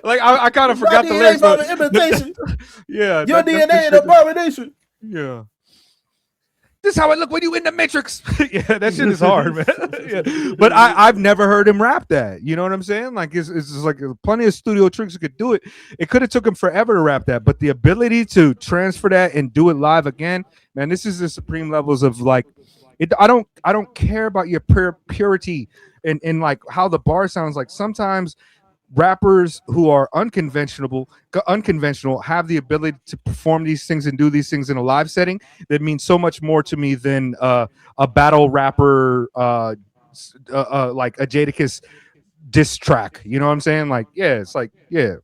Like I kind of forgot the lyrics. But, imitation. Yeah, your DNA an abomination. Yeah. This is how I look when you in the Matrix. Yeah, that shit is hard, man. Yeah. But I've never heard him rap that. You know what I'm saying? Like it's just like plenty of studio tricks that could do it. It could have took him forever to rap that, but the ability to transfer that and do it live again, man, this is the supreme levels of like it. I don't care about your purity and like how the bar sounds. Like sometimes rappers who are unconventional have the ability to perform these things and do these things in a live setting that means so much more to me than a battle rapper like a Jadakiss diss track. You know what I'm saying? Like, yeah, it's like, yeah.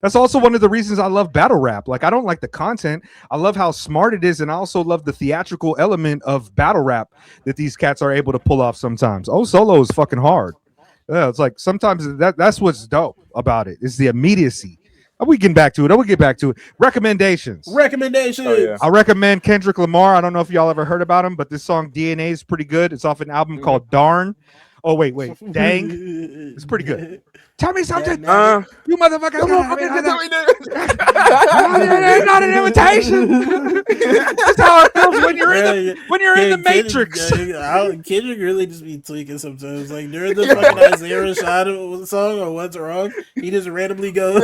That's also one of the reasons I love battle rap. Like, I don't like the content. I love how smart it is, and I also love the theatrical element of battle rap that these cats are able to pull off sometimes. Oh, Solo is fucking hard. Yeah, it's like sometimes that's what's dope about it is the immediacy. We get back to it. Recommendations. Oh, yeah. I recommend Kendrick Lamar. I don't know if y'all ever heard about him, but this song DNA is pretty good. It's off an album called Darn. Oh wait, Dang. It's pretty good. Tell me something. You motherfucker. Not an invitation. That's how it feels when you're in the Matrix. Kendrick really just be tweaking sometimes. Like during the fucking Isaiah Rashad song or What's Wrong, he just randomly goes.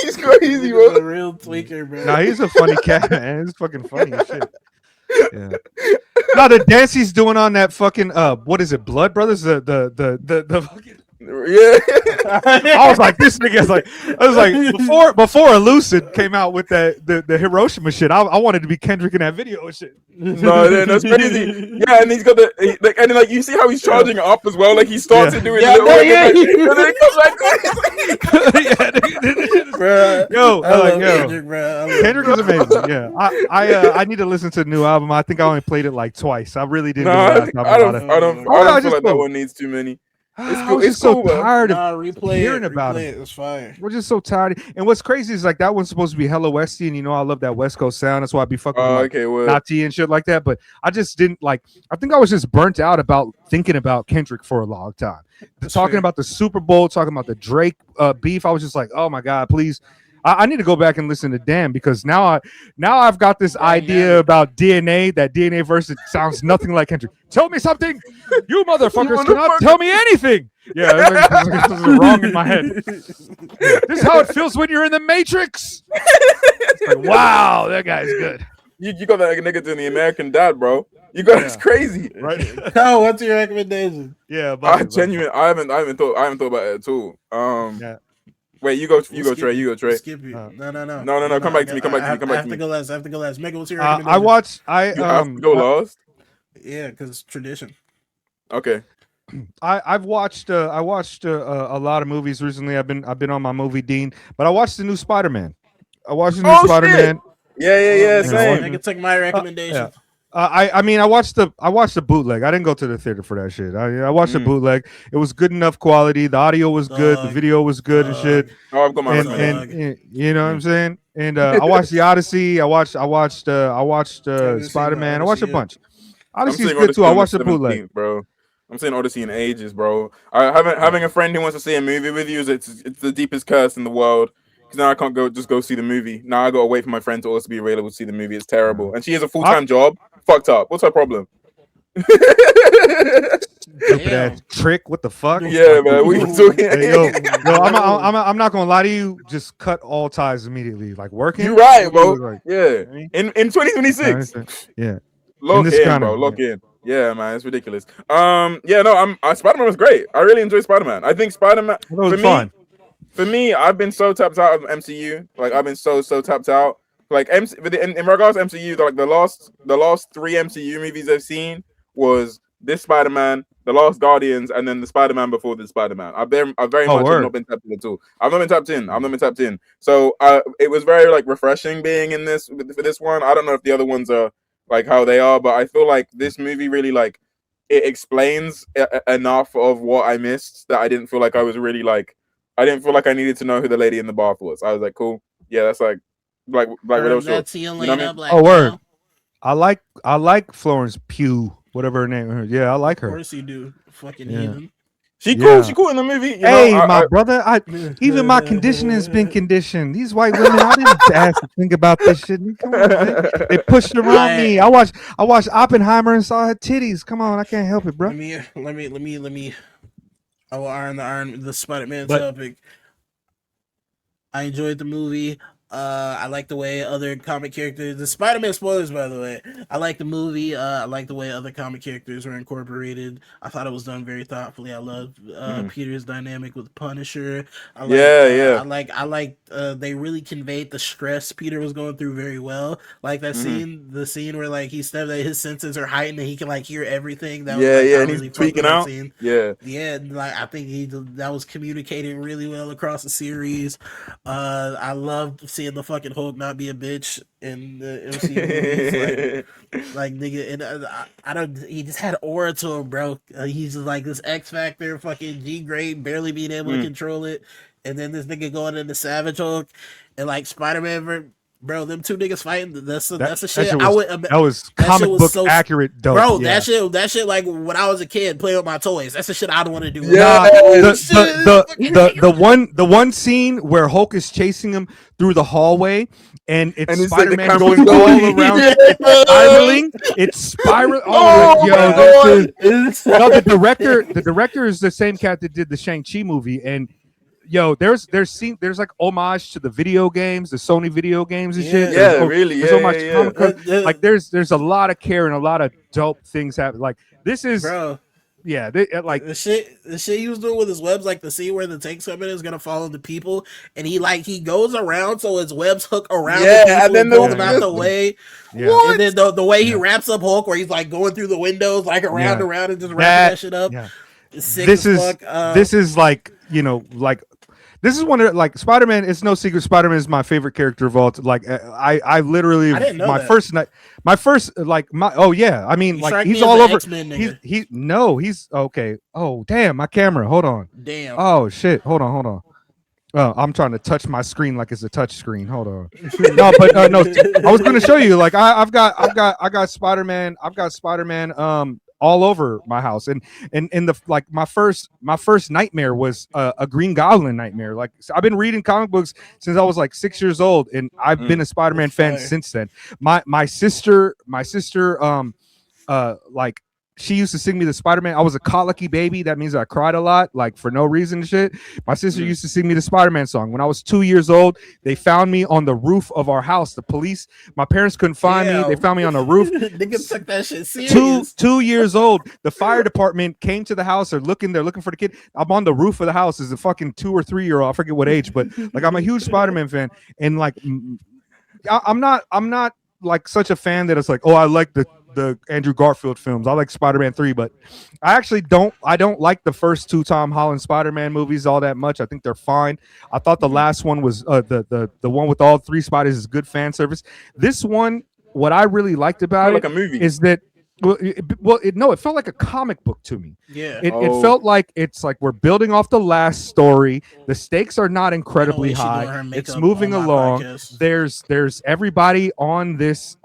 He's crazy, bro. He's a real tweaker, bro. Nah, he's a funny cat, man. He's fucking funny as shit. Yeah. No, the dance he's doing on that fucking what is it, Blood Brothers? The fucking yeah. I was like, this nigga's like, I was like, before Elucid came out with the Hiroshima shit, I wanted to be Kendrick in that video and shit. No, that's crazy. Yeah, and he's got and then like you see how he's charging it up as well. Like he starts to do it, and then it goes like, Kendrick is amazing. Yeah, I need to listen to the new album. I think I only played it like twice. I really didn't. I don't feel like that one needs too many. It's cool. It's so tired of hearing about it. It's fire. We're just so tired. And what's crazy is like that one's supposed to be hella Westy, and you know I love that West Coast sound. That's why I be fucking with Nati and shit like that. But I just didn't like. I think I was just burnt out about thinking about Kendrick for a long time. Talking about the Super Bowl, talking about the Drake beef. I was just like, oh my god, please. I need to go back and listen to Dan because now I've got this idea about DNA. That DNA verse sounds nothing like Kendrick. Tell me something, you motherfuckers cannot tell me anything. Yeah, this is wrong in my head. This is how it feels when you're in the Matrix. It's like, wow, that guy's good. You got that nigga to the American Dad, bro. You got it's crazy, right? Oh, what's your recommendation? Yeah, I haven't thought about it at all. Yeah. Wait, you go, Trey. Skip you. No. Come back to me. I have to go last. Megan, what's your recommendation? You have to go last. Yeah, because tradition. Okay. I've watched a lot of movies recently. I've been on my movie Dean, but I watched the new Spider-Man. Spider-Man. Yeah. Same. Megan took my recommendation. Yeah. I watched the bootleg. I didn't go to the theater for that shit. I watched the bootleg. It was good enough quality. The audio was good. The video was good and shit. Oh, I've got my and you know what I'm saying? And I watched the Odyssey. I watched Spider-Man. I watched a bunch. Odyssey is good too. I watched the bootleg, bro. I'm saying Odyssey in ages, bro. Having a friend who wants to see a movie with you it's the deepest curse in the world. Because now I can't go see the movie. Now I gotta wait for my friend to also be available to see the movie. It's terrible. And she has a full-time job. Fucked up. What's her problem? Stupid ass trick. What the fuck? Yeah, man. We talking. Hey, yo, I'm not gonna lie to you. Just cut all ties immediately. Like working. You're right, bro. Like, yeah. In 2026. Yeah. Lock in, bro. Lock in. Yeah, man, it's ridiculous. Yeah, no, Spider-Man was great. I really enjoyed Spider-Man. I think Spider-Man That was fun. for me, I've been so tapped out of MCU. Like I've been so tapped out. Like in regards to MCU, like the last three MCU movies I've seen was this Spider-Man, the Last Guardians, and then the Spider-Man before the Spider-Man. I very much have not been tapped in at all. I've not been tapped in. I've not been tapped in. So it was very like refreshing being in this for this one. I don't know if the other ones are like how they are, but I feel like this movie really like it explains enough of what I missed that I didn't feel like I was really like I didn't feel like I needed to know who the lady in the bath was. I was like, cool, yeah, that's like real short. That's You know what I mean? Black Oh, word. Widow. I like Florence Pugh, whatever her name is. Yeah, I like Of her. course you do, fucking Yeah. heathen. She cool. Yeah. She cool in the movie. You Hey, know, my brother, even my conditioning has been conditioned. These white women, I didn't ask to think about this shit. Come on, man. They pushed around me. I watched Oppenheimer and saw her titties. Come on, I can't help it, bro. Let me. I will iron the Spider-Man topic. I enjoyed the movie. I like the way other comic characters, the Spider-Man spoilers, by the way. I like the movie. I like the way other comic characters were incorporated. I thought it was done very thoughtfully. I love Peter's dynamic with Punisher. I like they really conveyed the stress Peter was going through very well. Like that the scene where like he said that his senses are heightened and he can like hear everything. That was, and really he's tweaking out. Scene. Yeah, like I think that was communicated really well across the series. I loved seeing the fucking Hulk not be a bitch in the MCU movies. like nigga, and I don't. He just had aura to him, bro. He's just like this X Factor, fucking G grade, barely being able to control it. And then this nigga going into Savage Hulk, and like Spider-Man. Bro, them two niggas fighting. That's the shit. That was comic book so accurate, dope. Bro, that shit. Like when I was a kid playing with my toys. That's the shit I'd want to do. Yeah, the one scene where Hulk is chasing him through the hallway, and it's Spider-Man going all around, spiraling. It's spiraling. The director is the same cat that did the Shang-Chi movie, and. Yo, there's like homage to the video games, the Sony video games and shit. Like there's a lot of care and a lot of dope things happen. Like this is, bro. Yeah, like the shit he was doing with his webs, like the scene where the tank summon is gonna follow the people, and he goes around so his webs hook around the people and then pull them out the way. Yeah. And then the way he wraps up Hulk, where he's like going through the windows, like around and just wrapping that shit up. Yeah. This is like, you know, like. This is one of like Spider-Man. It's no secret. Spider-Man is my favorite character of all. Like I literally first like my I mean you like he's all over. X-Men, he's okay. Oh damn, my camera. Hold on. Damn. Oh shit. Hold on. Oh, I'm trying to touch my screen like it's a touch screen. Hold on. No, but no. I was gonna show you. Like I got Spider-Man. I've got Spider-Man. All over my house, and the like my first nightmare was a Green Goblin nightmare. Like I've been reading comic books since I was like 6 years old, and I've been a Spider-Man fan since then. My sister like she used to sing me the Spider-Man. I was a colicky baby. That means I cried a lot, like for no reason and shit. My sister used to sing me the Spider-Man song. When I was 2 years old, they found me on the roof of our house. The police, my parents couldn't find me. They found me on the roof. Niggas took that shit serious. 2 years old. The fire department came to the house. They're looking for the kid. I'm on the roof of the house as a fucking 2 or 3 year old. I forget what age, but like I'm a huge Spider-Man fan. And like I'm not like such a fan that it's like, oh, I like the Andrew Garfield films. I like Spider-Man 3, but I actually don't like the first two Tom Holland Spider-Man movies all that much. I think they're fine. I thought the last one was the one with all three Spiders is good fan service. This one, what I really liked about it, like a movie. is that it felt like a comic book to me. Yeah. It felt like it's like we're building off the last story. The stakes are not incredibly high. It's moving along. There's everybody on this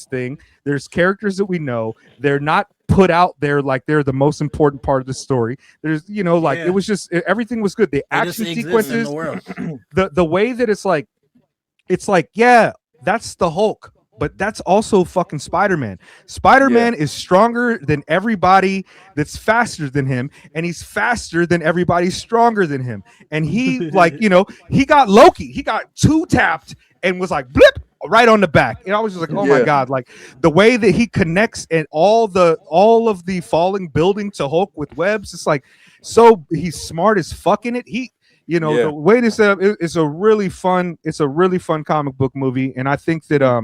thing. There's characters that we know. They're not put out there like they're the most important part of the story. There's it was just everything was good. The action sequences, the way that it's like that's the Hulk. But that's also fucking Spider-Man. Spider-Man is stronger than everybody that's faster than him, and he's faster than everybody stronger than him. And he he got Loki. He got two tapped and was like blip right on the back. And I was just like, oh my god, like the way that he connects and all of the falling building to Hulk with webs. It's like, so he's smart as fucking it. The way this it's a really fun comic book movie, and I think that I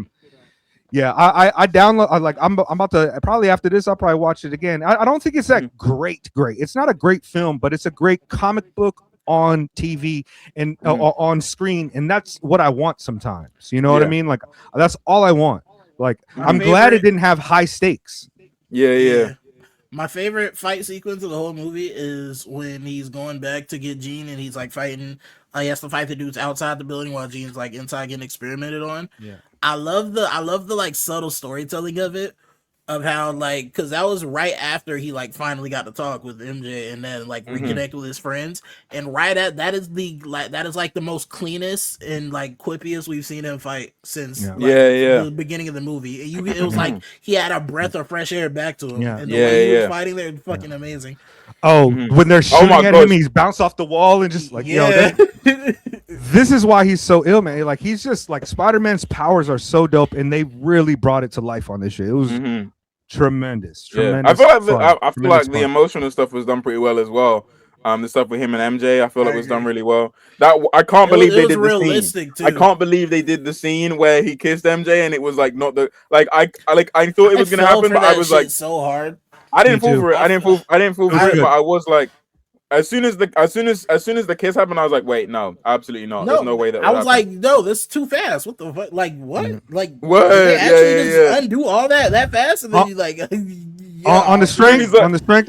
download. I'm about to probably after this. I'll probably watch it again. I don't think it's that great. It's not a great film, but it's a great comic book on TV and on screen, and that's what I want sometimes. You know what I mean? Like that's all I want. Like I'm glad it didn't have high stakes. Yeah. My favorite fight sequence of the whole movie is when he's going back to get Jean and he's like fighting. He has to fight the dudes outside the building while Jean's like inside getting experimented on. Yeah. I love the like subtle storytelling of it, of how like, because that was right after he like finally got to talk with MJ and then like reconnect with his friends, and that is like the most cleanest and like quippiest we've seen him fight since the beginning of the movie. It was like he had a breath of fresh air back to him, and the way he was fighting there was fucking amazing. When they're shooting at him, he's bounced off the wall and just like this is why he's so ill, man. Like he's just like Spider-Man's powers are so dope, and they really brought it to life on this shit. It was tremendous. I feel like the emotional stuff was done pretty well as well. The stuff with him and MJ, I feel like was done really well. I can't believe they did the scene. I can't believe they did the scene where he kissed MJ and it was like not the I thought it was gonna happen, but I was like so hard. I didn't fall for it. I didn't fall for it, but I was like, as soon as the kiss happened, I was like, wait, no, absolutely not. There's no way that I was like, no, this is too fast. What the fuck? Like what? Like what? They actually just undo all that fast, and then you like on the strength.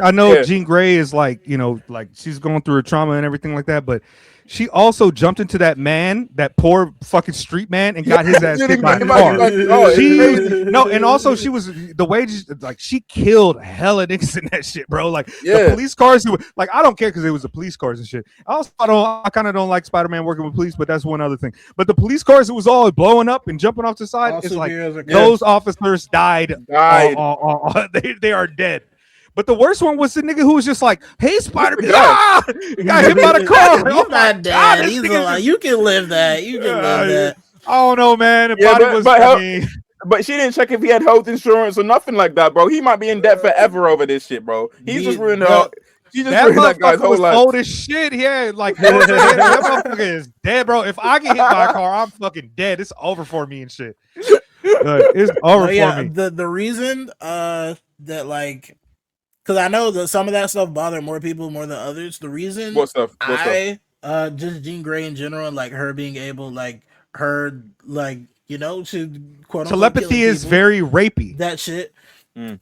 I know Jean Grey is like, like she's going through her trauma and everything like that, but she also jumped into that poor fucking street man, and got his ass hit by a car. And also she was the way she killed hella niggas in that shit, bro. Like the police cars, I don't care because it was the police cars and shit. I kind of don't like Spider-Man working with police, but that's one other thing. But the police cars, it was all blowing up and jumping off the side. It's like those officers died. They are dead. But the worst one was the nigga who was just like, "Hey, Spider-Man!" Got hit by the car. He's not dead. He's like, you can live that. You can live that. I don't know, man. But she didn't check if he had health insurance or nothing like that, bro. He might be in debt forever over this shit, bro. He's just ruined that guy's whole life. Old as shit. Yeah, like that motherfucker is dead, bro. If I get hit by a car, I'm fucking dead. It's over for me and shit. It's over for me. The reason that like. Because I know that some of that stuff bothered more people more than others. The reason what stuff? Just Jean Grey in general, and like her being able, like her, like to quote telepathy is very rapey. That shit. She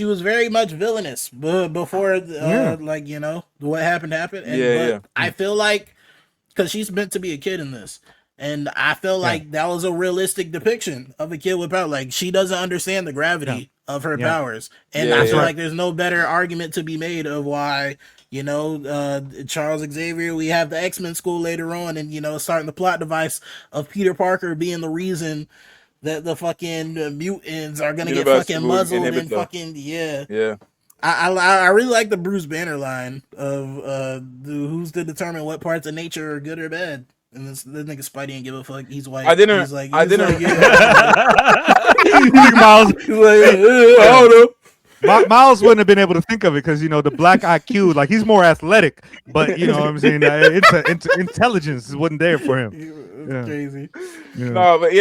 was very much villainous before what happened. And, I feel like because she's meant to be a kid in this. And I feel like that was a realistic depiction of a kid with power. Like she doesn't understand the gravity of her powers, and I feel like there's no better argument to be made of why Charles Xavier. We have the X-Men school later on, and starting the plot device of Peter Parker being the reason that the fucking mutants are gonna get fucking muzzled and fucking I really like the Bruce Banner line of who's to determine what parts of nature are good or bad. And this nigga Spidey ain't give a fuck. He's white. I didn't. Miles. He's like, I don't know. Miles wouldn't have been able to think of it because the black IQ, like he's more athletic, but what I'm saying, intelligence wasn't there for him. Crazy. No, but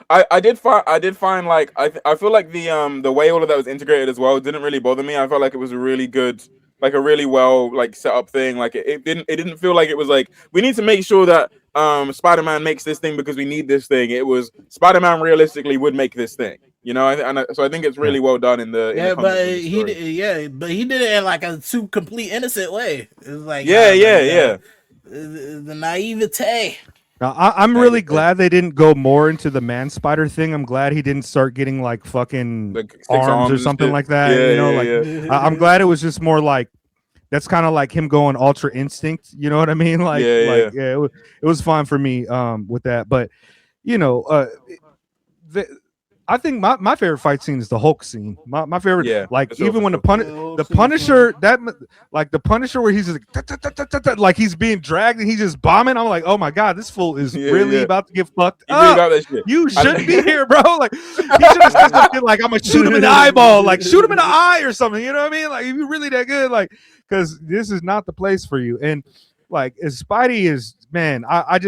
I did find like I feel like the way all of that was integrated as well didn't really bother me. I felt like it was a really good, like a really well like set up thing. Like it didn't feel like it was like we need to make sure that Spider-Man makes this thing because we need this thing. It was Spider-Man realistically would make this thing, so I think it's really well done in the but he did it in like a too complete innocent way. It was like the naivete. Now, I'm really glad they didn't go more into the man spider thing. I'm glad he didn't start getting like fucking like arms or something like that. I'm glad it was just more like that's kind of like him going ultra instinct. You know what I mean? It was fine for me with that. But I think my favorite fight scene is the Hulk scene. My favorite, Yeah, like for sure, even for when sure. the Punisher like the Punisher where he's just like, like he's being dragged and he's just bombing. I'm like, oh my god, this fool is really about to get fucked He really up. about that shit. You shouldn't be here, bro. Like he should have said something like, I'm gonna shoot him in the eyeball, like shoot him in the eye or something. You know what I mean? Like if you're really that good, like because this is not the place for you. And like as Spidey is, man, I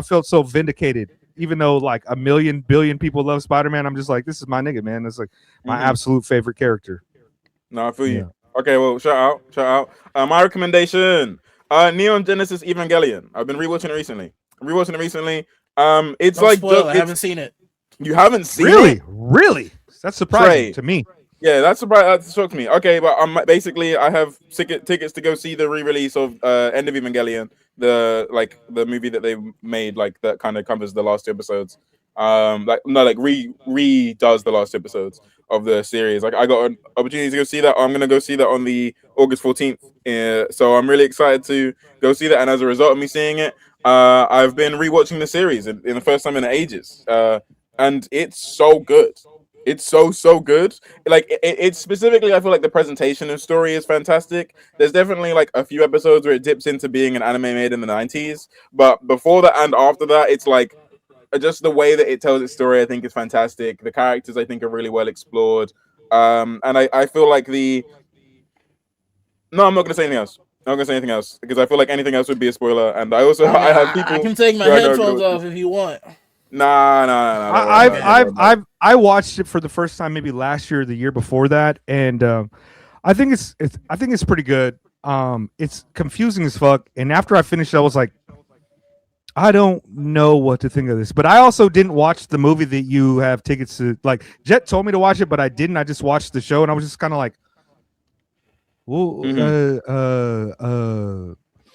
felt so vindicated. Even though like a million billion people love Spider-Man, I'm just like, this is my nigga, man. That's like my absolute favorite character. No, I feel you. Okay, well, shout out. My recommendation, Neon Genesis Evangelion. I've been rewatching it recently. It's Don't like spoil, I haven't seen it. You haven't seen it? Really? That's surprising to me. Yeah, that's surprising. That shocked me. Okay, but basically I have tickets to go see the re-release of End of Evangelion, the movie that they made, like that kind of covers the last 2 episodes. Redoes the last 2 episodes of the series. Like I got an opportunity to go see that. I'm gonna go see that on the August 14th. So I'm really excited to go see that. And as a result of me seeing it, I've been rewatching the series in the first time in ages. And it's so good. It's so good. Like it's specifically, I feel like the presentation and story is fantastic. There's definitely like a few episodes where it dips into being an anime made in the 90s, but before that and after that, it's like just the way that it tells its story, I think, is fantastic. The characters, I think, are really well explored. And I feel like I'm not gonna say anything else. I'm not gonna say anything else because I feel like anything else would be a spoiler. And I have people. I can take my headphones off if you want. Nah. I watched it for the first time maybe last year or the year before that, and I think it's pretty good. It's confusing as fuck, and after I finished, I was like, I don't know what to think of this. But I also didn't watch the movie that you have tickets to. Like Jet told me to watch it, but I didn't. I just watched the show, and I was just kind of like, well,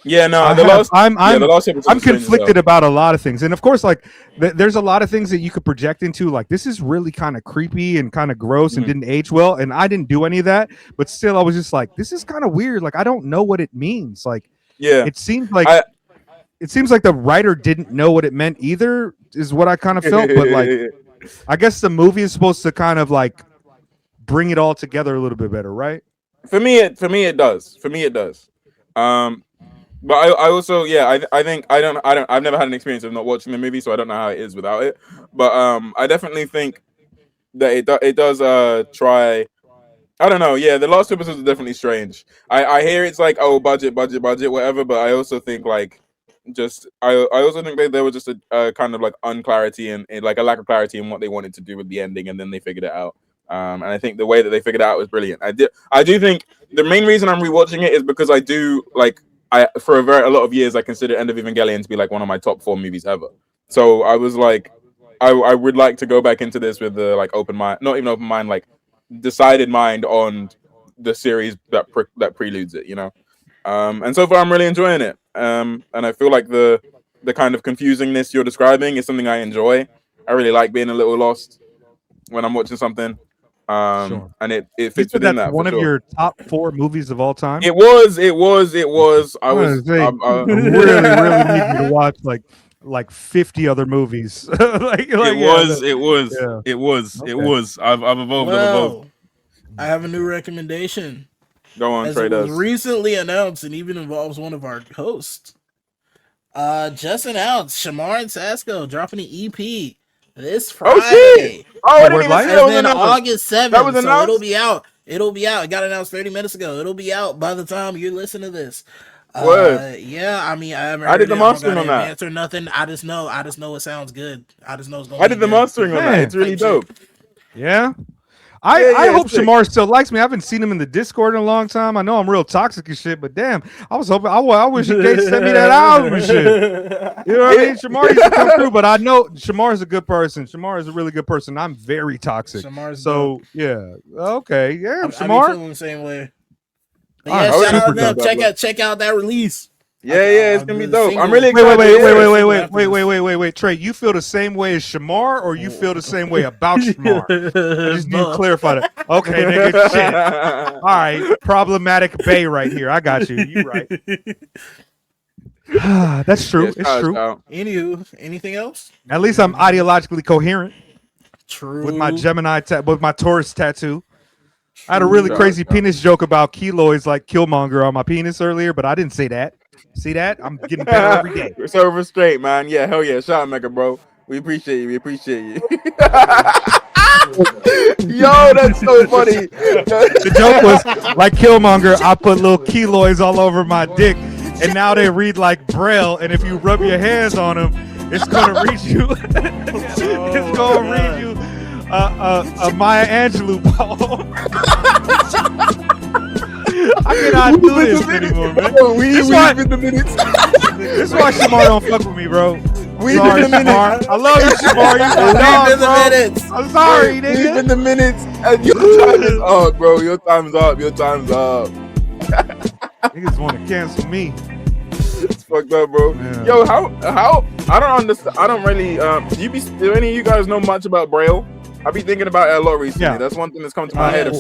yeah, no. I'm conflicted about a lot of things, and of course, like there's a lot of things that you could project into. Like this is really kind of creepy and kind of gross and didn't age well, and I didn't do any of that. But still, I was just like, this is kind of weird. Like I don't know what it means. Like, yeah, it seems like the writer didn't know what it meant either. Is what I kind of felt. But like, I guess the movie is supposed to kind of like bring it all together a little bit better, right? For me, it does. But I also, I think I've never had an experience of not watching the movie, so I don't know how it is without it. But I definitely think that it does try. I don't know. Yeah, the last 2 episodes are definitely strange. I hear it's like, oh, budget, whatever. But I also think like I also think that there was just a kind of like unclarity and like a lack of clarity in what they wanted to do with the ending, and then they figured it out. And I think the way that they figured it out was brilliant. I do think the main reason I'm rewatching it is because I do like. For a lot of years, I consider End of Evangelion to be like one of my top 4 movies ever. So I was like, I would like to go back into this with the like open mind, not even open mind, like decided mind on the series that preludes it, you know. And so far, I'm really enjoying it. And I feel like the kind of confusingness you're describing is something I enjoy. I really like being a little lost when I'm watching something. Sure. And it fits within that. One of your top 4 movies of all time. It was. I really need to watch like 50 other movies. It was. I've evolved. I have a new recommendation. Go on, TREDOES. It was recently announced and even involves one of our hosts. Just announced Shamar and Sasko dropping an EP. This Friday. Oh shit! Oh, I didn't even see that was announced. August 7th. That was announced? So it'll be out. It got announced 30 minutes ago. It'll be out by the time you listen to this. Yeah, I mean, I haven't. I did the mastering on that. Answer nothing. I just know it sounds good. I just know it's going. I did the mastering on that. It's really dope. Yeah. I hope Shamar still likes me. I haven't seen him in the Discord in a long time. I know I'm real toxic and shit, but damn, I was hoping. I wish he sent me that album and shit. You know what I mean? Shamar used to come through, but I know Shamar is a good person. Shamar is a really good person. I'm very toxic. So yeah, okay, yeah, Shamar. I be feeling the same way. Yeah, shout out to them. Check out that release. Yeah, it's gonna be dope. I'm really excited. Wait, Trey, you feel the same way as Shamar, or you feel the same way about Shamar? I just need to clarify that. Okay, nigga, shit. All right, problematic Bay right here. I got you. You right. That's true. It's true. Anywho, anything else? At least I'm ideologically coherent. True. with my Gemini with my Taurus tattoo. I had a really True. crazy penis joke about keloids like Killmonger on my penis earlier, but I didn't say that. See that? I'm getting better every day. So restraint, man. Yeah, hell yeah. Shout out, Mecca, bro. We appreciate you. We appreciate you. Yo, that's so funny. The joke was like Killmonger, I put little keloids all over my dick, and now they read like Braille, and if you rub your hands on them, it's gonna read you. It's gonna read you a Maya Angelou poem. I cannot do this anymore, man. This is why Shamar don't fuck with me, bro. Sorry, Shamar. I love you, Shamar. You my dog, bro. I'm sorry, nigga. Leave in the minutes. And your time is up, bro. Your time's up. Your time's up. Niggas want to cancel me. It's fucked up, bro. Yeah. Yo, how? I don't understand. I don't really. Do any of you guys know much about Braille? I've been thinking about it a lot recently. Yeah. That's one thing that's come to my head.